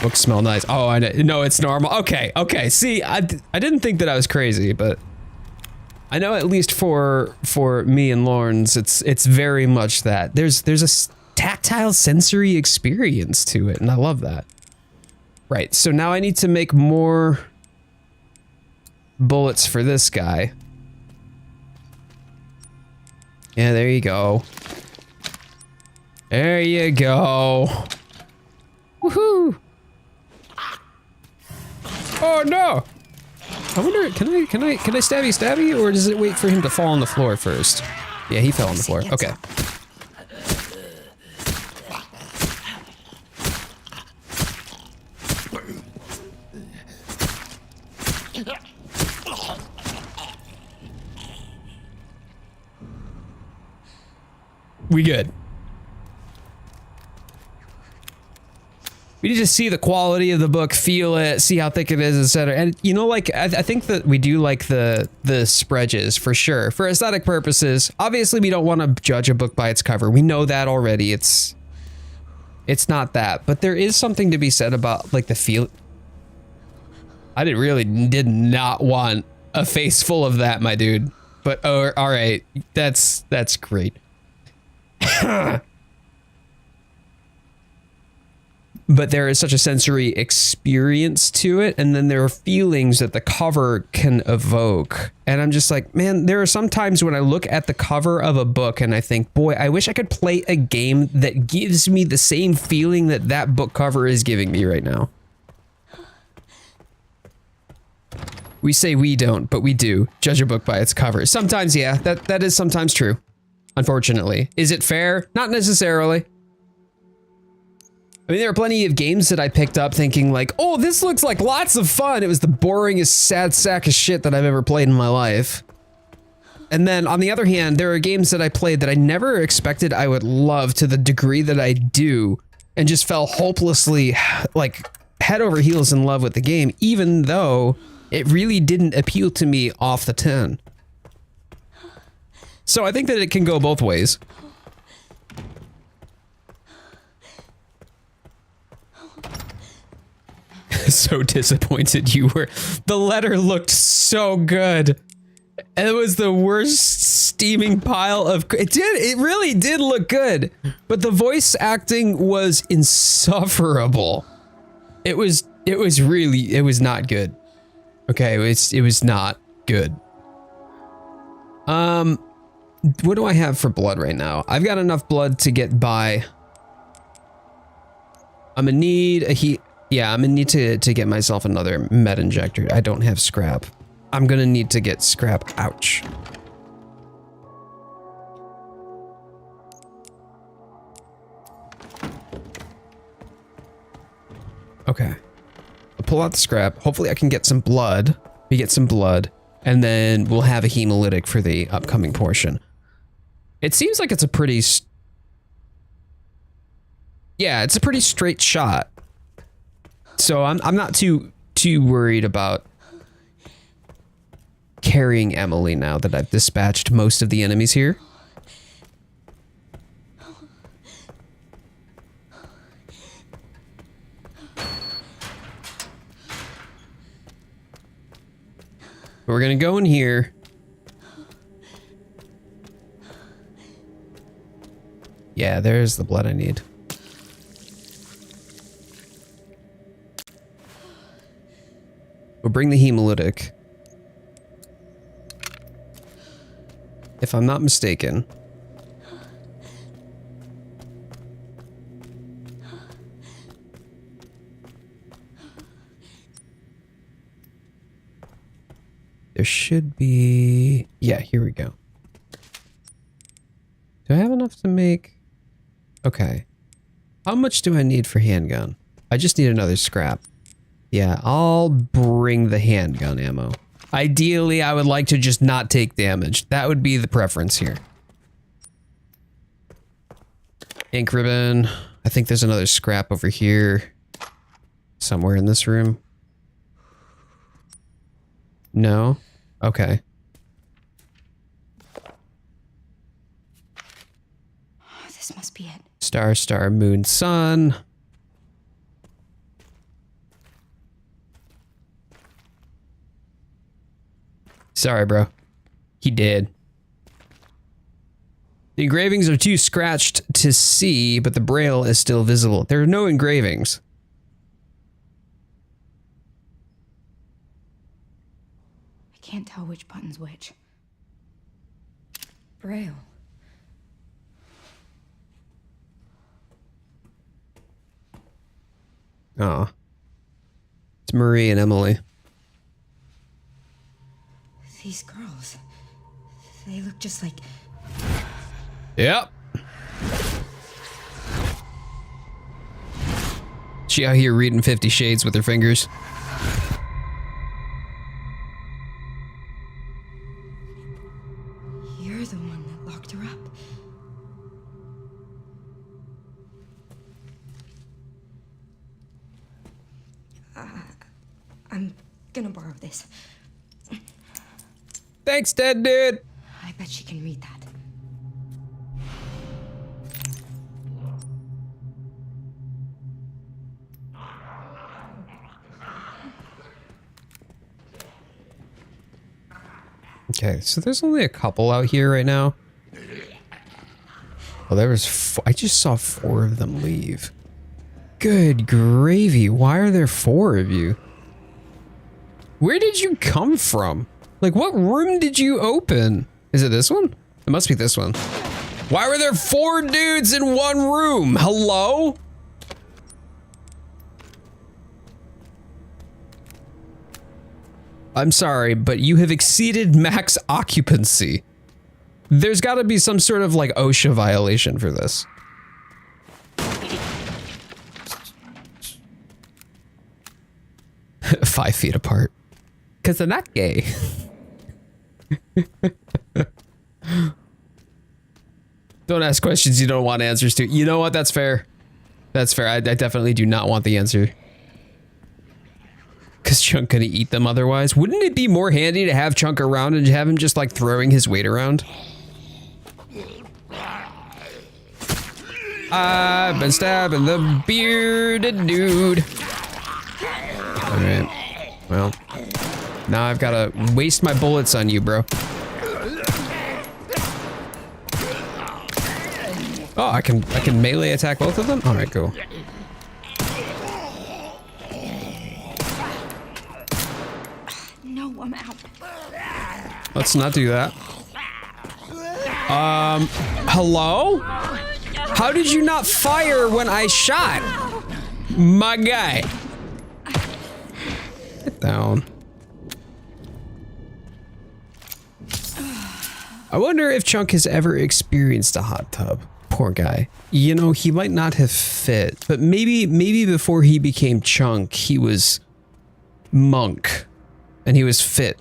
Books smell nice. Oh, I know. No, it's normal. Okay, okay. See, I didn't think that I was crazy, but I know at least for me and Lawrence, it's very much that. There's a tactile sensory experience to it, and I love that. Right, so now I need to make more bullets for this guy. Yeah, there you go. There you go. Woohoo! Oh no! I wonder, can I stabby, or does it wait for him to fall on the floor first? Yeah, he fell on the floor. Okay. We good. We need to see the quality of the book, feel it, see how thick it is, etc. And you know, like I think that we do like the spreads for sure, for aesthetic purposes. Obviously, we don't want to judge a book by its cover. We know that already. It's not that, but there is something to be said about like the feel. I did not want a face full of that, my dude. But all right, that's great. But there is such a sensory experience to it, and then there are feelings that the cover can evoke. And I'm just like, man, there are some times when I look at the cover of a book and I think, boy, I wish I could play a game that gives me the same feeling that that book cover is giving me right now. We say we don't, but we do. Judge a book by its cover. Sometimes, yeah, that is sometimes true. Unfortunately. Is it fair? Not necessarily. I mean, there are plenty of games that I picked up thinking like, oh, this looks like lots of fun. It was the boringest sad sack of shit that I've ever played in my life. And then on the other hand, there are games that I played that I never expected I would love to the degree that I do, and just fell hopelessly like head over heels in love with the game, even though it really didn't appeal to me off the 10. So I think that it can go both ways. So disappointed you were. The letter looked so good. And it was the worst steaming pile of... It really did look good. But the voice acting was insufferable. It was not good. Okay, it was not good. What do I have for blood right now? I've got enough blood to get by. I'm gonna need a heat... Yeah, I'm gonna need to get myself another med injector. I don't have scrap. I'm gonna need to get scrap. Ouch. Okay. I'll pull out the scrap. Hopefully I can get some blood. We get some blood. And then we'll have a hemolytic for the upcoming portion. It seems like it's a pretty... Yeah, it's a pretty straight shot. So I'm not too worried about carrying Emily now that I've dispatched most of the enemies here. We're gonna go in here. Yeah, there's the blood I need. We'll bring the hemolytic. If I'm not mistaken. There should be... Yeah, here we go. Do I have enough to make... Okay. How much do I need for handgun? I just need another scrap. Yeah, I'll bring the handgun ammo. Ideally, I would like to just not take damage. That would be the preference here. Ink ribbon. I think there's another scrap over here. Somewhere in this room. No? Okay. This must be it. Star, star, moon, sun. Sorry, bro. He did. The engravings are too scratched to see, but the Braille is still visible. There are no engravings. I can't tell which button's which. Braille. Oh. It's Marie and Emily. These girls. They look just like... Yep. She out here reading 50 Shades with her fingers. You're the one that locked her up. I'm gonna borrow this. Thanks, dead dude. I bet she can read that. Okay, so there's only a couple out here right now. Oh, there was... I just saw 4 of them leave. Good gravy. Why are there 4 of you? Where did you come from? Like, what room did you open? Is it this one? It must be this one. Why were there 4 dudes in one room? Hello? I'm sorry, but you have exceeded max occupancy. There's got to be some sort of like OSHA violation for this. Five feet apart. Because they're not gay. Don't ask questions you don't want answers to. You know what? That's fair. That's fair. I definitely do not want the answer. Because Chunk gonna eat them otherwise. Wouldn't it be more handy to have Chunk around and have him just like throwing his weight around? I've been stabbing the bearded dude. Alright. Well. Now I've gotta waste my bullets on you, bro. Oh, I can melee attack both of them? Alright, cool. No, I'm out. Let's not do that. Hello? How did you not fire when I shot? My guy. Get down. I wonder if Chunk has ever experienced a hot tub. Poor guy. You know, he might not have fit, but maybe before he became Chunk, he was Monk. And he was fit.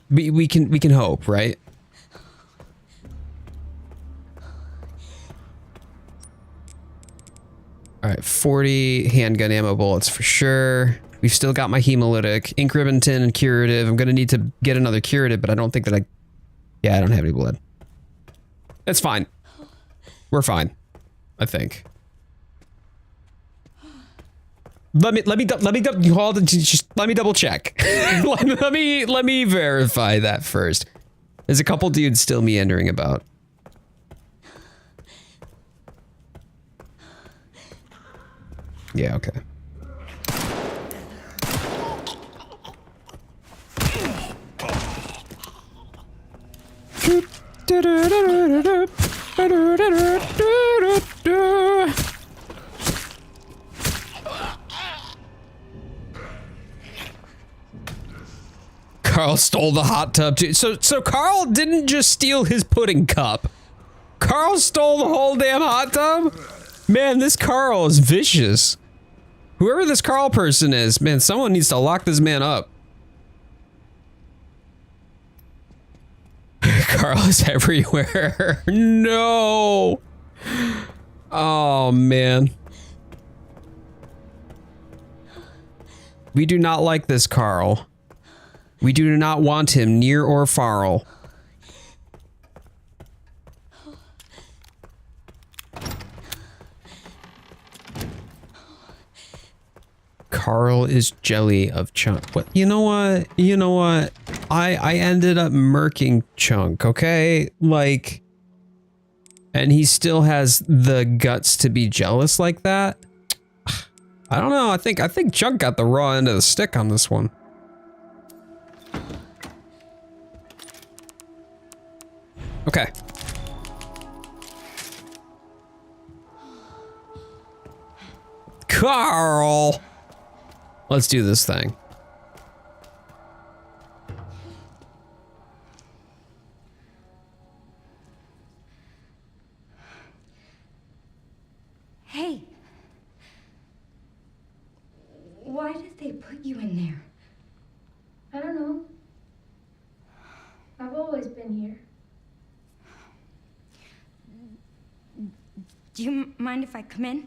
We can hope, right? All right, 40 handgun ammo bullets for sure. We've still got my hemolytic, ink ribbon tin, and curative. I'm gonna need to get another curative, but I don't think that I... Yeah, I don't have any blood. That's fine. We're fine, I think. Let me double check. let me verify that first. There's a couple dudes still meandering about. Yeah, okay. Carl stole the hot tub too. So Carl didn't just steal his pudding cup. Carl stole the whole damn hot tub? Man, this Carl is vicious. Whoever this Carl person is, man, someone needs to lock this man up. Carl is everywhere. No. Oh, man. We do not like this Carl. We do not want him near or far. Carl is jelly of Chunk. What? You know what? You know what? I ended up murking Chunk, okay? Like, and he still has the guts to be jealous like that. I don't know. I think Chunk got the raw end of the stick on this one. Okay. Carl! Let's do this thing. Hey. Why did they put you in there? I don't know. I've always been here. Do you mind if I come in?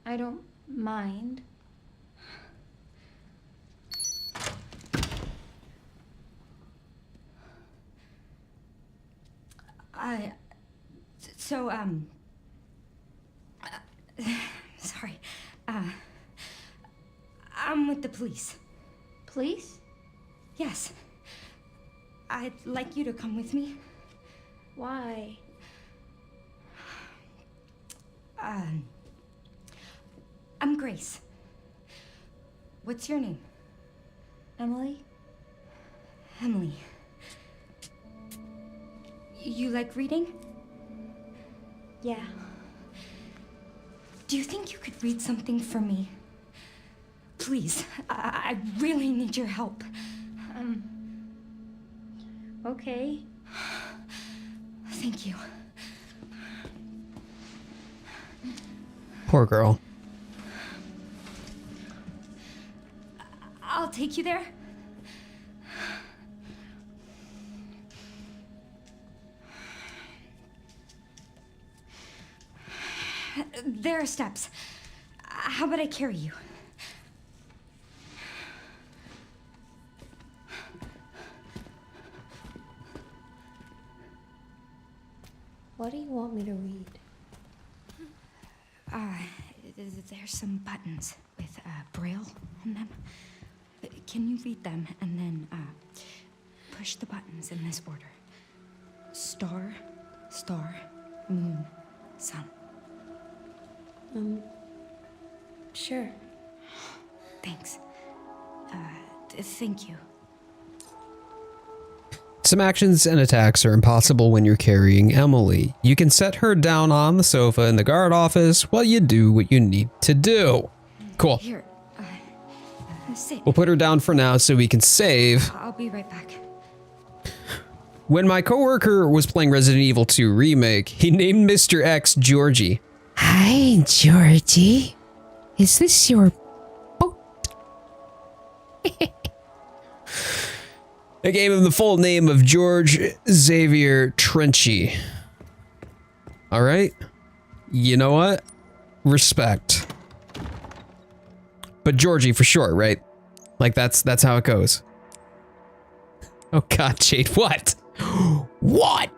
I don't mind. Sorry. I'm with the police. Police? Yes. I'd like you to come with me. Why? I'm Grace. What's your name? Emily? Emily. You like reading? Yeah. Do you think you could read something for me? Please, I really need your help. Okay. Thank you. Poor girl. I'll take you there. There are steps. How about I carry you? What do you want me to read? There's some buttons with Braille on them. Can you read them and then push the buttons in this order? Star, star, moon, sun. Sure. Thanks. Thank you. Some actions and attacks are impossible when you're carrying Emily. You can set her down on the sofa in the guard office while you do what you need to do. Cool. Here, sit. We'll put her down for now so we can save. I'll be right back. When my coworker was playing Resident Evil 2 Remake, he named Mr. X Georgie. Hi, Georgie. Is this your boat? I gave him the full name of George Xavier Trenchy. All right. You know what? Respect. But Georgie for short, right? Like that's how it goes. Oh God, Jade, what? What?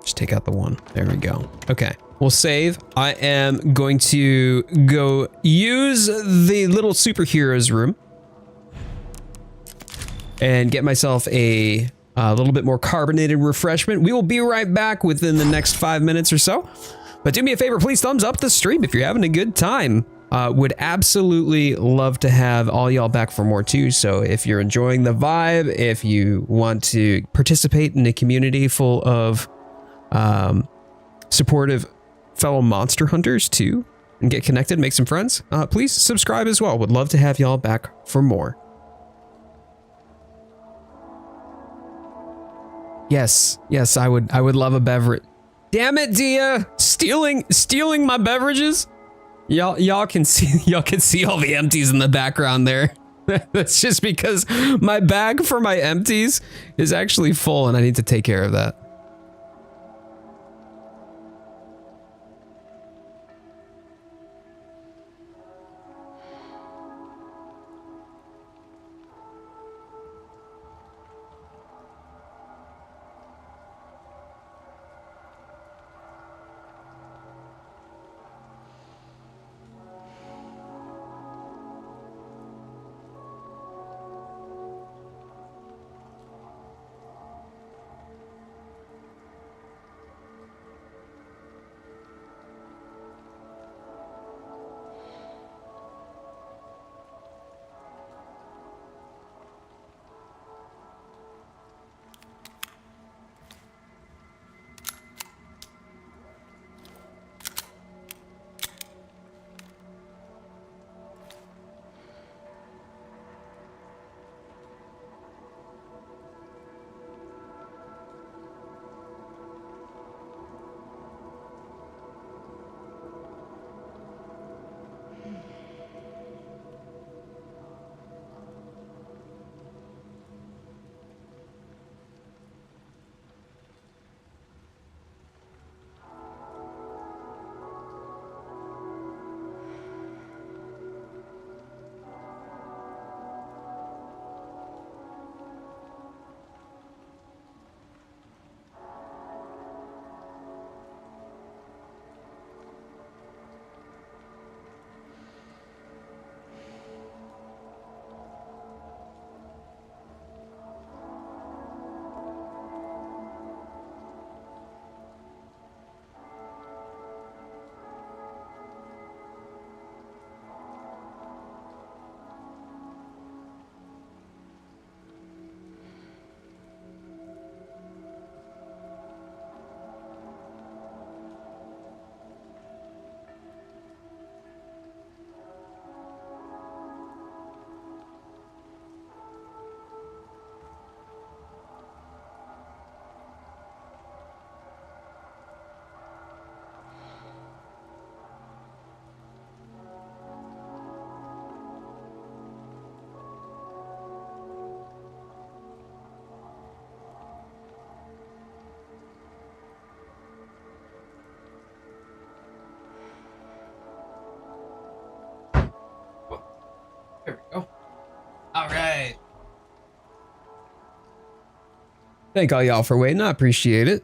Just take out the one. There we go. Okay, we'll save. I am going to go use the little superheroes room and get myself a little bit more carbonated refreshment. We will be right back within the next 5 minutes or so. But do me a favor, please thumbs up the stream if you're having a good time. Would absolutely love to have all y'all back for more too. So if you're enjoying the vibe, if you want to participate in a community full of supportive fellow monster hunters too, and get connected, make some friends, please subscribe as well. Would love to have y'all back for more. Yes, I would love a beverage. Damn it, Dia! Stealing my beverages? Y'all can see all the empties in the background there. That's just because my bag for my empties is actually full and I need to take care of that. There we go. All right. Thank all y'all for waiting. I appreciate it.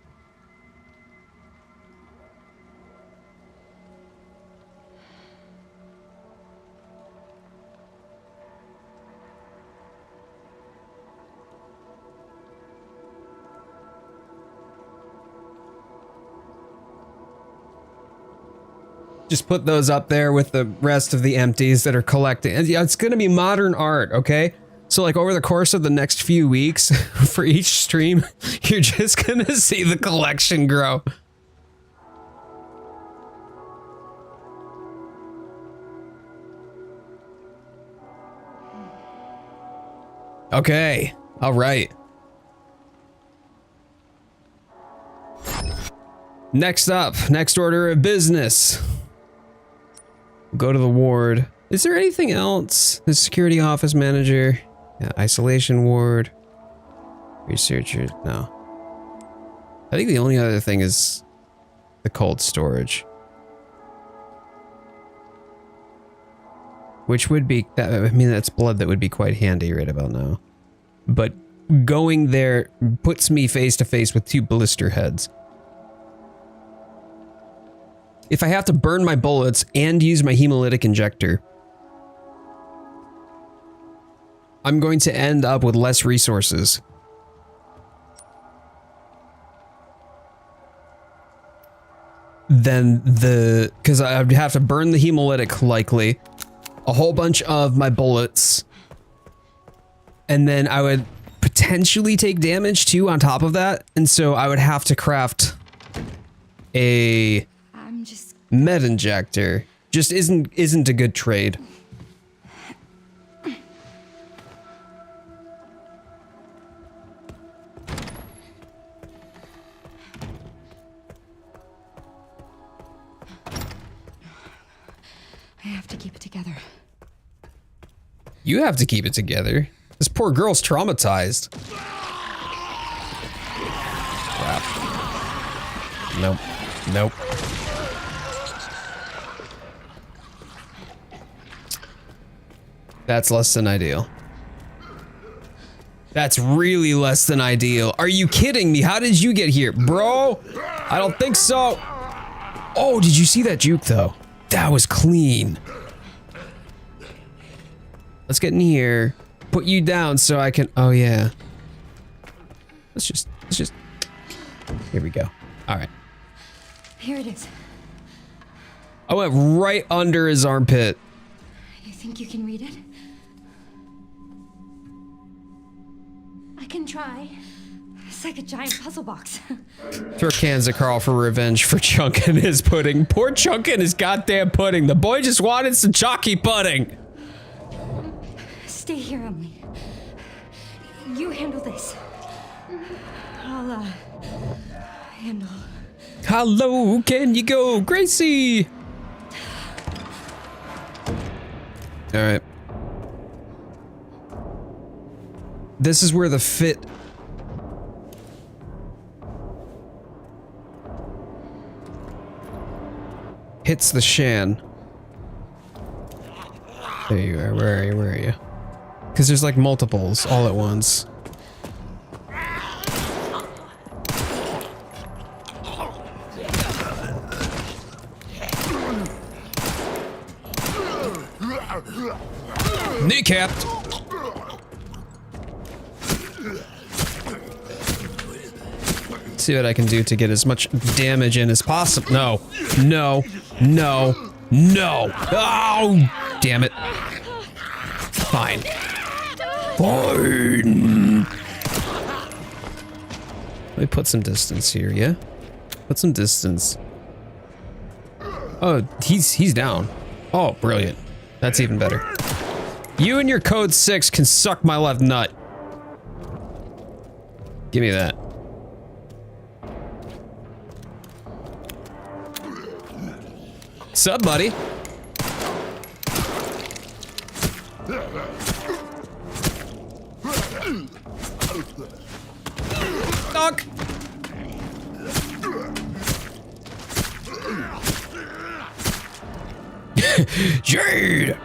Just put those up there with the rest of the empties that are collecting. And yeah, it's going to be modern art, okay? So like over the course of the next few weeks for each stream, you're just going to see the collection grow. Okay. All right. Next up, next order of business. Go to the ward. Is there anything else? The security office manager. Yeah, isolation ward. Researchers, no. I think the only other thing is the cold storage. Which would be, I mean, that's blood that would be quite handy right about now. But going there puts me face to face with 2 blister heads. If I have to burn my bullets and use my hemolytic injector, I'm going to end up with less resources. Than the, because I would have to burn the hemolytic likely, a whole bunch of my bullets, and then I would potentially take damage too on top of that, and so I would have to craft a med injector. Just isn't a good trade. I have to keep it together. You have to keep it together. This poor girl's traumatized. Crap. Nope. Nope. That's less than ideal. That's really less than ideal. Are you kidding me? How did you get here, bro? I don't think so. Oh, did you see that juke though? That was clean. Let's get in here. Put you down so I can, oh yeah. Let's just, here we go. All right. Here it is. I went right under his armpit. You think you can read it? I can try. It's like a giant puzzle box. Throw cans at Carl for revenge for chunking his pudding. Poor chunking his goddamn pudding. The boy just wanted some chalky pudding. Stay here, Emily. You handle this. I'll, handle... How low can you go, Gracie? All right. This is where the fit... hits the Shan. There you are. Where are you? Where are you? Because there's like multiples all at once. Kneecapped. See what I can do to get as much damage in as possible. No, no, no, no. Oh, damn it. Fine. Fine. Let me put some distance here, yeah? Put some distance. Oh, he's down. Oh, brilliant. That's even better. You and your code 6 can suck my left nut. Give me that. Sup, buddy? Duck. Jade.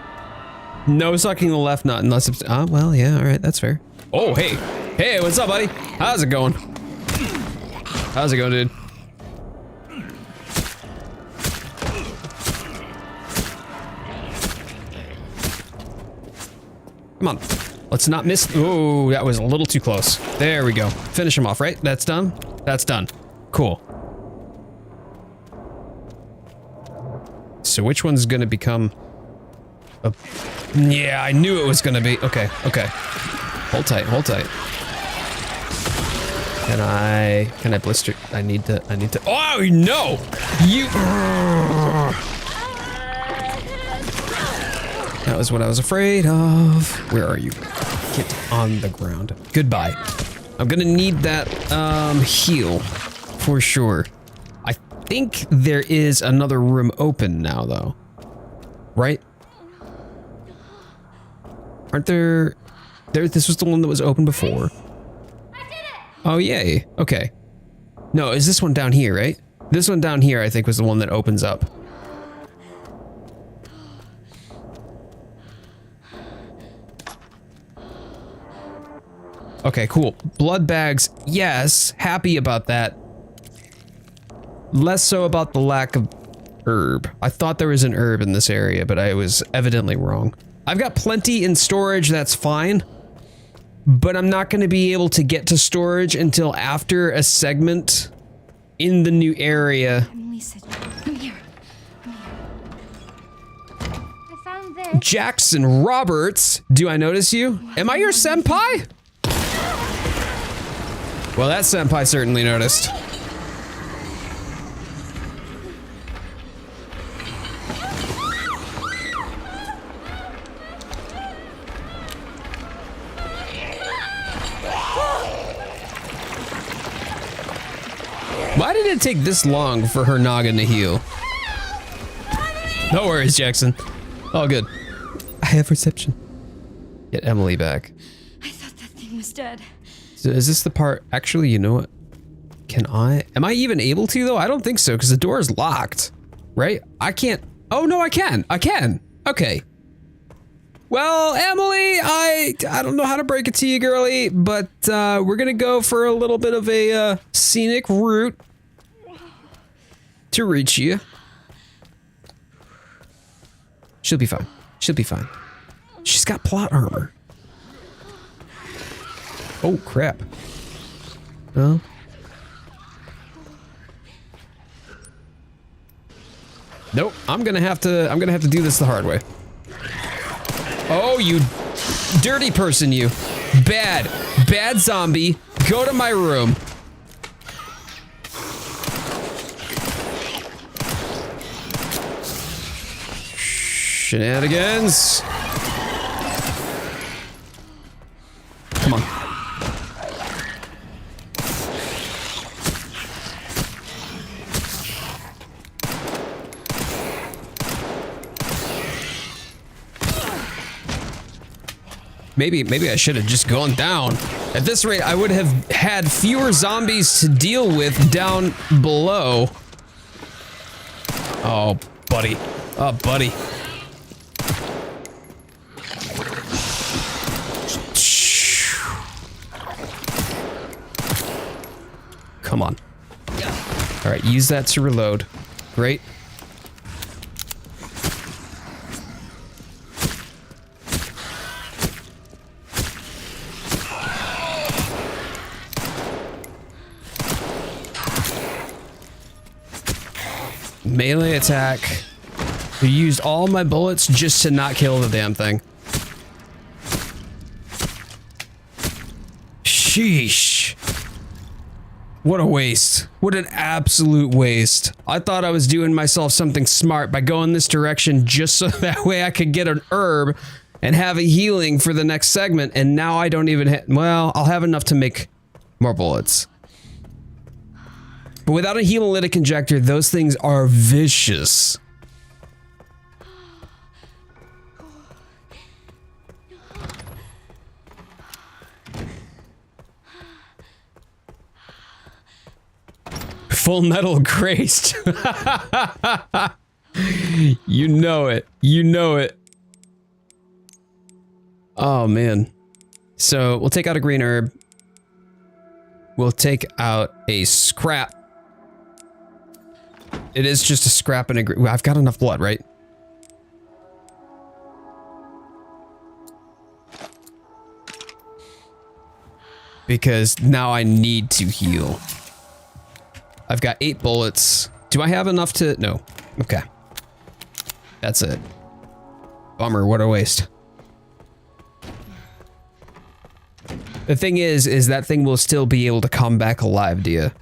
No sucking the left nut unless it's well, yeah, all right, that's fair. Oh, hey. Hey, what's up, buddy? How's it going? How's it going, dude? Come on. Let's not miss. Oh, that was a little too close. There we go. Finish him off, right? That's done? That's done. Cool. So which one's gonna become a... Yeah, I knew it was gonna be. Okay, okay. Hold tight, hold tight. Can I blister? I need to, oh, no! You... That was what I was afraid of. Where are you? Get on the ground. Goodbye. I'm gonna need that, heal. For sure. I think there is another room open now, though. Right? Aren't there... There, this was the one that was open before. I did it! Oh, yay. Okay. No, is this one down here, right? This one down here, I think, was the one that opens up. Okay, cool. Blood bags, yes. Happy about that. Less so about the lack of herb. I thought there was an herb in this area, but I was evidently wrong. I've got plenty in storage, that's fine. But I'm not going to be able to get to storage until after a segment in the new area. Emily said, come here. Come here. I found this. Jackson Roberts, do I notice you? Am I your senpai? Well, that senpai certainly noticed. Why did it take this long for her noggin to heal? No worries, Jackson. All good. I have reception. Get Emily back. I thought that thing was dead. So is this the part? Actually, you know what? Can I? Am I even able to though? I don't think so because the door is locked, right? I can't. Oh no, I can. I can. Okay. Well, Emily, I don't know how to break it to you, girly, but we're gonna go for a little bit of a scenic route to reach you. She'll be fine. She'll be fine. She's got plot armor. Oh crap. Oh. Nope. I'm gonna have to do this the hard way. Oh, you dirty person, you. Bad zombie. Go to my room. Shenanigans. Come on. Maybe I should have just gone down. At this rate, I would have had fewer zombies to deal with down below. Oh, buddy. Oh, buddy. Come on. All right, use that to reload. Great. Melee attack. I used all my bullets just to not kill the damn thing. Sheesh. What a waste. What an absolute waste. I thought I was doing myself something smart by going this direction just so that way I could get an herb and have a healing for the next segment, and now I don't even well, I'll have enough to make more bullets. But without a hemolytic injector, those things are vicious. Full Metal graced. You know it. You know it. Oh, man. So we'll take out a green herb. We'll take out a scrap. It is just a scrap and a... I've got enough blood, right? Because now I need to heal. I've got 8 bullets. Do I have enough to... No. Okay. That's it. Bummer, what a waste. The thing is that thing will still be able to come back alive, Dia.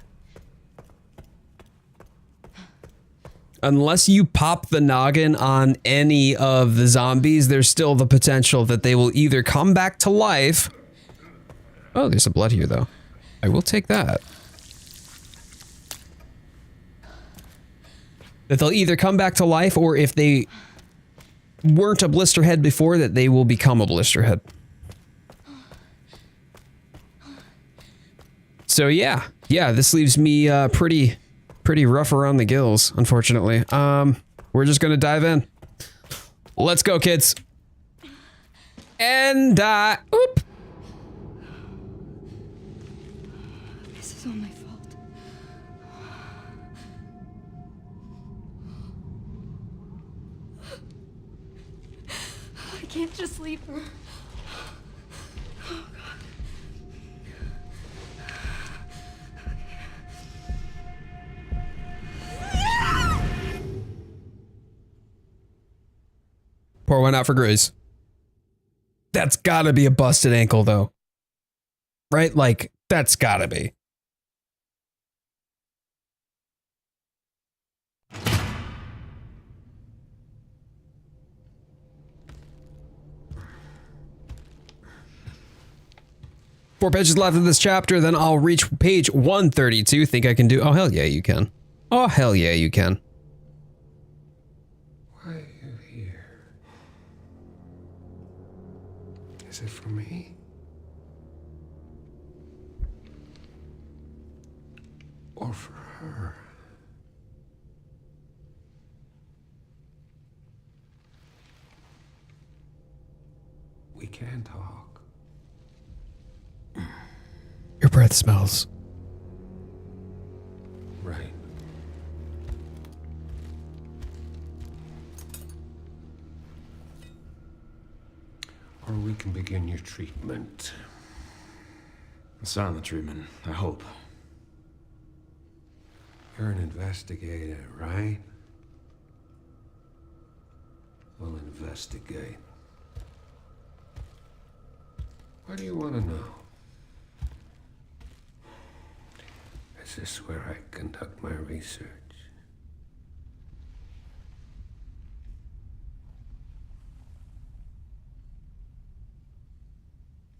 Unless you pop the noggin on any of the zombies, there's still the potential that they will either come back to life. Oh, there's some blood here, though. I will take that. That they'll either come back to life, or if they weren't a blister head before, that they will become a blister head. So yeah, this leaves me pretty rough around the gills, unfortunately. We're just gonna dive in. Let's go, kids. And oop. This is all my fault. I can't just leave her. Pour one out for Grizz. That's gotta be a busted ankle, though. Right? Like, that's gotta be. Four pages left of this chapter, then I'll reach page 132. Think I can do? Oh, hell yeah, you can. Oh, hell yeah, you can. Why are you here? Is it for me? Or for her? We can talk. Your breath smells. Right. Or we can begin your treatment. A silent treatment, I hope. You're an investigator, right? We'll investigate. What do you want to know? Is this where I conduct my research?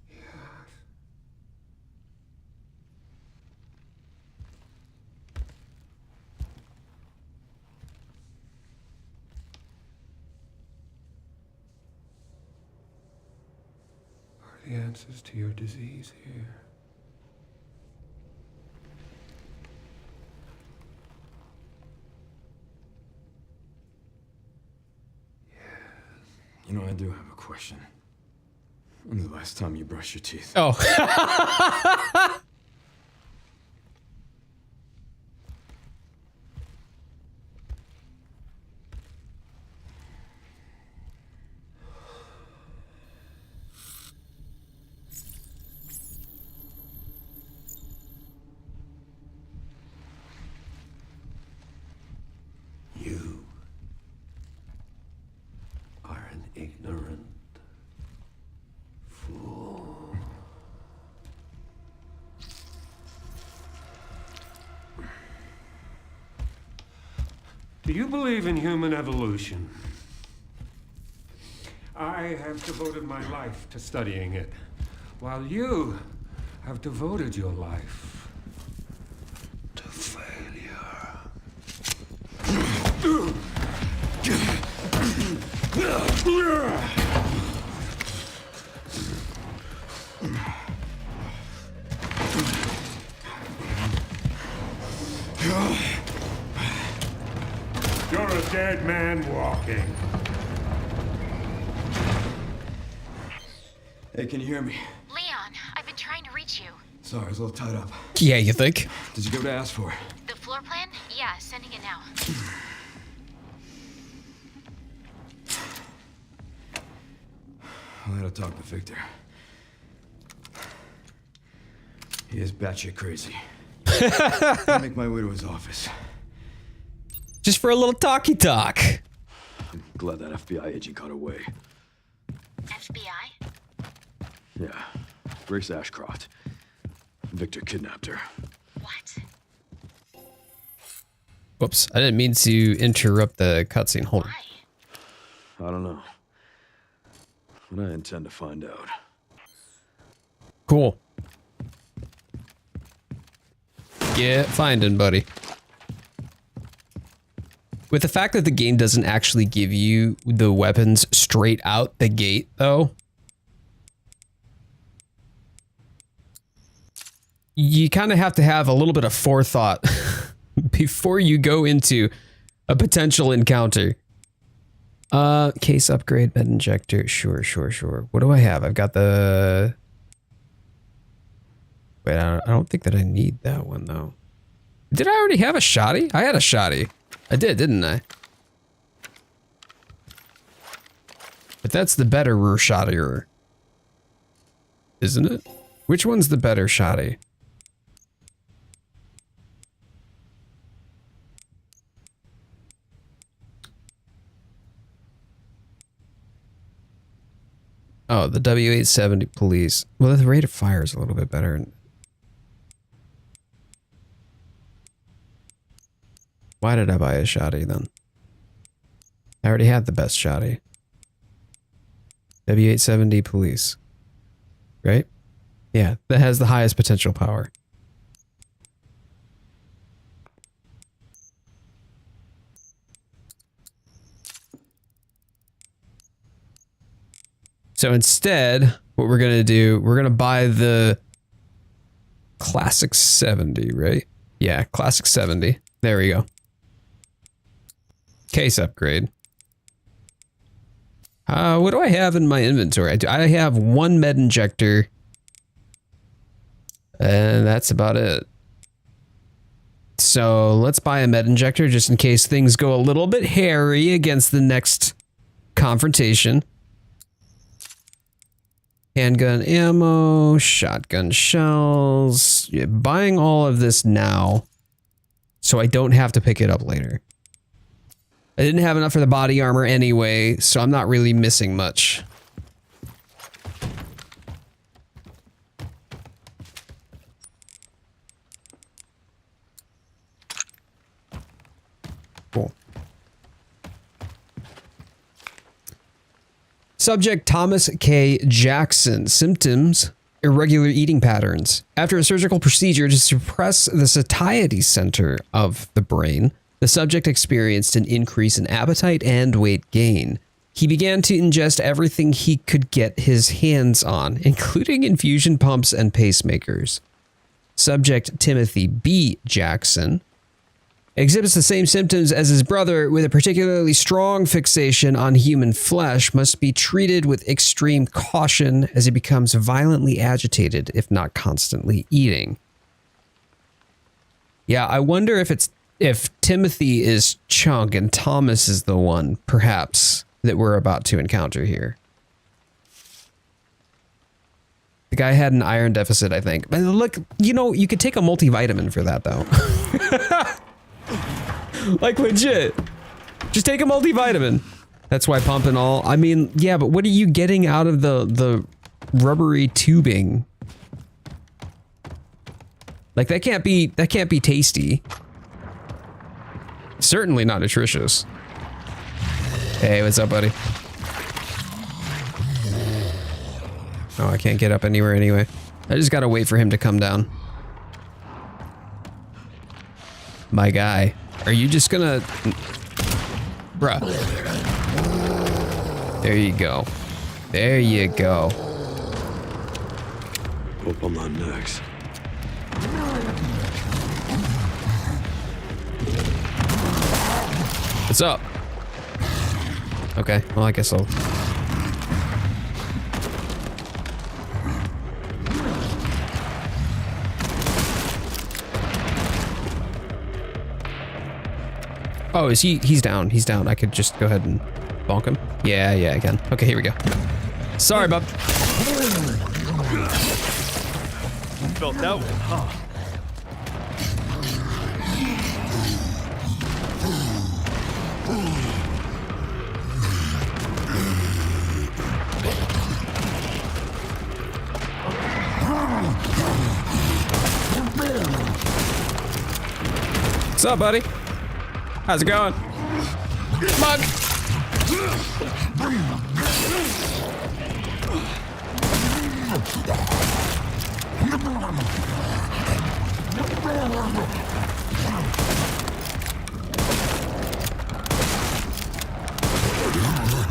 Yes. Are the answers to your disease here? You know, I do have a question. When's the last time you brushed your teeth? Oh. You are an ignorant fool. Do you believe in human evolution? I have devoted my life to studying it, while you have devoted your life to failure. You're a dead man walking. Hey, can you hear me? Leon, I've been trying to reach you. Sorry, I was a little tied up. Yeah, you think? Did you go to ask for it? The floor plan? Yeah, sending it now. I had to talk to Victor. He is batshit crazy. I'll make my way to his office. Just for a little talky talk. I'm glad that FBI agent got away. FBI? Yeah, Grace Ashcroft. Victor kidnapped her. What? Whoops, I didn't mean to interrupt the cutscene. Hold on. Why? I don't know. But I intend to find out. Cool. Get finding, buddy. With the fact that the game doesn't actually give you the weapons straight out the gate, though. you kind of have to have a little bit of forethought before you go into a potential encounter. Case upgrade, med injector. Sure. What do I have? I've got the... Wait, I don't think that I need that one, though. Did I already have a shotty? I had a shotty. I did, didn't I? But that's the better shottier. Isn't it? Which one's the better shotty? Oh, the W870 police. Well, the rate of fire is a little bit better. Why did I buy a shotty then? I already had the best shotty. W870 police. Right? Yeah, that has the highest potential power. So instead, what we're going to do, we're going to buy the Classic 70, right? Yeah, Classic 70. There we go. Case upgrade. What do I have in my inventory? I have one med injector. And that's about it. So let's buy a med injector just in case things go a little bit hairy against the next confrontation. Handgun ammo, shotgun shells. Yeah, buying all of this now so I don't have to pick it up later. I didn't have enough for the body armor anyway, so I'm not really missing much. Cool. Subject Thomas K. Jackson. Symptoms: irregular eating patterns. After a surgical procedure to suppress the satiety center of the brain, the subject experienced an increase in appetite and weight gain. He began to ingest everything he could get his hands on, including infusion pumps and pacemakers. Subject Timothy B. Jackson exhibits the same symptoms as his brother, with a particularly strong fixation on human flesh, must be treated with extreme caution as he becomes violently agitated if not constantly eating. Yeah, I wonder if Timothy is Chunk and Thomas is the one, perhaps, that we're about to encounter here. The guy had an iron deficit, I think. But look, you know, you could take a multivitamin for that, though. Like, legit. Just take a multivitamin. That's why pump and all. I mean, yeah, but what are you getting out of the rubbery tubing? Like, that can't be tasty. Certainly not nutritious. Hey, what's up, buddy? Oh, I can't get up anywhere anyway. I just gotta wait for him to come down. My guy. Are you just gonna... Bruh. There you go. There you go. Hope I'm not next. What's up? Okay, well, I guess I'll... Oh, is he? He's down. He's down. I could just go ahead and bonk him. Yeah, I can. Okay, here we go. Sorry, bub. Felt that one, huh? What's up, buddy? How's it going? Mug!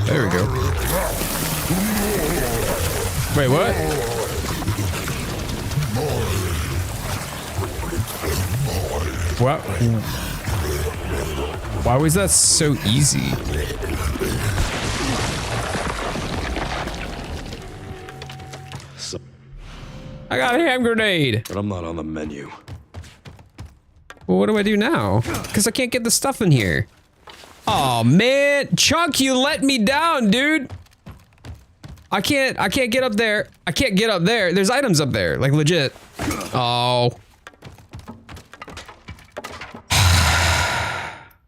There we go. Wait, what? What? Why was that so easy? I got a hand grenade. But I'm not on the menu. Well, what do I do now? Because I can't get the stuff in here. Oh man, Chunk, you let me down, dude. I can't get up there. I can't get up there. There's items up there, like legit. Oh.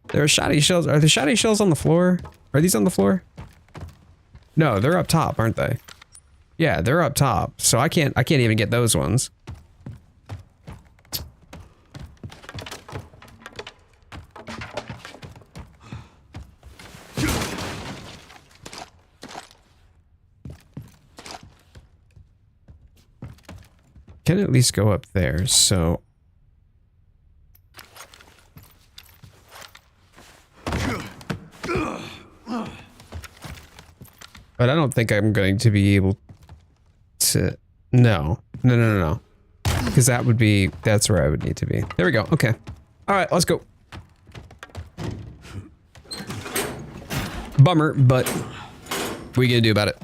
There are shotty shells. Are the shotty shells on the floor? Are these on the floor? No, they're up top, aren't they? Yeah, they're up top. So I can't even get those ones. Can at least go up there, so... But I don't think I'm going to be able to... No. No. Because that would be... That's where I would need to be. There we go. Okay. Alright, let's go. Bummer, but... What are you gonna do about it?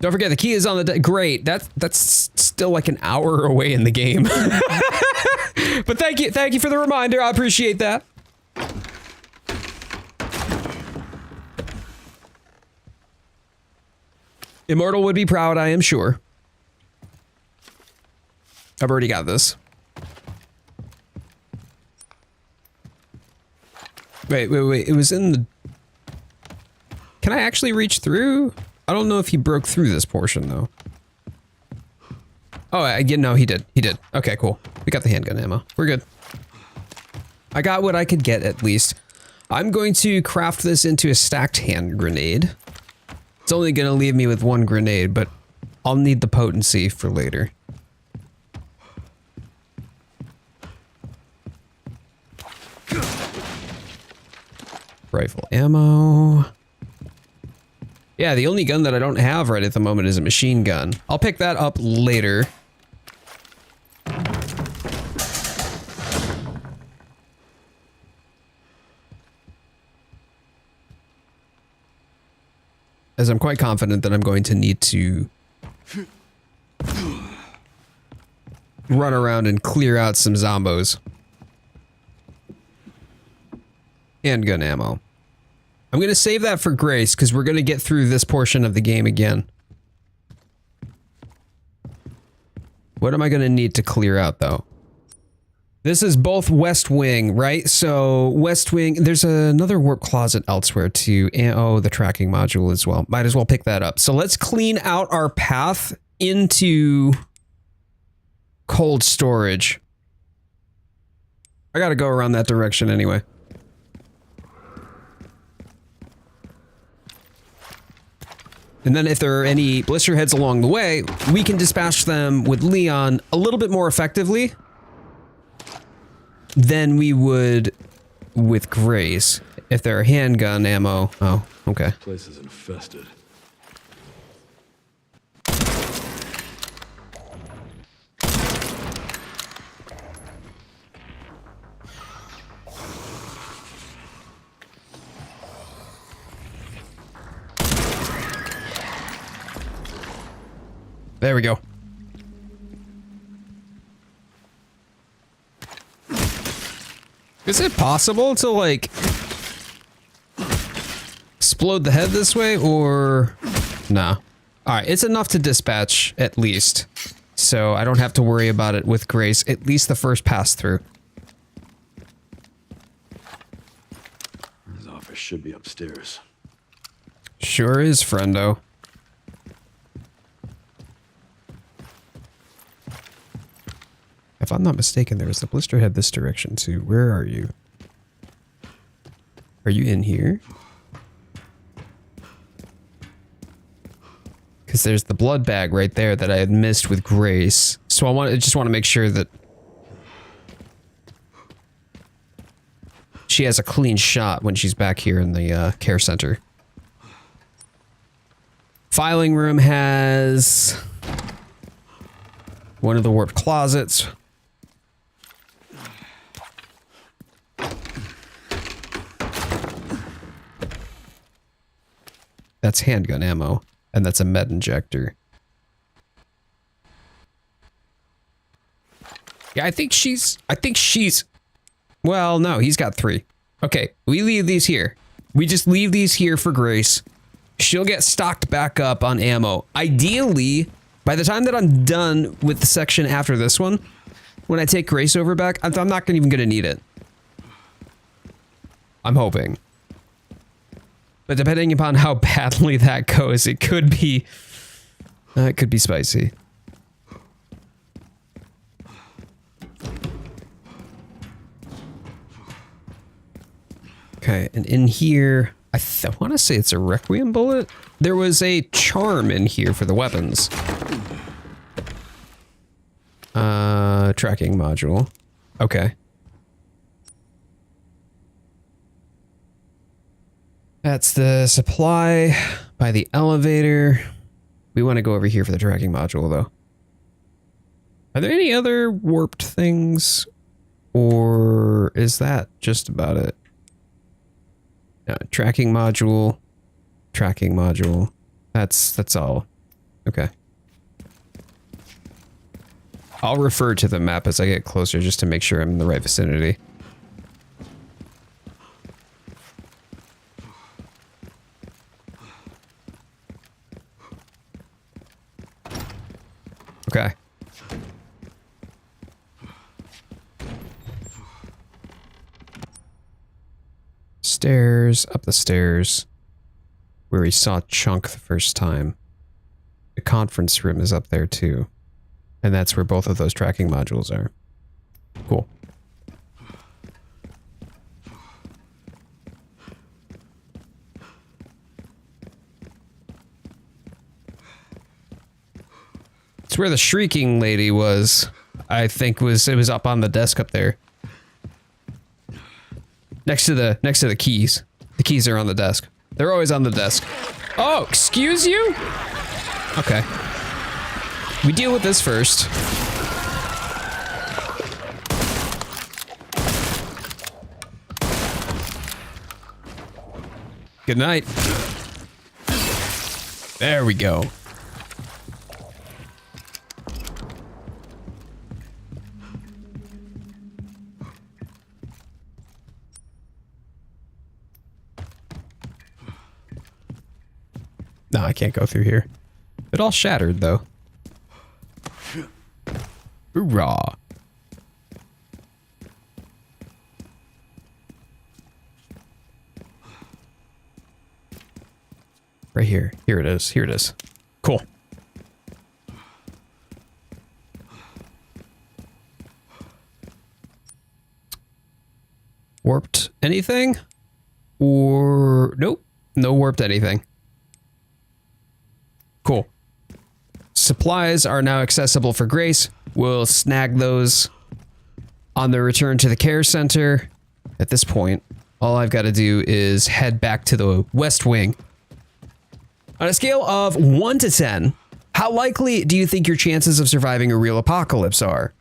Don't forget, the key is on the... Great. That's still like an hour away in the game. But thank you for the reminder. I appreciate that. Immortal would be proud, I am sure. I've already got this. Wait. It was in the... Can I actually reach through? I don't know if he broke through this portion, though. Oh, no, he did. He did. Okay, cool. We got the handgun ammo. We're good. I got what I could get, at least. I'm going to craft this into a stacked hand grenade. It's only going to leave me with one grenade, but I'll need the potency for later. Rifle ammo. Yeah, the only gun that I don't have right at the moment is a machine gun. I'll pick that up later. As I'm quite confident that I'm going to need to run around and clear out some zombos. Handgun ammo. I'm going to save that for Grace, because we're going to get through this portion of the game again. What am I going to need to clear out, though? This is both West Wing, right? So, West Wing, there's another warp closet elsewhere, too. And, oh, the tracking module as well. Might as well pick that up. So, let's clean out our path into cold storage. I got to go around that direction anyway. And then if there are any blister heads along the way, we can dispatch them with Leon a little bit more effectively than we would with Grace. If there are handgun ammo. Oh, okay. This place is infested. There we go. Is it possible to, like, explode the head this way, or... Nah. Alright, it's enough to dispatch, at least. So I don't have to worry about it with Grace, at least the first pass through. His office should be upstairs. Sure is, friendo. If I'm not mistaken, there was a blister head this direction too. Where are you? Are you in here? Because there's the blood bag right there that I had missed with Grace. So I just want to make sure that she has a clean shot when she's back here in the care center. Filing room has one of the warped closets. That's handgun ammo. And that's a med injector. Yeah, I think she's... Well, no, he's got 3. Okay, we leave these here. We just leave these here for Grace. She'll get stocked back up on ammo. Ideally, by the time that I'm done with the section after this one, when I take Grace over back, I'm not even going to need it. I'm hoping. But depending upon how badly that goes, it could be spicy. Okay, and in here, I want to say it's a Requiem bullet. There was a charm in here for the weapons. Tracking module. Okay. That's the supply by the elevator. We want to go over here for the tracking module, though. Are there any other warped things? Or is that just about it? Tracking module. Tracking module. That's all. Okay. I'll refer to the map as I get closer just to make sure I'm in the right vicinity. Okay. Stairs, up the stairs. Where we saw Chunk the first time. The conference room is up there too. And that's where both of those tracking modules are. Cool. It's where the shrieking lady was. I think it was up on the desk up there. Next to the keys. The keys are on the desk. They're always on the desk. Oh, excuse you? Okay. We deal with this first. Good night. There we go. No, I can't go through here. It all shattered, though. Hoorah. Right here. Here it is. Here it is. Cool. Warped anything? Or... Nope. No warped anything. Cool. Supplies are now accessible for Grace. We'll snag those on the return to the care center. At this point, all I've got to do is head back to the West Wing. On a scale of 1 to 10, how likely do you think your chances of surviving a real apocalypse are?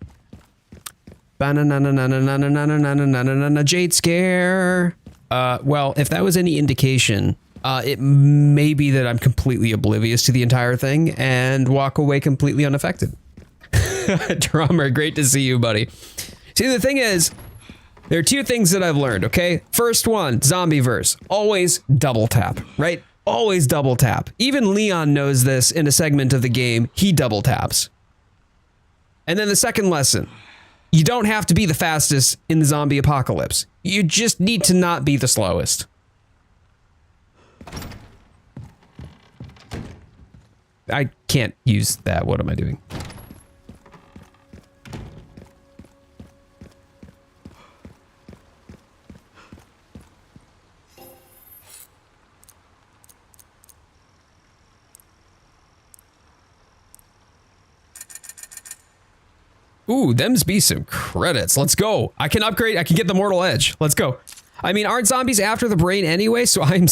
Jade scare. Well, if that was any indication, it may be that I'm completely oblivious to the entire thing and walk away completely unaffected. Drummer, great to see you, buddy. See, the thing is, there are 2 things that I've learned, okay? First one, zombie verse. Always double tap, right? Always double tap. Even Leon knows this in a segment of the game. He double taps. And then the second lesson. You don't have to be the fastest in the zombie apocalypse. You just need to not be the slowest. I can't use that. What am I doing? Ooh, them's be some credits. Let's go. I can upgrade. I can get the Mortal Edge. Let's go. I mean, aren't zombies after the brain anyway? So I'm...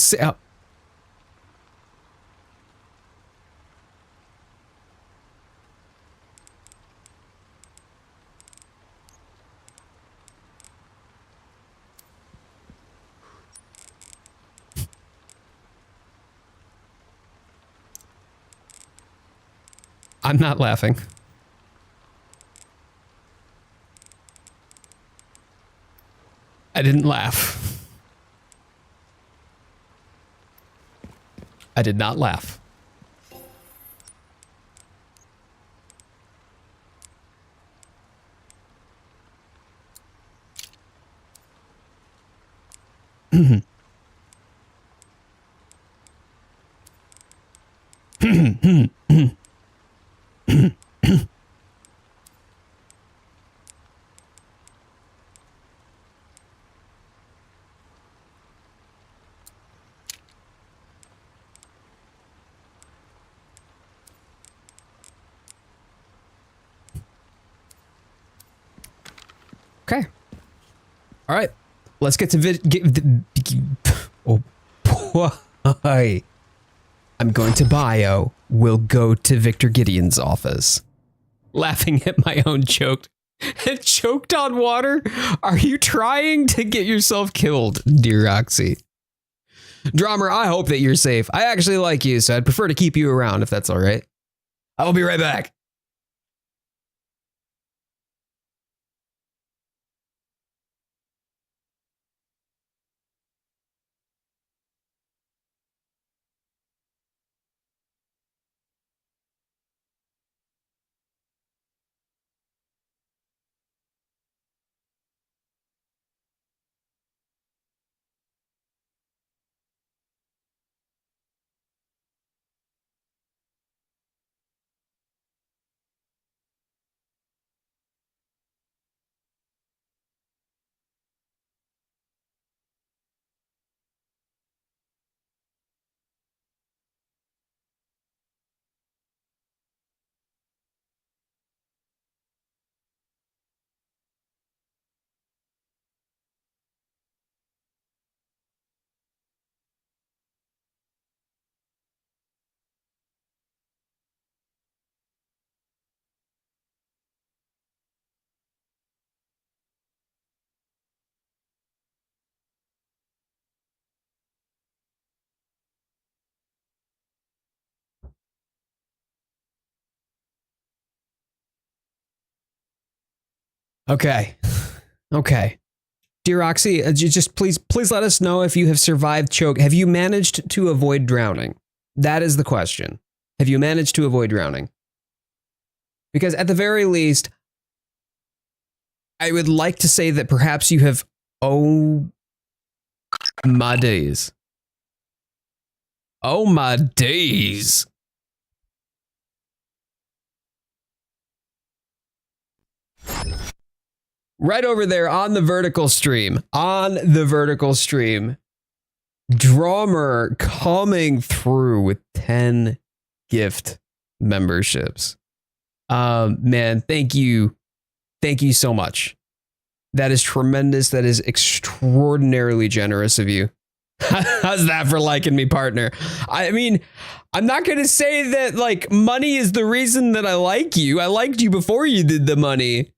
I'm not laughing. I didn't laugh. I did not laugh. Okay. All right. Let's get to oh boy. I'm going to bio. We'll go to Victor Gideon's office. Laughing at my own choked on water. Are you trying to get yourself killed, dear Roxy? Drummer, I hope that you're safe. I actually like you, so I'd prefer to keep you around if that's all right. I will be right back. Okay. Okay. Dear Roxy, just please let us know if you have survived choke. Have you managed to avoid drowning? That is the question. Have you managed to avoid drowning? Because at the very least, I would like to say that perhaps you have... Oh my days. Oh my days. Right over there on the vertical stream. On the vertical stream. Drummer coming through with 10 gift memberships. Man, thank you. Thank you so much. That is tremendous. That is extraordinarily generous of you. How's that for liking me, partner? I mean, I'm not going to say that like money is the reason that I like you. I liked you before you did the money.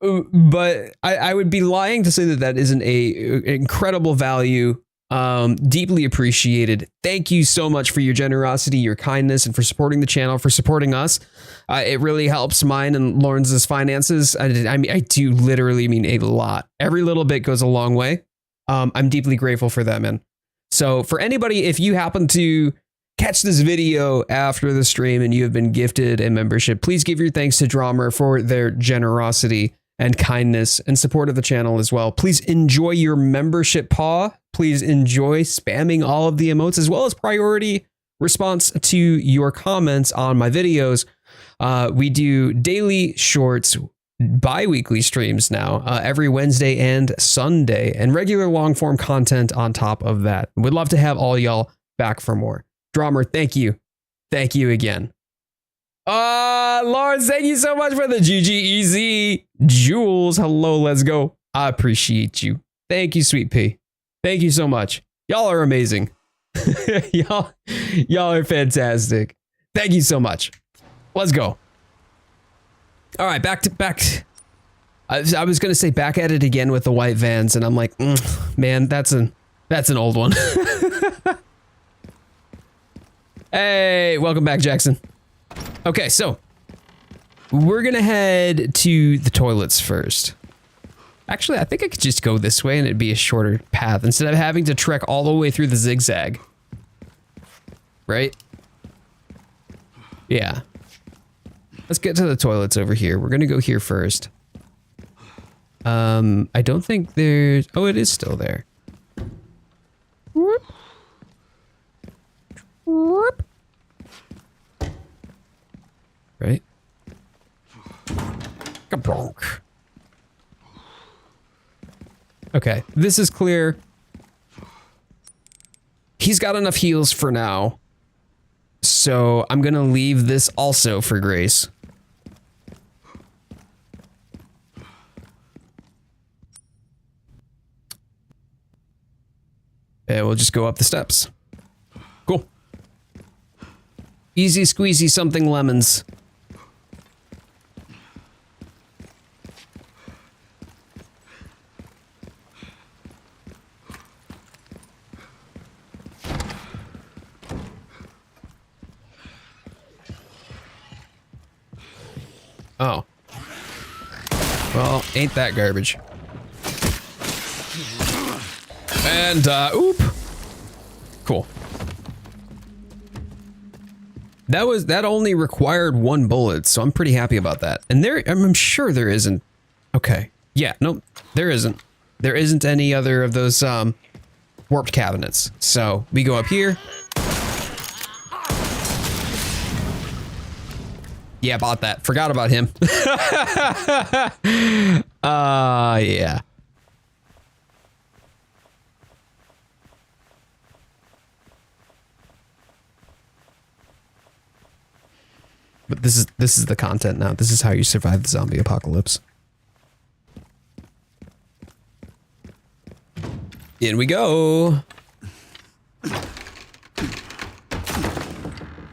But I would be lying to say that that isn't an incredible value. Deeply appreciated. Thank you so much for your generosity, your kindness, and for supporting the channel, for supporting us. It really helps mine and Lawrence's finances. I mean, I do literally mean a lot. Every little bit goes a long way. I'm deeply grateful for that, man. So for anybody, if you happen to catch this video after the stream and you have been gifted a membership, please give your thanks to Drummer for their generosity and kindness and support of the channel as well. Please enjoy your membership paw. Please enjoy spamming all of the emotes as well as priority response to your comments on my videos. We do daily shorts, bi-weekly streams now, every Wednesday and Sunday, and regular long form content on top of that. We'd love to have all y'all back for more. Drummer, thank you. Thank you again. Lawrence, thank you so much for the GGEZ. Jules, hello, let's go. I appreciate you. Thank you, Sweet Pea. Thank you so much. Y'all are amazing. y'all are fantastic. Thank you so much. Let's go. All right, back. I was gonna say back at it again with the white vans, and I'm like, man, that's an old one. Hey, welcome back, Jackson. Okay, so we're gonna head to the toilets first. Actually, I think I could just go this way and it'd be a shorter path instead of having to trek all the way through the zigzag. Right? Yeah. Let's get to the toilets over here. We're gonna go here first. I don't think there's... Oh, it is still there. Whoop. Whoop. Right? Kabronk. Okay, this is clear. He's got enough heals for now. So I'm gonna leave this also for Grace. And we'll just go up the steps. Cool. Easy squeezy something lemons. Oh. Well, ain't that garbage. And, oop. Cool. That only required 1 bullet, so I'm pretty happy about that. And I'm sure there isn't. Okay. Yeah, nope. There isn't. There isn't any other of those, warped cabinets. So, we go up here. Yeah, bought that. Forgot about him. Yeah. But this is the content now. This is how you survive the zombie apocalypse. In we go.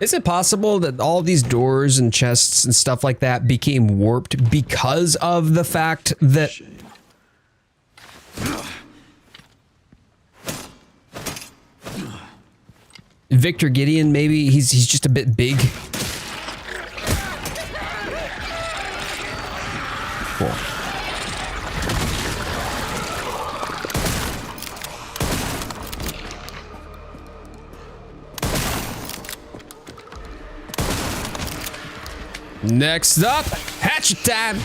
Is it possible that all these doors and chests and stuff like that became warped because of the fact that... Victor Gideon, maybe he's just a bit big. Cool. Next up, hatchet time.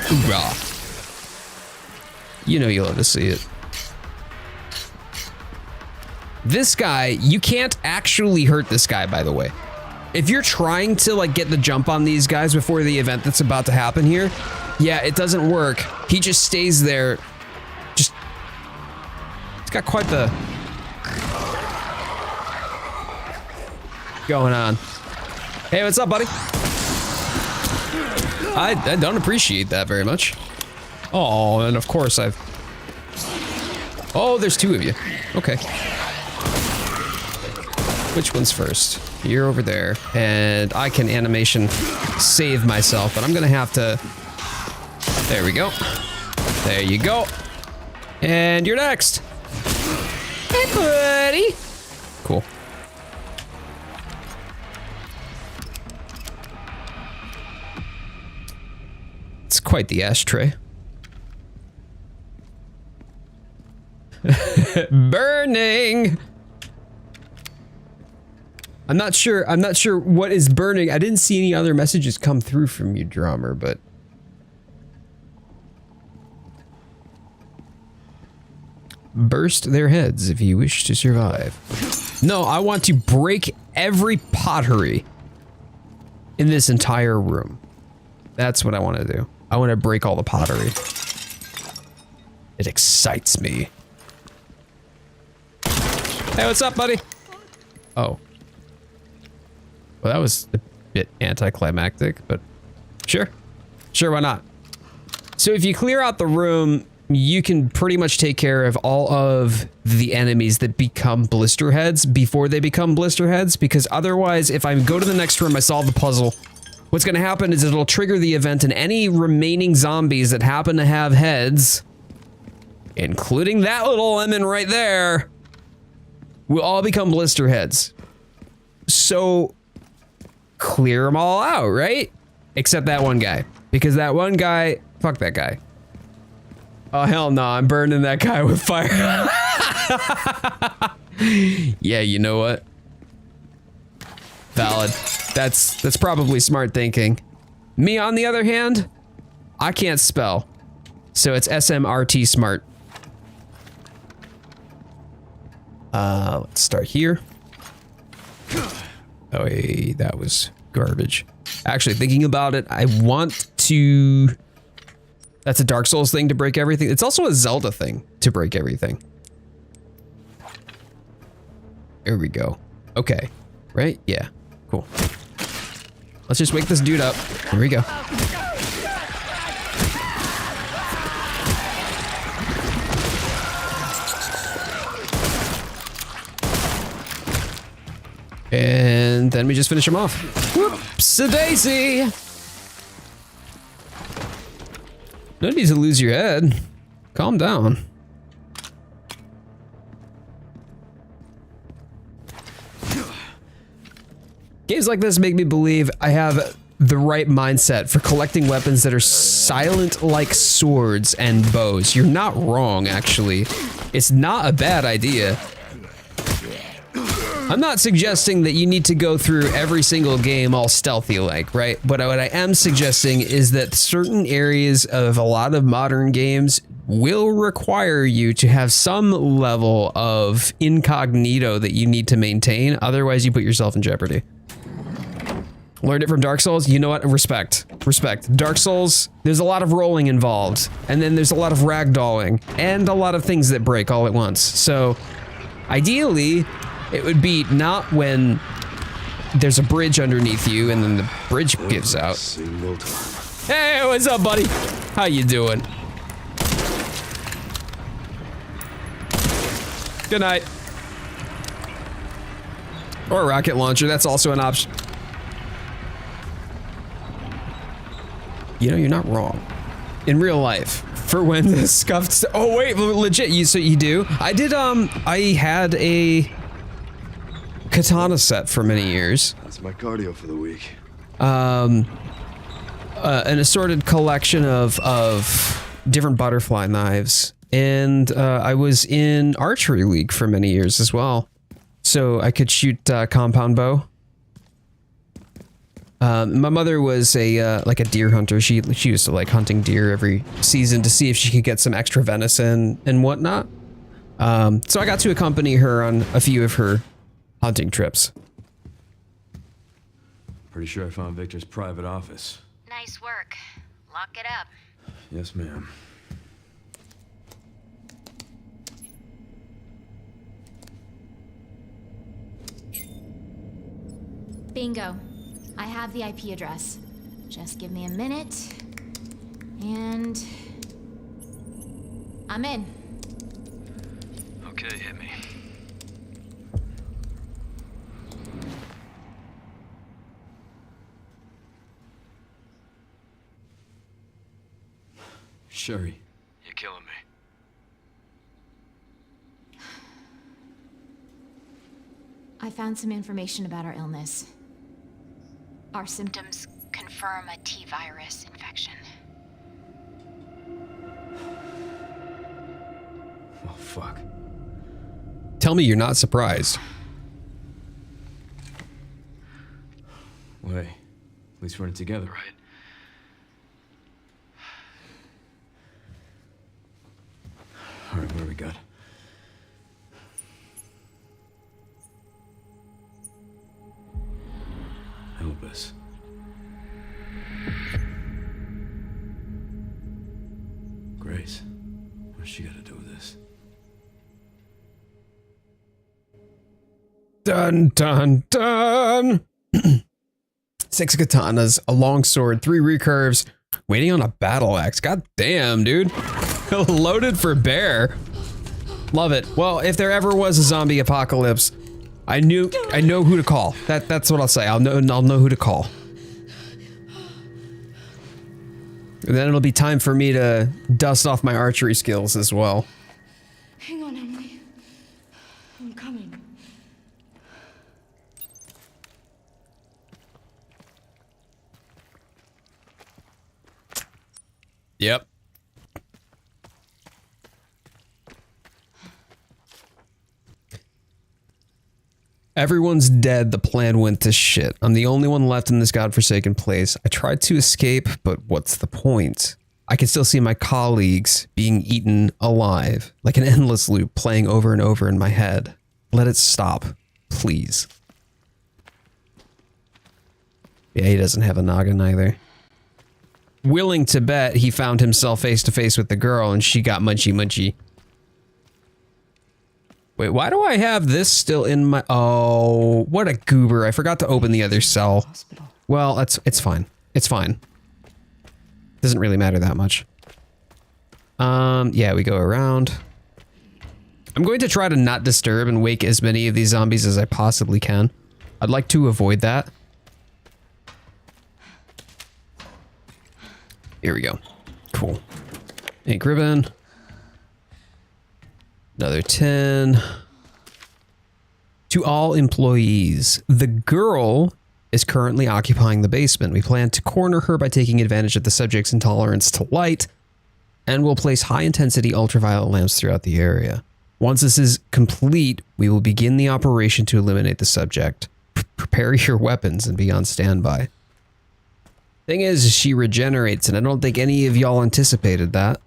Hoorah. You know you love to see it. This guy, you can't actually hurt this guy, by the way. If you're trying to like get the jump on these guys before the event that's about to happen here, yeah, it doesn't work. He just stays there. Just, he's got quite the going on. Hey, what's up, buddy? I don't appreciate that very much. Oh, and of course I've... Oh, there's 2 of you. Okay. Which one's first? You're over there, and I can animation save myself, but I'm gonna have to... There we go. There you go. And you're next. Hey, buddy. Cool. It's quite the ashtray. Burning. I'm not sure what is burning. I didn't see any other messages come through from you, drummer, but burst their heads if you wish to survive. No, I want to break every pottery in this entire room. That's what I want to do. I want to break all the pottery. It excites me. Hey, what's up, buddy? Oh. Well, that was a bit anticlimactic, but sure. Sure, why not? So if you clear out the room, you can pretty much take care of all of the enemies that become blister heads before they become blister heads, because otherwise, if I go to the next room, I solve the puzzle, what's going to happen is it'll trigger the event, and any remaining zombies that happen to have heads, including that little lemon right there, will all become blister heads. So clear them all out, right? Except that one guy. Because that one guy, fuck that guy. Oh, hell no, I'm burning that guy with fire. Yeah, you know what? Valid. That's probably smart thinking. Me, on the other hand, I can't spell. So it's SMRT smart. Let's start here. Oh, hey, that was garbage. Actually, thinking about it, I want to... That's a Dark Souls thing to break everything. It's also a Zelda thing to break everything. There we go. Okay. Right? Yeah. Cool. Let's just wake this dude up. Here we go. And then we just finish him off. Whoops-a-daisy! No need to lose your head. Calm down. Games like this make me believe I have the right mindset for collecting weapons that are silent like swords and bows. You're not wrong, actually. It's not a bad idea. I'm not suggesting that you need to go through every single game all stealthy like, right? But what I am suggesting is that certain areas of a lot of modern games will require you to have some level of incognito that you need to maintain. Otherwise, you put yourself in jeopardy. Learned it from Dark Souls. You know what? Respect. Respect. Dark Souls, there's a lot of rolling involved. And then there's a lot of ragdolling. And a lot of things that break all at once. So, ideally, it would be not when there's a bridge underneath you and then the bridge gives out. Hey, what's up, buddy? How you doing? Good night. Or a rocket launcher, that's also an option. You know, you're not wrong. In real life, for when the scuffed... Oh, wait, legit, so you do? I did, I had a katana set for many years. That's my cardio for the week. An assorted collection of different butterfly knives. And I was in archery league for many years as well. So I could shoot compound bow. My mother was like a deer hunter. She used to like hunting deer every season to see if she could get some extra venison and whatnot. So I got to accompany her on a few of her hunting trips. Pretty sure I found Victor's private office. Nice work. Lock it up. Yes, ma'am. Bingo. I have the IP address. Just give me a minute. And... I'm in. Okay, hit me. Sherry, you're killing me. I found some information about our illness. Our Symptoms confirm a T-virus infection. Oh, fuck. Tell me you're not surprised. Well, hey, at least we're in it together, right? All right, what do we got? Help us. Grace, what's she got to do with this? Dun, dun, dun. 6 katanas, a long sword, 3 recurves, waiting on a battle axe. God damn, dude. Loaded for bear. Love it. Well, if there ever was a zombie apocalypse, I know who to call. That's what I'll say. I'll know who to call. And then it'll be time for me to dust off my archery skills as well. Hang on, Emily. I'm coming. Yep. Everyone's dead. The plan went to shit. I'm the only one left in this godforsaken place. I tried to escape, but what's the point? I can still see my colleagues being eaten alive, like an endless loop playing over and over in my head. Let it stop, please. Yeah, he doesn't have a noggin either. Willing to bet he found himself face to face with the girl and she got munchy. Wait, why do I have this still in my... Oh, what a goober. I forgot to open the other cell. Well, it's fine. It's fine. Doesn't really matter that much. Yeah, we go around. I'm going to try to not disturb and wake as many of these zombies as I possibly can. I'd like to avoid that. Here we go. Cool. Ink ribbon. Another 10. To all employees, the girl is currently occupying the basement. We plan to corner her by taking advantage of the subject's intolerance to light, and we'll place high-intensity ultraviolet lamps throughout the area. Once this is complete, we will begin the operation to eliminate the subject. Prepare your weapons and be on standby. Thing is, she regenerates, and I don't think any of y'all anticipated that.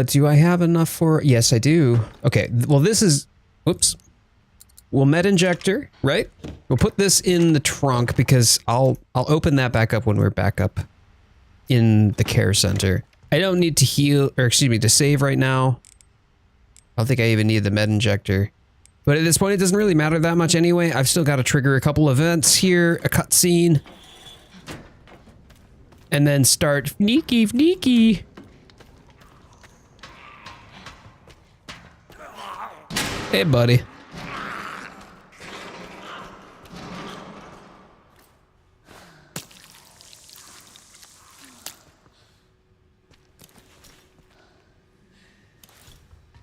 Do I have enough for... Yes, I do. Okay, well this is... Whoops. We'll med injector, right? We'll put this in the trunk because I'll open that back up when we're back up in the care center. I don't need to heal, or excuse me, to save right now. I don't think I even need the med injector. But at this point, it doesn't really matter that much anyway. I've still got to trigger a couple events here, a cutscene. And then start sneaky. Hey, buddy.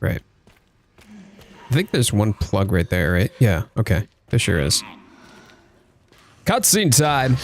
Right. I think there's one plug right there, right? Yeah, okay. There sure is. Cutscene time!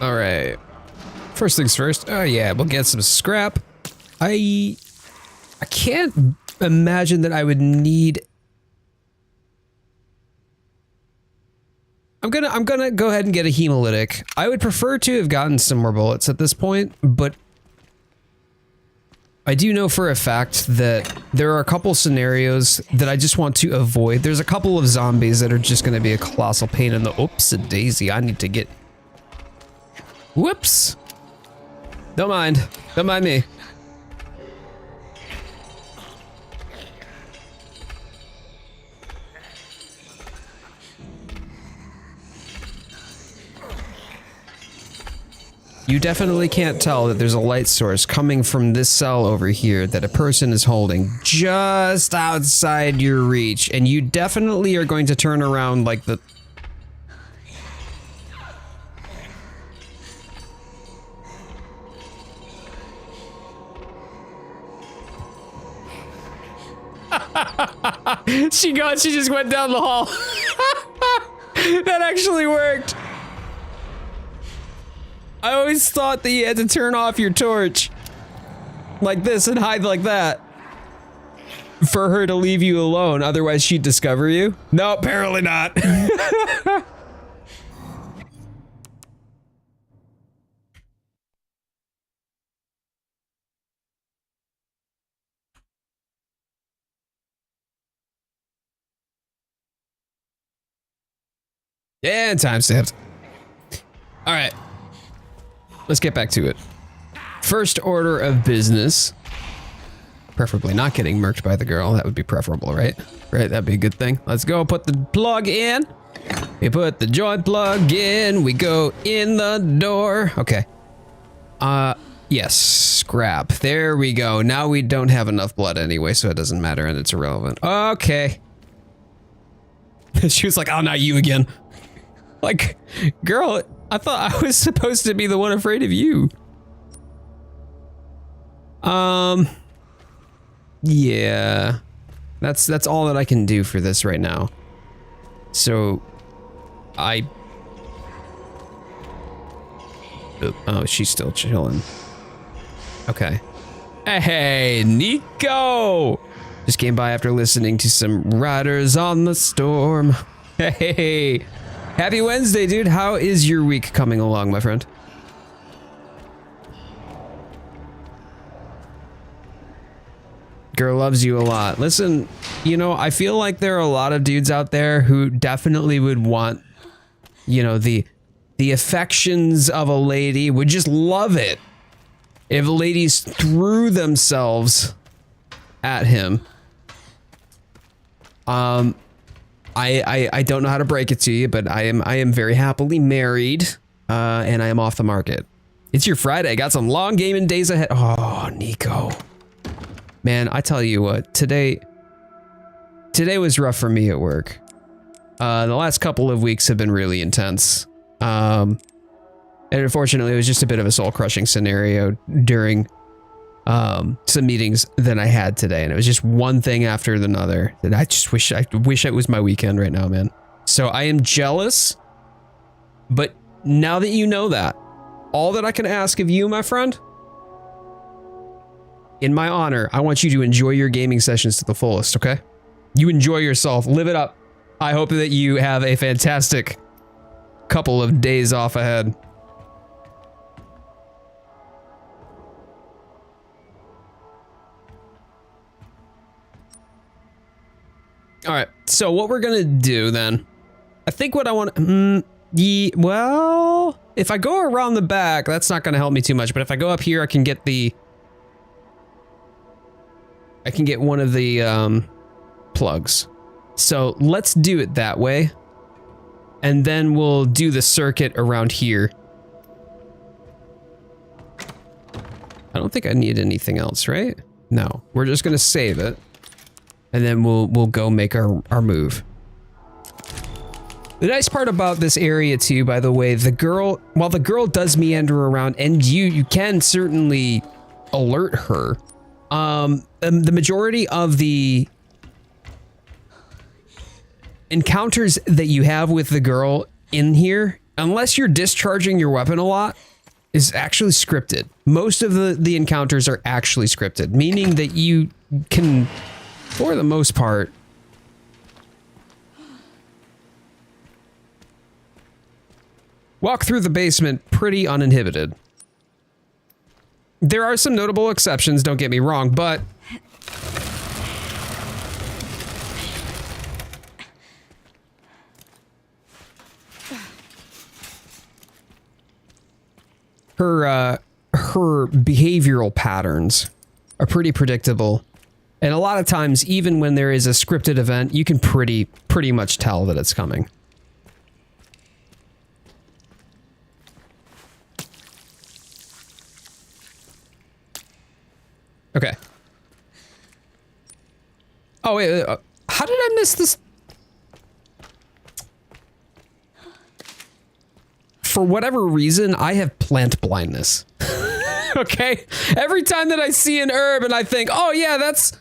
All right. First things first. Oh yeah, we'll get some scrap. I can't imagine that I would need. I'm gonna go ahead and get a hemolytic. I would prefer to have gotten some more bullets at this point, but I do know for a fact that there are a couple scenarios that I just want to avoid. There's a couple of zombies that are just gonna be a colossal pain in the oops-a-daisy. I need to get. Whoops! Don't mind me. You definitely can't tell that there's a light source coming from this cell over here that a person is holding just outside your reach, and you definitely are going to turn around like the... She just went down the hall. That actually worked. I always thought that you had to turn off your torch like this and hide like that. for her to leave you alone, otherwise she'd discover you? No, apparently not. And time stamped. All right, let's get back to it. First order of business. Preferably not getting murked by the girl. That would be preferable, right? Right, that'd be a good thing. Let's go put the plug in. We put the joint plug in. We go in the door. Okay. Yes, scrap. There we go. Now we don't have enough blood anyway, so it doesn't matter and it's irrelevant. Okay. She was like, oh, not you again. Like, girl, I thought I was supposed to be the one afraid of you. Yeah. That's all that I can do for this right now. So, oh, she's still chilling. Okay. Hey, Nico! Just came by after listening to some Riders on the Storm. Hey, happy Wednesday, dude. How is your week coming along, my friend? Girl loves you a lot. Listen, you know, I feel like there are a lot of dudes out there who definitely would want, you know, the affections of a lady, would just love it if ladies threw themselves at him. I don't know how to break it to you, but I am very happily married, and I am off the market. It's your Friday. Got some long gaming days ahead. Oh, Nico. Man, I tell you what, today was rough for me at work. The last couple of weeks have been really intense. And unfortunately, it was just a bit of a soul-crushing scenario during some meetings that I had today, and it was just one thing after another. And I just wish it was my weekend right now, man. So I am jealous, but now that you know that, all that I can ask of you, my friend, in my honor, I want you to enjoy your gaming sessions to the fullest, okay? You enjoy yourself, live it up. I hope that you have a fantastic couple of days off ahead. All right, so what we're gonna do then, I think what I want, well, if I go around the back, that's not gonna help me too much, but if I go up here, I can get one of the plugs. So let's do it that way. And then we'll do the circuit around here. I don't think I need anything else, right? No, we're just gonna save it. And then we'll go make our move. The nice part about this area too, by the way, while the girl does meander around, and you can certainly alert her, the majority of the encounters that you have with the girl in here, unless you're discharging your weapon a lot, is actually scripted. Most of the encounters are actually scripted, meaning that you can, for the most part, walk through the basement pretty uninhibited. There are some notable exceptions, don't get me wrong, but her behavioral patterns are pretty predictable. And a lot of times, even when there is a scripted event, you can pretty much tell that it's coming. Okay. Oh, wait, how did I miss this? For whatever reason, I have plant blindness. Okay? Every time that I see an herb and I think, oh yeah, that's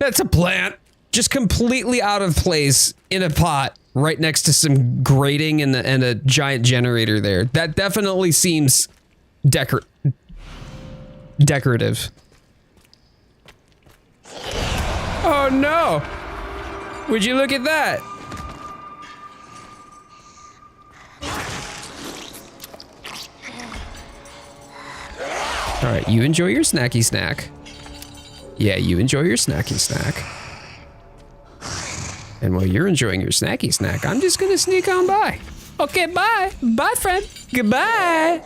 a plant, just completely out of place in a pot right next to some grating and a giant generator there. That definitely seems decorative. Oh no! Would you look at that? All right, you enjoy your snacky snack. Yeah, you enjoy your snacky snack. And while you're enjoying your snacky snack, I'm just gonna sneak on by. Okay, bye. Bye, friend. Goodbye.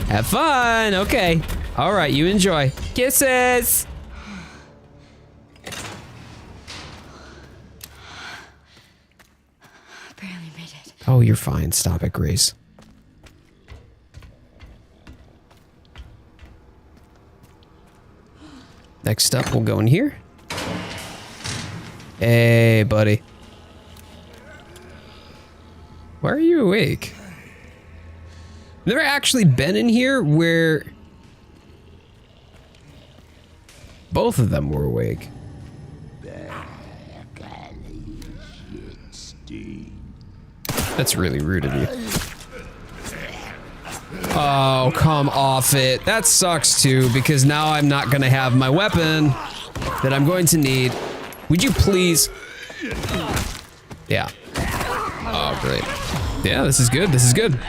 Have fun. Okay. All right, you enjoy. Kisses. Barely made it. Oh, you're fine. Stop it, Grace. Next up, we'll go in here. Hey, buddy. Why are you awake? Never actually been in here where both of them were awake. That's really rude of you. Oh, come off it. That sucks too, because now I'm not gonna have my weapon that I'm going to need. Would you please? Yeah. Oh, great. Yeah, this is good. This is good.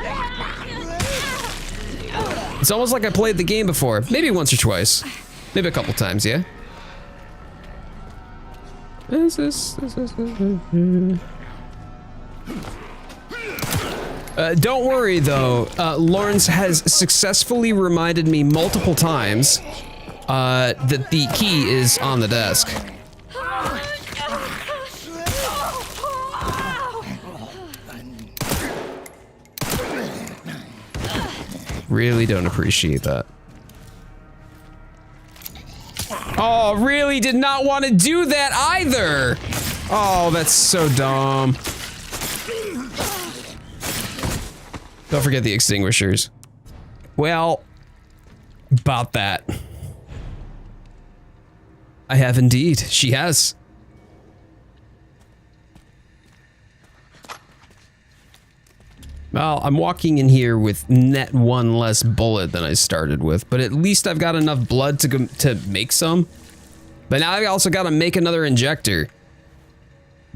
It's almost like I played the game before. Maybe once or twice. Maybe a couple times, yeah? Don't worry though, Lawrence has successfully reminded me multiple times that the key is on the desk. Really don't appreciate that. Oh, really did not want to do that either. Oh, that's so dumb. Don't forget the extinguishers. Well, about that. I have indeed. She has. Well, I'm walking in here with net one less bullet than I started with, but at least I've got enough blood to make some. But now I also got to make another injector.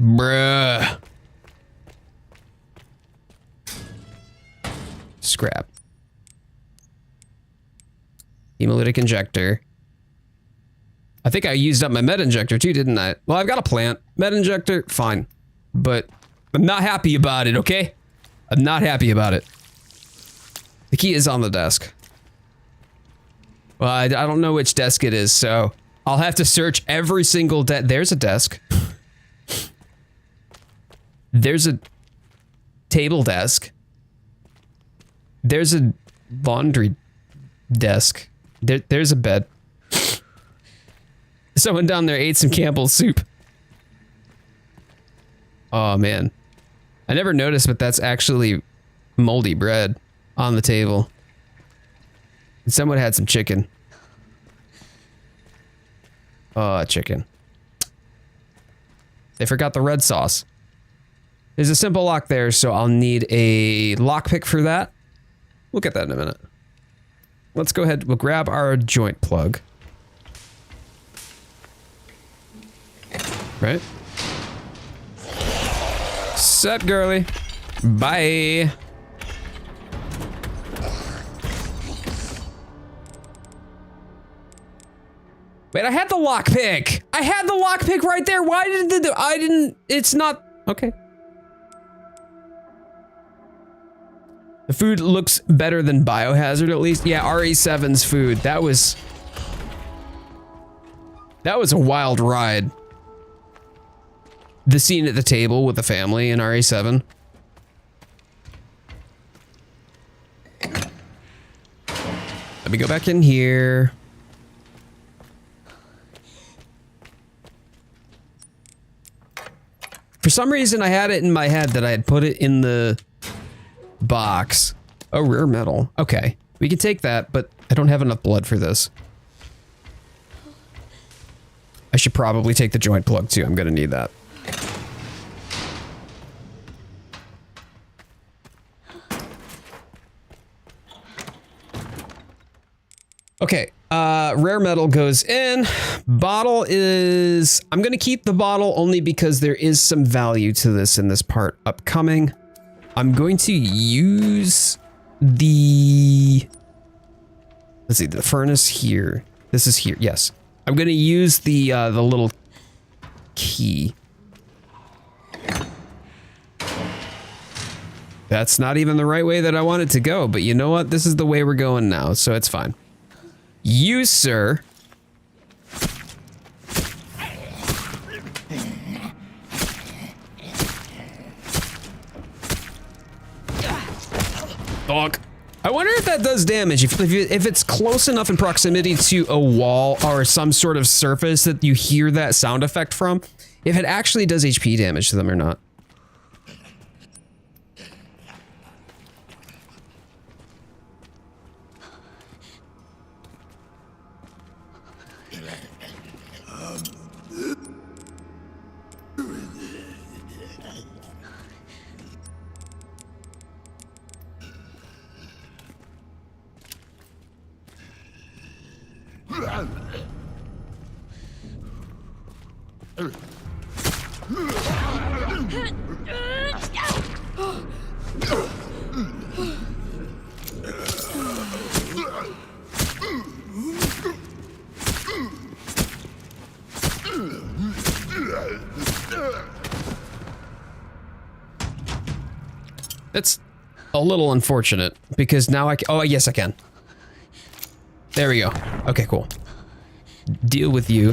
Bruh. Scrap. Hemolytic injector. I think I used up my med injector too, didn't I? Well, I've got a plant. Med injector, fine. But I'm not happy about it, okay? I'm not happy about it. The key is on the desk. Well, I don't know which desk it is, so I'll have to search every single There's a desk. There's a table desk. There's a laundry desk. There's a bed. Someone down there ate some Campbell's soup. Oh, man. I never noticed, but that's actually moldy bread on the table. And someone had some chicken. Oh, chicken. They forgot the red sauce. There's a simple lock there, so I'll need a lockpick for that. We'll get that in a minute. Let's go ahead. We'll grab our joint plug. Right? Sup, girly? Bye. Wait, I had the lockpick. I had the lockpick right there. Why did I didn't? It's not okay. The food looks better than Biohazard, at least. Yeah, RE7's food. That was a wild ride. The scene at the table with the family in RE7. Let me go back in here. For some reason, I had it in my head that I had put it in the box. Oh, rare metal. Okay, we can take that, but I don't have enough blood for this. I should probably take the joint plug too. I'm gonna need that. Okay, rare metal goes in. Bottle is... I'm going to keep the bottle only because there is some value to this in this part upcoming. I'm going to use the... Let's see, the furnace here. This is here, yes. I'm going to use the little key. That's not even the right way that I want it to go, but you know what? This is the way we're going now, so it's fine. You, sir. Bonk. I wonder if that does damage, if it's close enough in proximity to a wall or some sort of surface that you hear that sound effect from, if it actually does HP damage to them or not. That's a little unfortunate because now I can, oh yes I can. There we go. Okay, cool. Deal with you.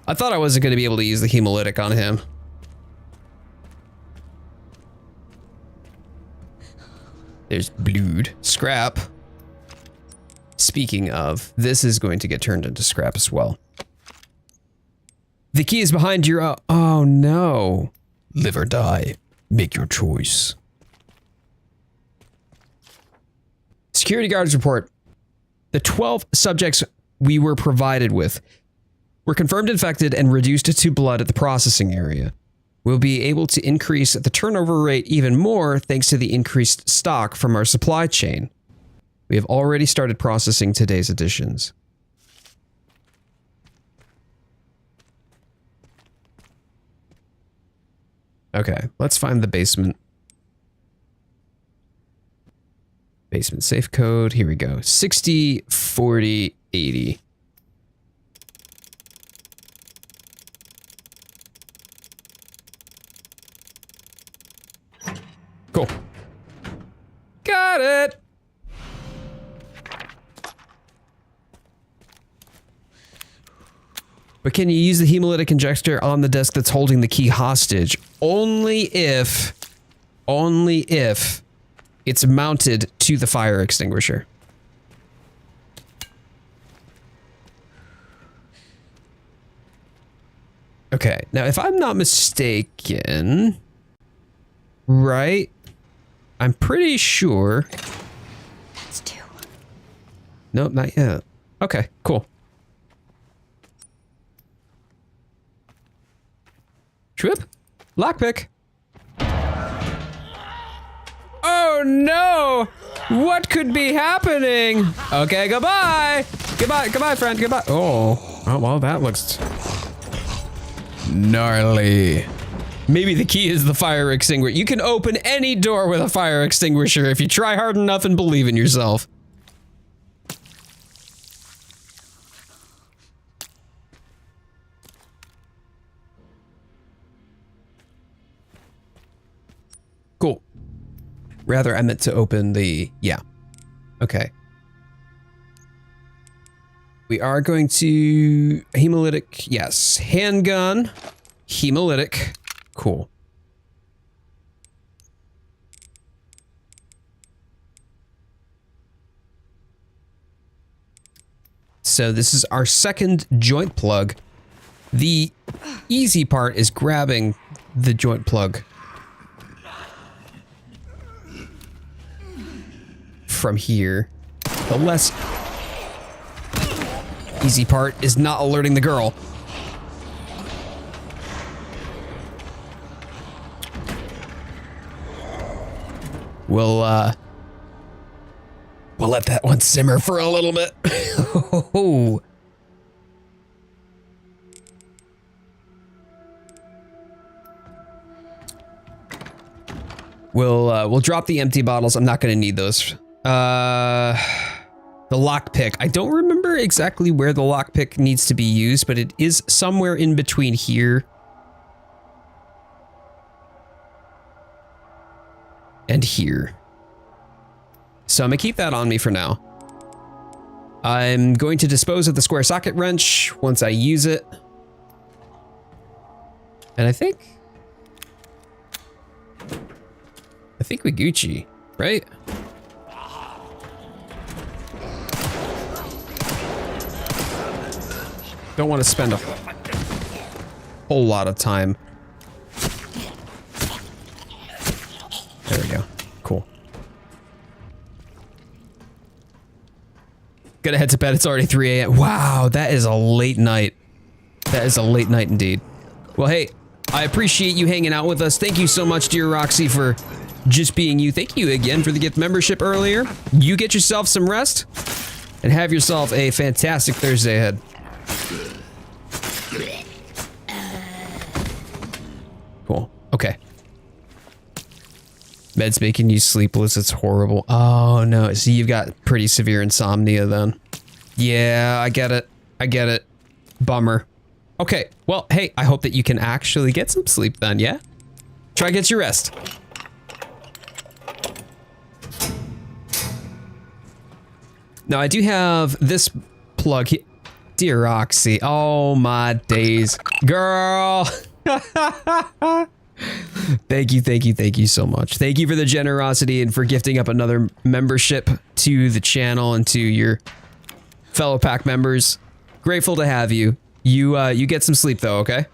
I thought I wasn't going to be able to use the hemolytic on him. There's blood. Scrap. Speaking of, this is going to get turned into scrap as well. The key is behind your, oh no. Live or die. Make your choice. Security guards report. The 12 subjects we were provided with were confirmed infected and reduced to blood at the processing area. We'll be able to increase the turnover rate even more thanks to the increased stock from our supply chain. We have already started processing today's additions. Okay, let's find the basement. Basement safe code. Here we go. 60, 40, 80. Cool. Got it. But can you use the hemolytic injector on the desk that's holding the key hostage? Only if it's mounted to the fire extinguisher. Okay, now if I'm not mistaken, right? I'm pretty sure. That's 2. Nope, not yet. Okay, cool. Trip? Lockpick. Oh no! What could be happening? Okay, goodbye! Goodbye, friend, goodbye. Oh, well, that looks gnarly. Maybe the key is the fire extinguisher. You can open any door with a fire extinguisher if you try hard enough and believe in yourself. Cool. Rather, I meant to open the... Yeah. Okay. We are going to... Hemolytic. Yes. Handgun. Hemolytic. Cool. So this is our second joint plug. The easy part is grabbing the joint plug from here. The less easy part is not alerting the girl. We'll let that one simmer for a little bit. We'll drop the empty bottles. I'm not gonna need those. The lockpick. I don't remember exactly where the lockpick needs to be used, but it is somewhere in between here and here. So I'm gonna keep that on me for now. I'm going to dispose of the square socket wrench once I use it. And I think we Gucci, right? Don't want to spend a whole lot of time. There we go. Cool. Gotta head to bed. It's already 3 a.m. Wow, that is a late night. That is a late night indeed. Well, hey, I appreciate you hanging out with us. Thank you so much, dear Roxy, for just being you. Thank you again for the gift membership earlier. You get yourself some rest and have yourself a fantastic Thursday ahead. Cool. Okay. Meds making you sleepless. It's horrible. Oh no. See, you've got pretty severe insomnia then. Yeah, I get it. I get it. Bummer. Okay. Well, hey, I hope that you can actually get some sleep then, yeah? Try to get your rest. Now, I do have this plug here. Dear Roxy. Oh my days. Girl. Thank you so much. Thank you for the generosity and for gifting up another membership to the channel and to your fellow pack members. Grateful to have you. You get some sleep though, okay?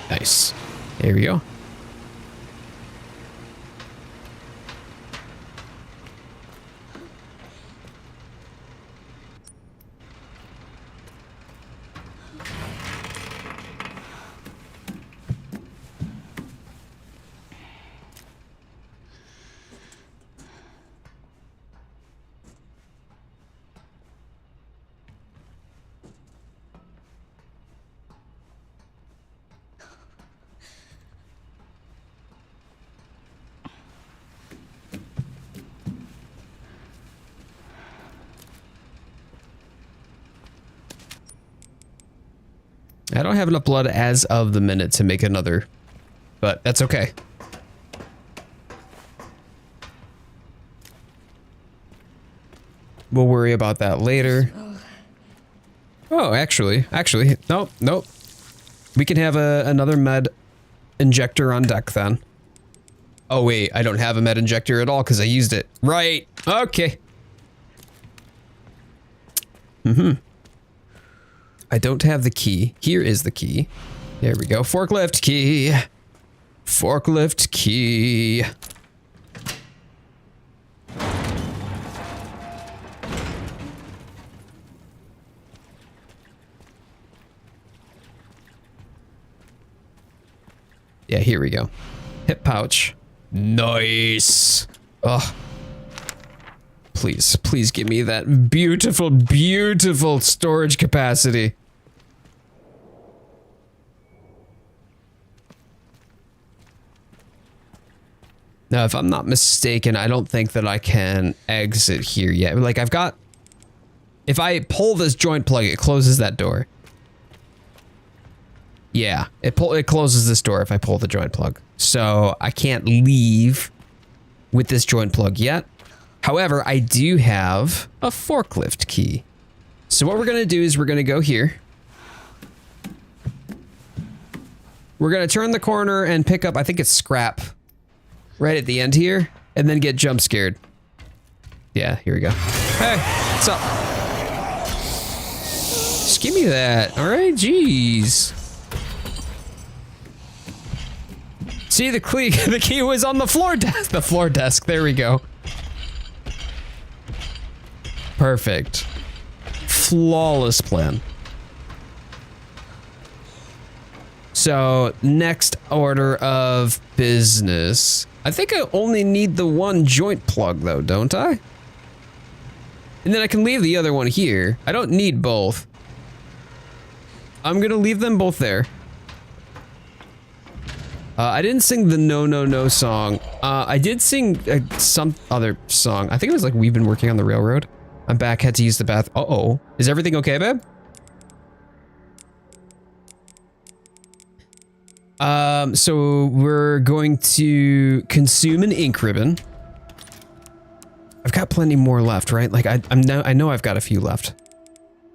Nice. There we go. I don't have enough blood as of the minute to make another, but that's okay. We'll worry about that later. Oh, actually, nope. We can have another med injector on deck then. Oh wait, I don't have a med injector at all because I used it. Right, okay. I don't have the key. Here is the key. There we go. Forklift key. Forklift key. Yeah, here we go. Hip pouch. Nice. Ugh. Please, please give me that beautiful, beautiful storage capacity. Now, if I'm not mistaken, I don't think that I can exit here yet. Like, I've got... If I pull this joint plug, it closes that door. Yeah, it closes this door if I pull the joint plug. So, I can't leave with this joint plug yet. However, I do have a forklift key. So what we're gonna do is we're gonna go here. We're gonna turn the corner and pick up, I think it's scrap, right at the end here, and then get jump scared. Yeah, here we go. Hey, what's up? Just give me that, all right? Jeez. See, the key was on the floor desk. The floor desk, there we go. Perfect. Flawless plan. So, next order of business. I think I only need the one joint plug though, don't I? And then I can leave the other one here. I don't need both. I'm gonna leave them both there. I didn't sing the No No No song. I did sing some other song. I think it was like We've Been Working on the Railroad. I'm back, had to use the bath. Uh-oh. Is everything okay, babe? So we're going to consume an ink ribbon. I've got plenty more left, right? Like I know I've got a few left.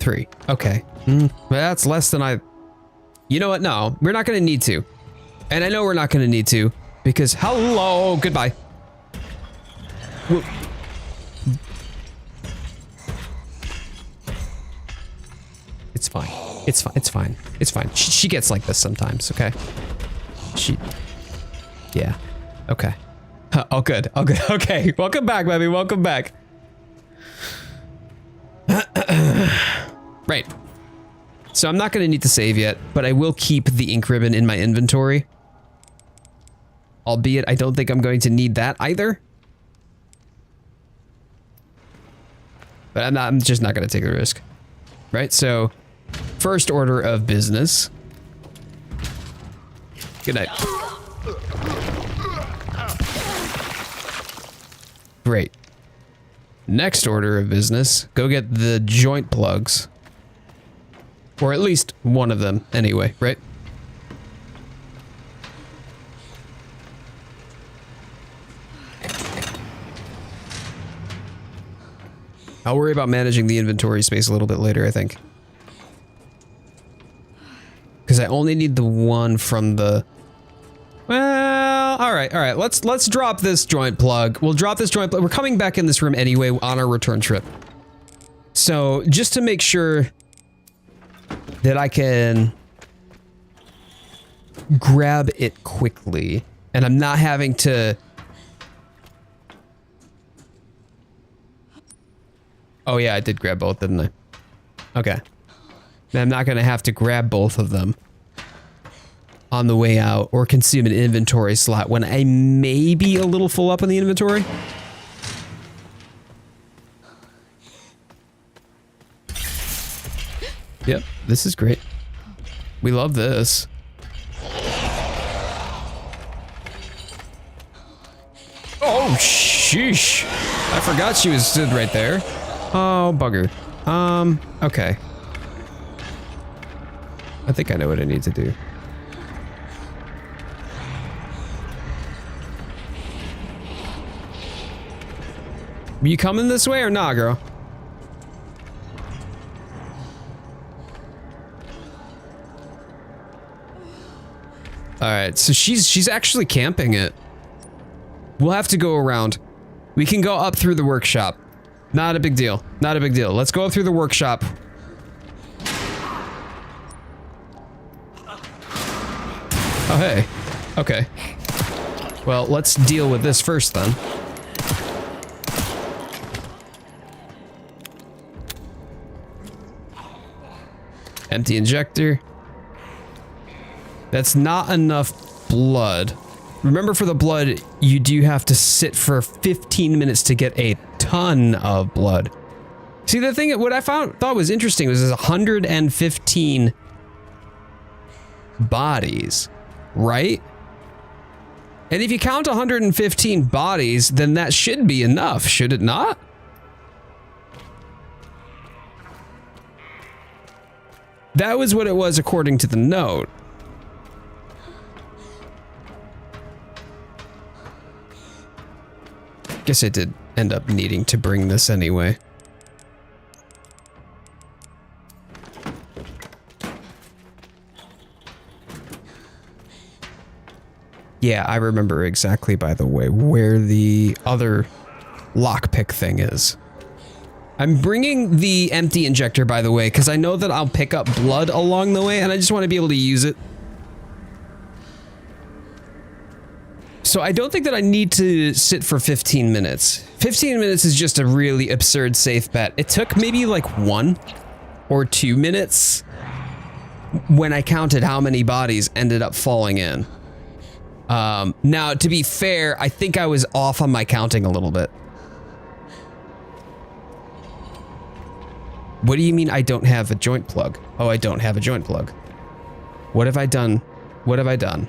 3. Okay. That's less than I... You know what? No, we're not gonna need to. And I know we're not gonna need to because hello, goodbye. Whoa. It's fine. It's fine. It's fine. It's fine. She gets like this sometimes, okay? Yeah. Okay. Oh, good. Oh, good. Okay. Welcome back, baby. Welcome back. Right. So I'm not going to need to save yet, but I will keep the ink ribbon in my inventory. Albeit, I don't think I'm going to need that either. But I'm just not going to take the risk. Right? So, first order of business. Good night. Great. Next order of business, go get the joint plugs. Or at least one of them, anyway, right? I'll worry about managing the inventory space a little bit later, I think. Because I only need the one from the... Well, all right. Let's drop this joint plug. We'll drop this joint plug. We're coming back in this room anyway on our return trip. So just to make sure that I can grab it quickly and I'm not having to... Oh yeah, I did grab both, didn't I? Okay. I'm not gonna have to grab both of them on the way out or consume an inventory slot when I may be a little full up on the inventory. Yep, this is great. We love this. Oh, sheesh. I forgot she was stood right there. Oh, bugger. Okay. I think I know what I need to do. You coming this way or nah, girl? Alright, so she's actually camping it. We'll have to go around. We can go up through the workshop. Not a big deal. Not a big deal. Let's go up through the workshop. Oh, hey. Okay. Well, let's deal with this first then. Empty injector. That's not enough blood. Remember, for the blood, you do have to sit for 15 minutes to get a ton of blood. See, the thing, what I thought was interesting was there's 115 bodies, right? And if you count 115 bodies, then that should be enough, should it not? That was what it was according to the note. Guess I did end up needing to bring this anyway. Yeah, I remember exactly, by the way, where the other lockpick thing is. I'm bringing the empty injector, by the way, because I know that I'll pick up blood along the way, and I just want to be able to use it. So I don't think that I need to sit for 15 minutes. 15 minutes is just a really absurd safe bet. It took maybe like 1 or 2 minutes when I counted how many bodies ended up falling in. Now, to be fair, I think I was off on my counting a little bit. What do you mean I don't have a joint plug? Oh, I don't have a joint plug. What have I done? What have I done?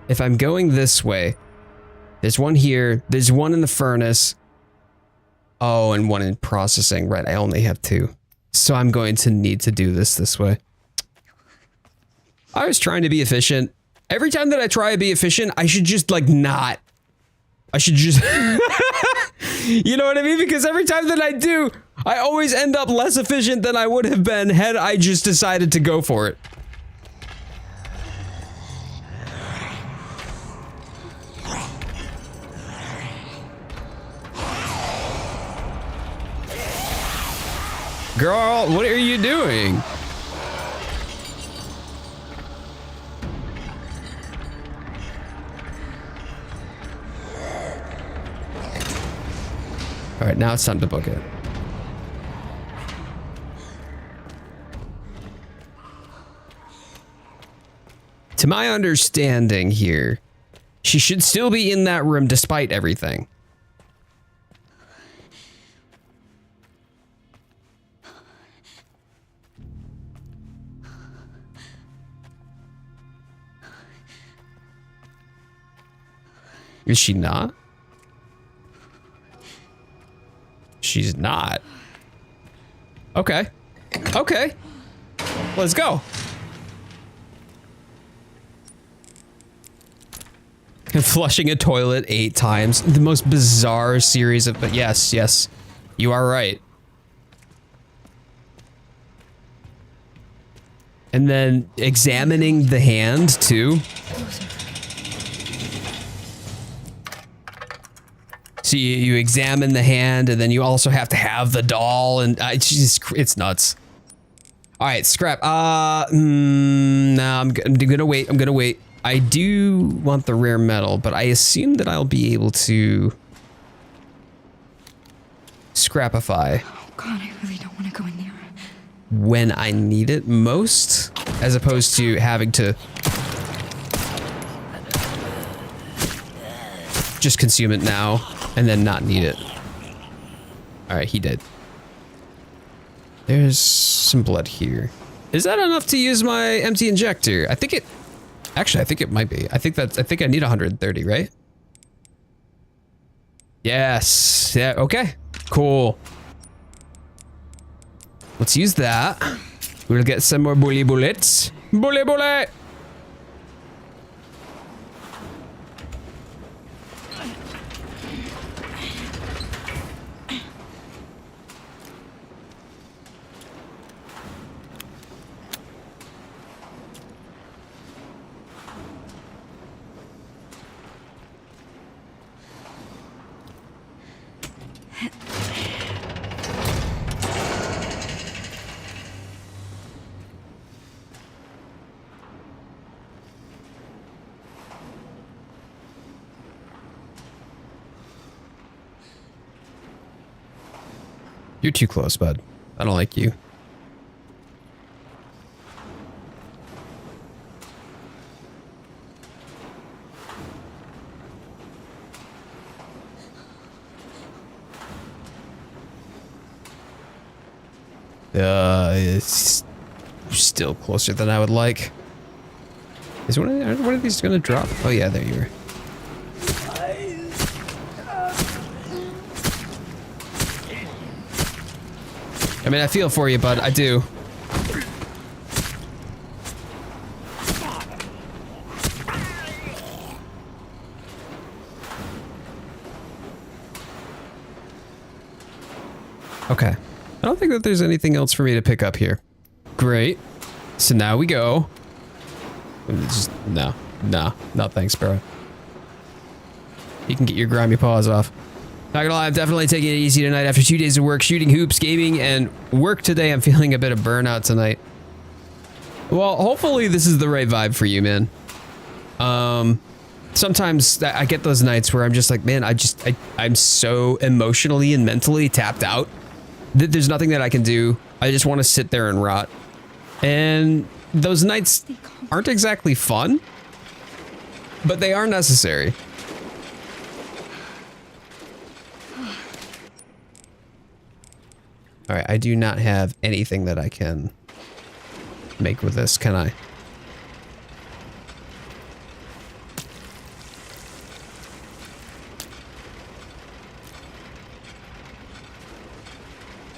If I'm going this way, there's one here, there's one in the furnace. Oh, and one in processing. Right, I only have 2. So I'm going to need to do this way. I was trying to be efficient. Every time that I try to be efficient, I should just like not. I should just... You know what I mean? Because every time that I do, I always end up less efficient than I would have been had I just decided to go for it. Girl, what are you doing? All right, now it's time to book it. To my understanding here, she should still be in that room despite everything. Is she not? She's not. Okay. Okay. Let's go. And flushing a toilet 8 times. The most bizarre series of, but yes, yes, you are right. And then examining the hand too. So you examine the hand, and then you also have to have the doll, and it's nuts. All right, scrap. No, I'm gonna wait. I'm gonna wait. I do want the rare metal, but I assume that I'll be able to scrapify. Oh God, I really don't want to go in there. When I need it most, as opposed to having to just consume it now and then not need it. All right, he did. There's some blood here. Is that enough to use my empty injector? I think it, actually, I think it might be. I think I need 130, right? Yes. Yeah, okay. Cool. Let's use that. We'll get some more bully bullets. Bully bullet! You're too close, bud. I don't like you. It's still closer than I would like. Is one of these gonna drop? Oh yeah, there you are. I mean, I feel for you, bud. I do. Okay. I don't think that there's anything else for me to pick up here. Great. So now we go. Just, no, thanks, bro. You can get your grimy paws off. Not gonna lie, I'm definitely taking it easy tonight after 2 days of work, shooting hoops, gaming, and work today. I'm feeling a bit of burnout tonight. Well, hopefully this is the right vibe for you, man. Sometimes I get those nights where I'm just like, man, I'm so emotionally and mentally tapped out that there's nothing that I can do. I just want to sit there and rot. And those nights aren't exactly fun, but they are necessary. All right, I do not have anything that I can make with this, can I?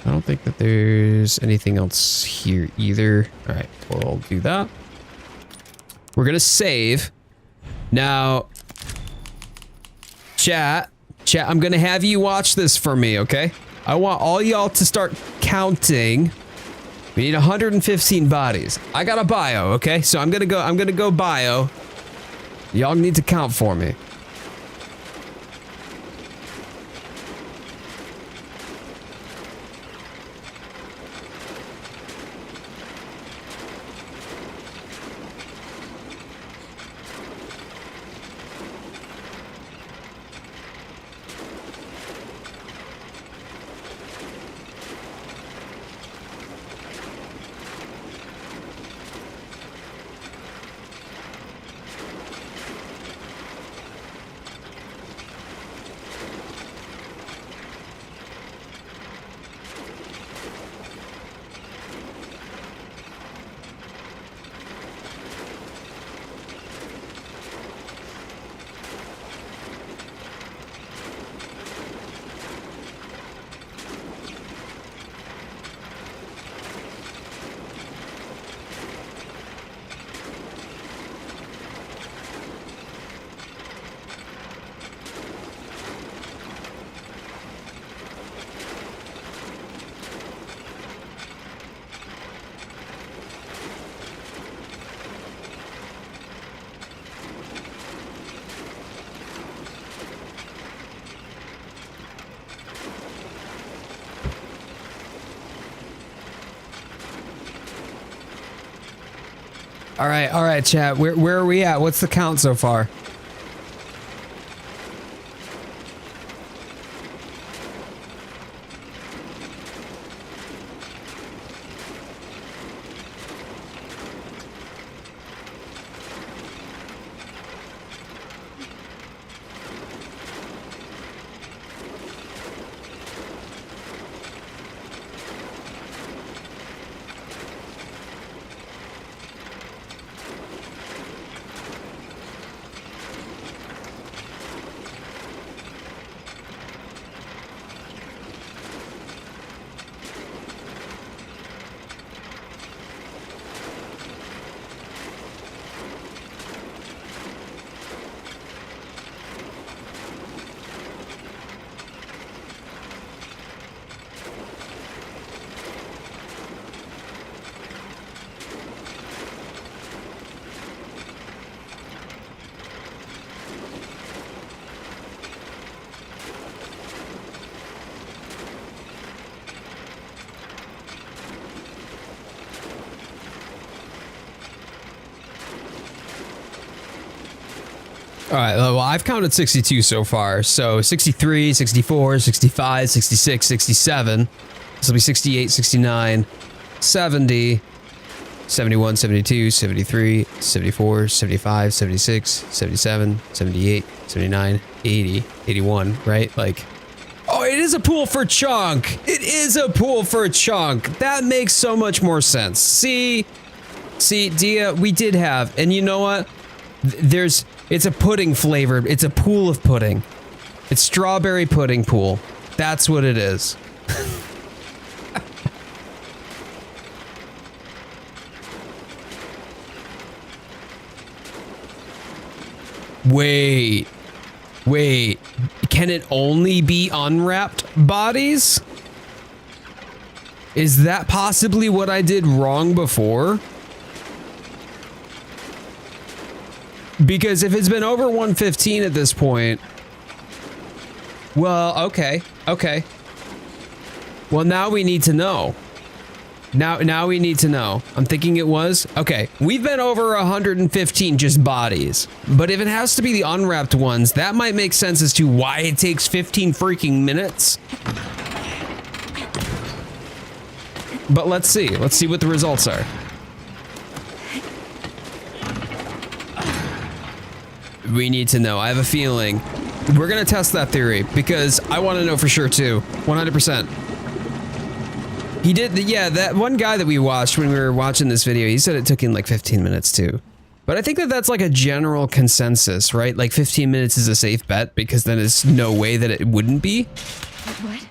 I don't think that there's anything else here either. All right, we'll do that. We're gonna save. Now, chat, I'm gonna have you watch this for me, okay? I want all y'all to start counting. We need 115 bodies. I got a bio, okay? So I'm gonna go bio. Y'all need to count for me. All right, chat. Where are we at? What's the count so far? All right, well, I've counted 62 so far. So 63, 64, 65, 66, 67. This will be 68, 69, 70, 71, 72, 73, 74, 75, 76, 77, 78, 79, 80, 81, right? Like, oh, it is a pool for chunk. It is a pool for chunk. That makes so much more sense. See, Dia, we did have, and you know what? It's a pudding flavored. It's a pool of pudding. It's strawberry pudding pool. That's what it is. Wait. Can it only be unwrapped bodies? Is that possibly what I did wrong before? Because if it's been over 115 at this point, well, okay. Well, now we need to know. Now we need to know. I'm thinking it was. Okay, we've been over 115 just bodies. But if it has to be the unwrapped ones, that might make sense as to why it takes 15 freaking minutes. But let's see. Let's see what the results are. We need to know. I have a feeling. We're gonna test that theory because I want to know for sure too. 100%. He did, yeah, that one guy that we watched when we were watching this video, he said it took him like 15 minutes too. But I think that that's like a general consensus, right? Like 15 minutes is a safe bet because then there's no way that it wouldn't be. What?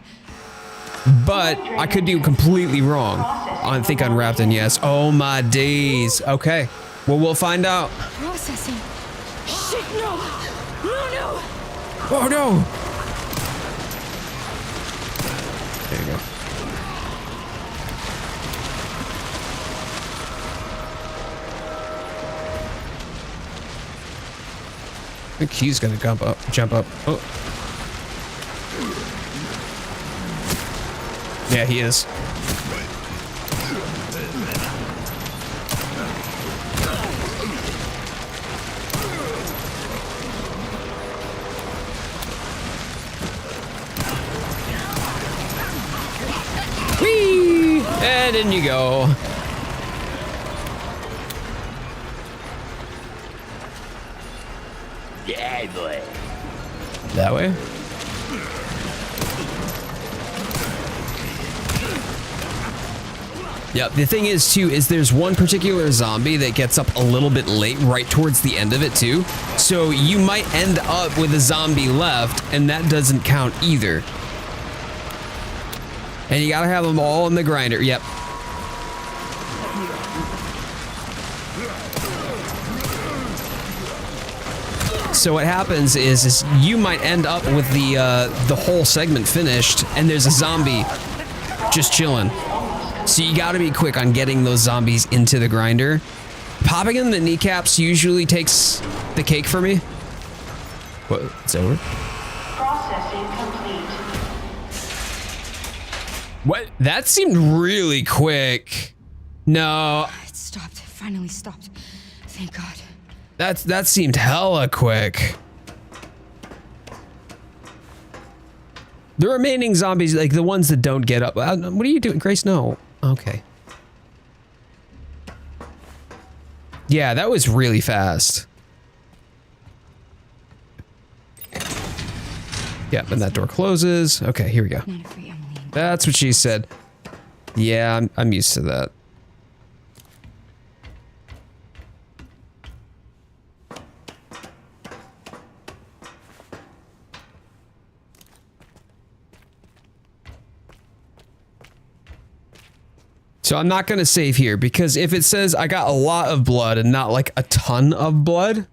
But I could be completely wrong. I think unwrapped and yes. Oh my days. Okay. Well, we'll find out. Processing. Shit, no! No! Oh no! There you go. I think he's gonna jump up. Oh. Yeah, he is. Whee! And in you go. Yeah, boy. That way? Yep, the thing is too, is there's one particular zombie that gets up a little bit late, right towards the end of it too. So you might end up with a zombie left, and that doesn't count either. And you gotta have them all in the grinder, yep. So what happens is you might end up with the whole segment finished, and there's a zombie just chilling. So you gotta be quick on getting those zombies into the grinder. Popping in the kneecaps usually takes the cake for me. What? It's over? Processing complete. What? That seemed really quick. No. It stopped. It finally stopped. Thank God. That seemed hella quick. The remaining zombies, like the ones that don't get up. What are you doing, Grace? No. Okay. Yeah, that was really fast. Yep, and that door closes. Okay, here we go. That's what she said. Yeah, I'm used to that. So I'm not gonna save here because if it says I got a lot of blood and not like a ton of blood,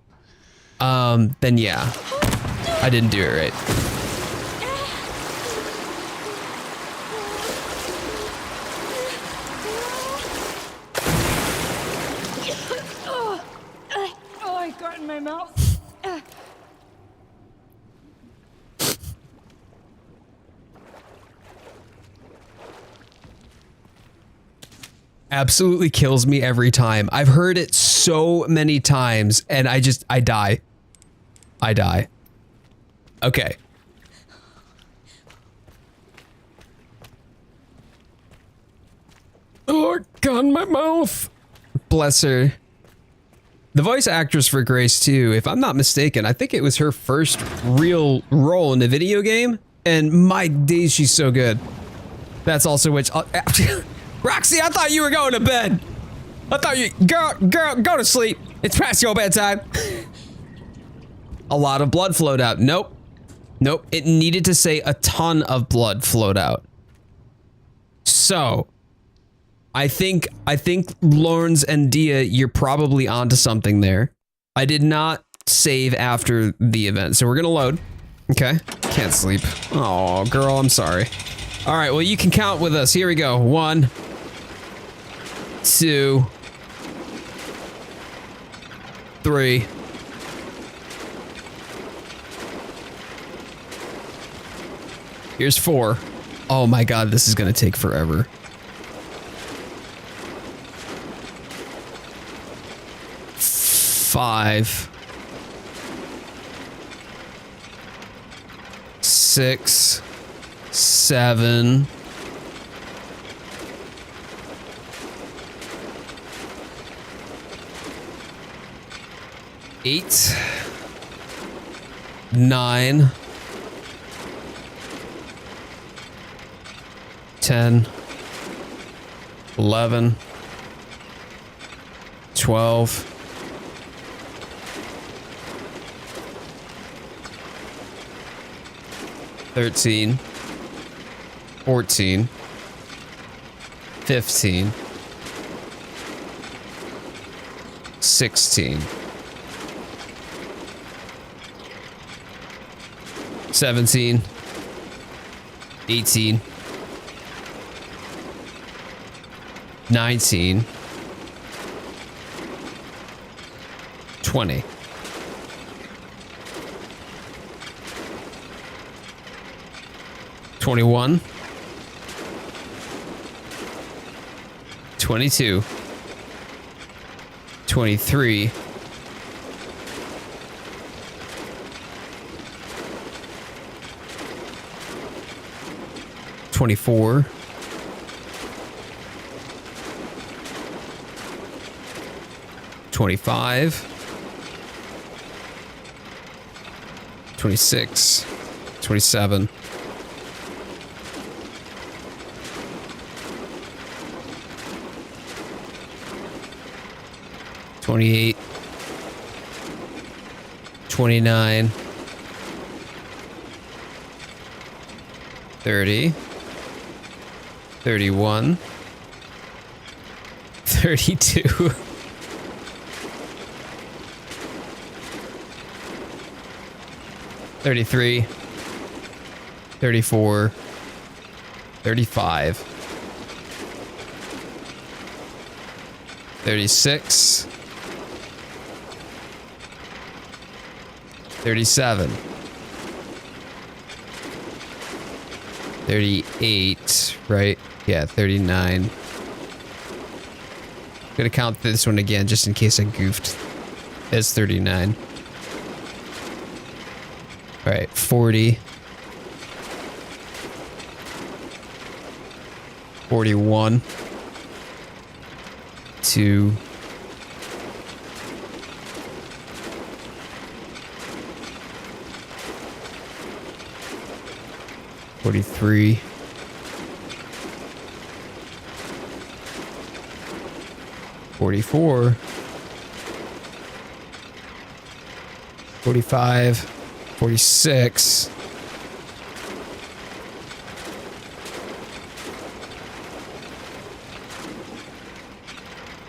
then yeah, I didn't do it right. Oh, I got in my mouth. Absolutely kills me every time. I've heard it so many times and I die. I die. Okay. Oh, God, my mouth. Bless her. The voice actress for Grace too, if I'm not mistaken, I think it was her first real role in a video game. And my days, she's so good. That's also which... Roxy, I thought you were going to bed. I thought you... Girl, go to sleep. It's past your bedtime. A lot of blood flowed out. Nope. Nope. It needed to say a ton of blood flowed out. So... I think Lawrence and Dia, you're probably onto something there. I did not save after the event, so we're gonna load. Okay. Can't sleep. Oh, girl, I'm sorry. All right, well, you can count with us. Here we go. 1, 2, 3. Here's 4. Oh my God, this is gonna take forever. 5, 6, 7, 8, 9, 10, 11, 12, 13, 14, 15, 16, 17, 18, 19, 20. 21, 22, 23, 24, 25, 26, 27, 28, 29, 30, 31, 32, 33, 34, 35, 36, 37, 38, right? Yeah, 39. Gonna count this one again just in case I goofed. It's 39. All right, 40, 41, 2, 43, 44, 45, 46,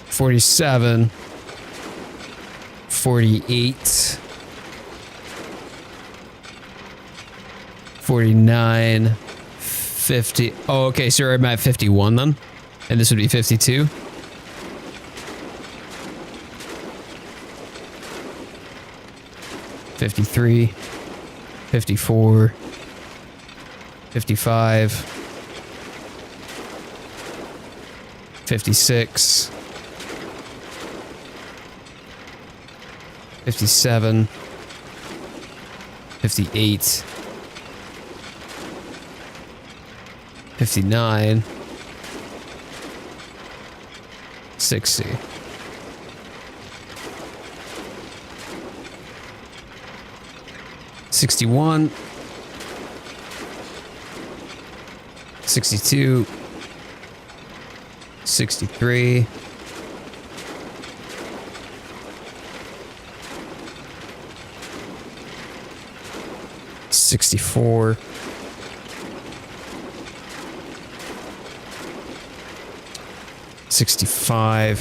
47, 48, 49, 50. Oh, okay, so I'm at 51 then. And this would be 52. $53, 54, 55, 56, 57, 58, 59, 60. 61, 62, 63, 64, 65,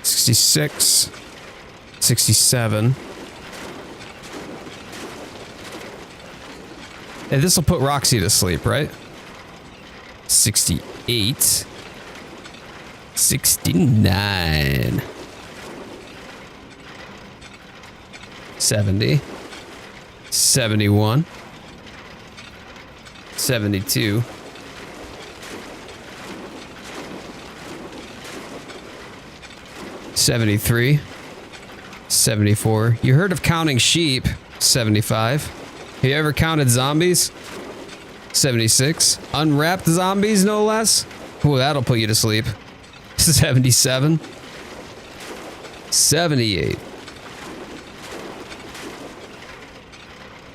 66, 67. And this will put Roxy to sleep, right? 68, 69, 70, 71, 72, 73, 73. 74. You heard of counting sheep? 75. Have you ever counted zombies? 76. Unwrapped zombies, no less? Ooh, that'll put you to sleep. 77. 78.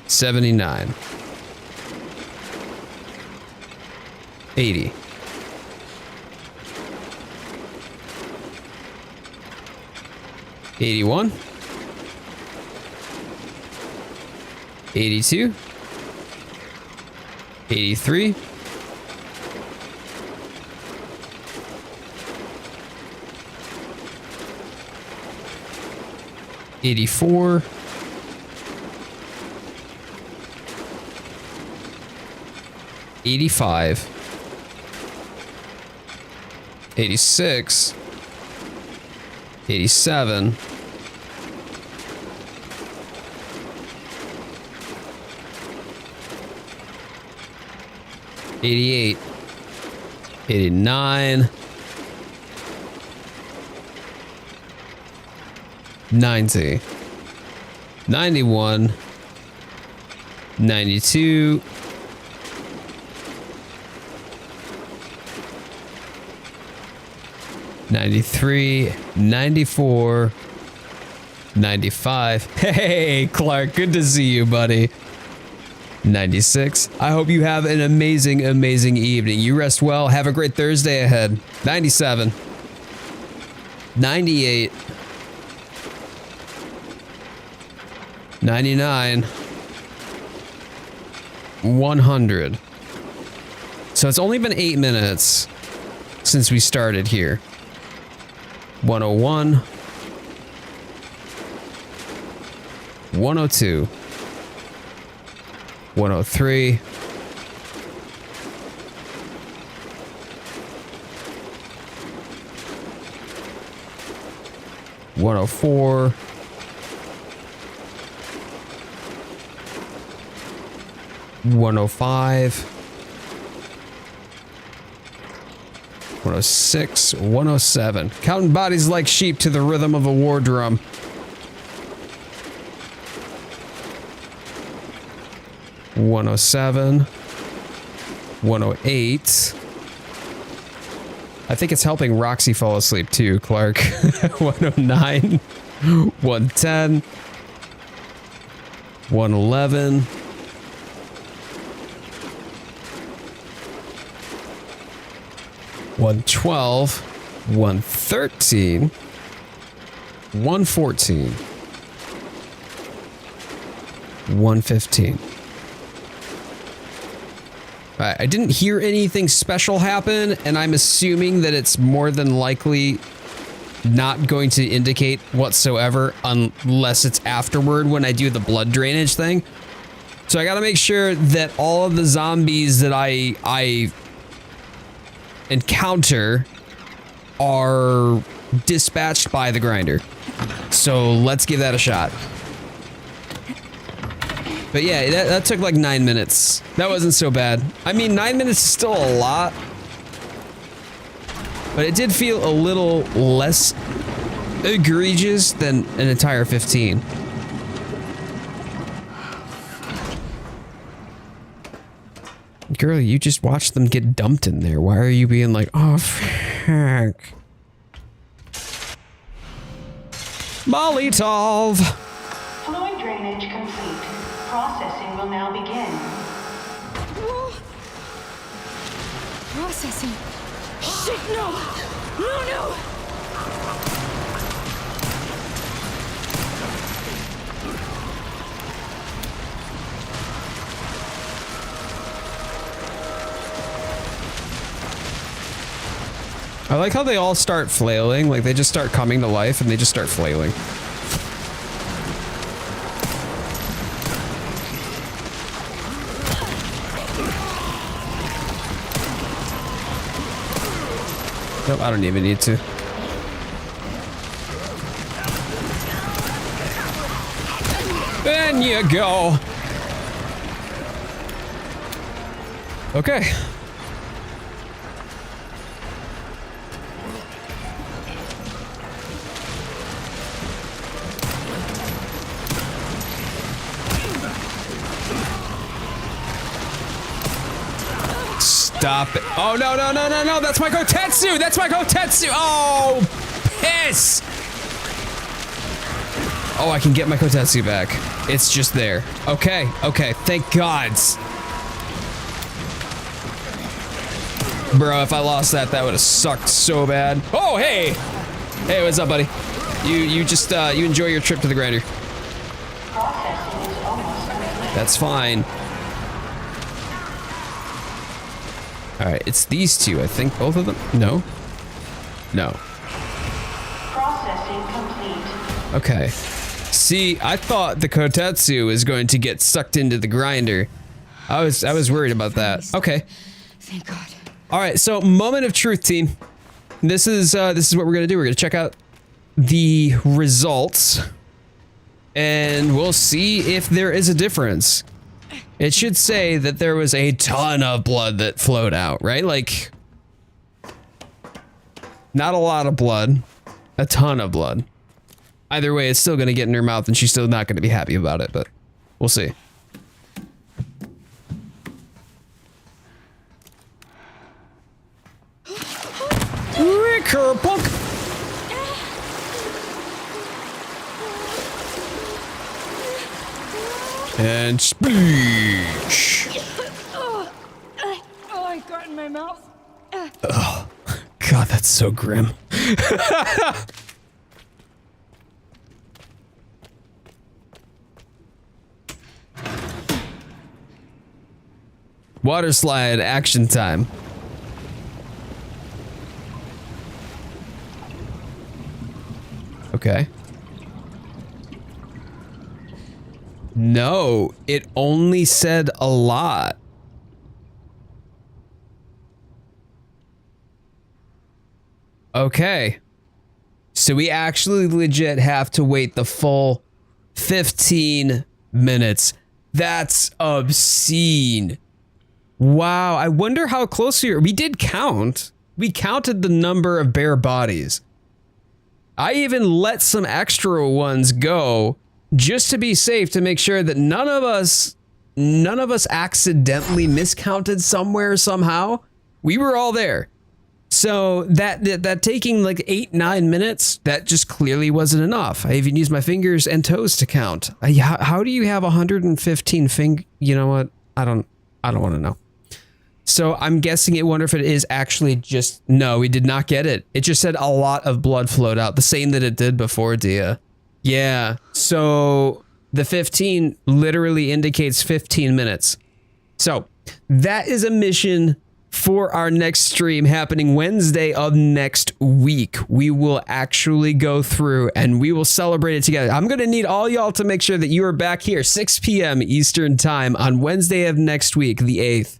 79. 80. 81. 82. 83. 84. 85. 86. 87. 88. 89. 90. 91. 92. 93, 94, 95. Hey, Clark, good to see you, buddy. 96. I hope you have an amazing, amazing evening. You rest well. Have a great Thursday ahead. 97. 98. 99. 100. So it's only been 8 minutes since we started here. 101. 102. 103. 104. 105. 106, 107. Counting bodies like sheep to the rhythm of a war drum. 107. 108. I think it's helping Roxy fall asleep too, Clark. 109. 110. 111. 112, 113, 114, 115. I didn't hear anything special happen, and I'm assuming that it's more than likely not going to indicate whatsoever unless it's afterward when I do the blood drainage thing. So I gotta make sure that all of the zombies that I encounter are dispatched by the grinder. So let's give that a shot. But yeah, that took like 9 minutes. That wasn't so bad. I mean, 9 minutes is still a lot, but it did feel a little less egregious than an entire 15. Girl, you just watched them get dumped in there. Why are you being like, oh, heck. Molotov! Fluid drainage complete. Processing will now begin. Processing. Shit, no! No, no! I like how they all start flailing, like they just start coming to life and they just start flailing. Nope, I don't even need to. There you go. Okay. Stop it. Oh, no, no, no, no, no. That's my Kotetsu. That's my Kotetsu. Oh, piss. Oh, I can get my Kotetsu back. It's just there. Okay, okay. Thank gods. Bro, if I lost that, that would have sucked so bad. Oh, hey. Hey, what's up, buddy? You just, you enjoy your trip to the grinder. That's fine. All right, it's these two, I think. Both of them? No? No. Processing complete. Okay. See, I thought the Kotetsu was going to get sucked into the grinder. I was worried about that. Okay. Thank God. All right, so moment of truth, team. This is what we're gonna do. We're gonna check out the results, and we'll see if there is a difference. It should say that there was a ton of blood that flowed out, right? Like, not a lot of blood, a ton of blood. Either way, it's still gonna get in her mouth, and she's still not gonna be happy about it, but we'll see. Kerpunk. And splash. Oh, I got in my mouth. Oh, God, that's so grim. Water slide action time. Okay. No, it only said a lot. Okay. So we actually legit have to wait the full 15 minutes. That's obscene. Wow, I wonder how close we are. We did count. We counted the number of bare bodies. I even let some extra ones go just to be safe, to make sure that none of us accidentally miscounted somewhere somehow. We were all there. So that taking like 8-9 minutes, that just clearly wasn't enough. I even used my fingers and toes to count. How do you have 115 you know what? I don't want to know. So I'm guessing it. Wonder if it is actually just, no, we did not get it. It just said a lot of blood flowed out, the same that it did before, Dia. Yeah, so the 15 literally indicates 15 minutes. So that is a mission for our next stream happening Wednesday of next week. We will actually go through and we will celebrate it together. I'm going to need all y'all to make sure that you are back here 6 p.m. Eastern time on Wednesday of next week, the 8th.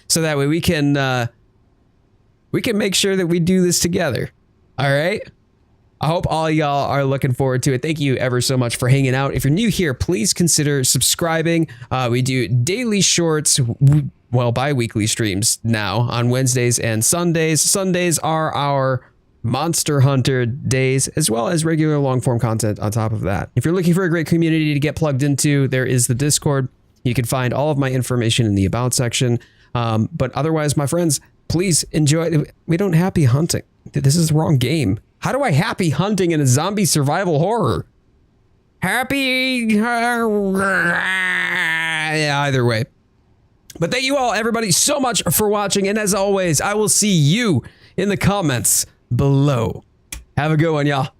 So that way we can make sure that we do this together. All right. I hope all y'all are looking forward to it. Thank you ever so much for hanging out. If you're new here, please consider subscribing. We do daily shorts, well, bi-weekly streams now on Wednesdays and Sundays. Sundays are our Monster Hunter days, as well as regular long form content on top of that. If you're looking for a great community to get plugged into, there is the Discord. You can find all of my information in the About section. But otherwise, my friends, please enjoy. We don't happy hunting. This is the wrong game. How do I happy hunting in a zombie survival horror? Happy. Yeah, either way. But thank you all, everybody, so much for watching. And as always, I will see you in the comments below. Have a good one, y'all.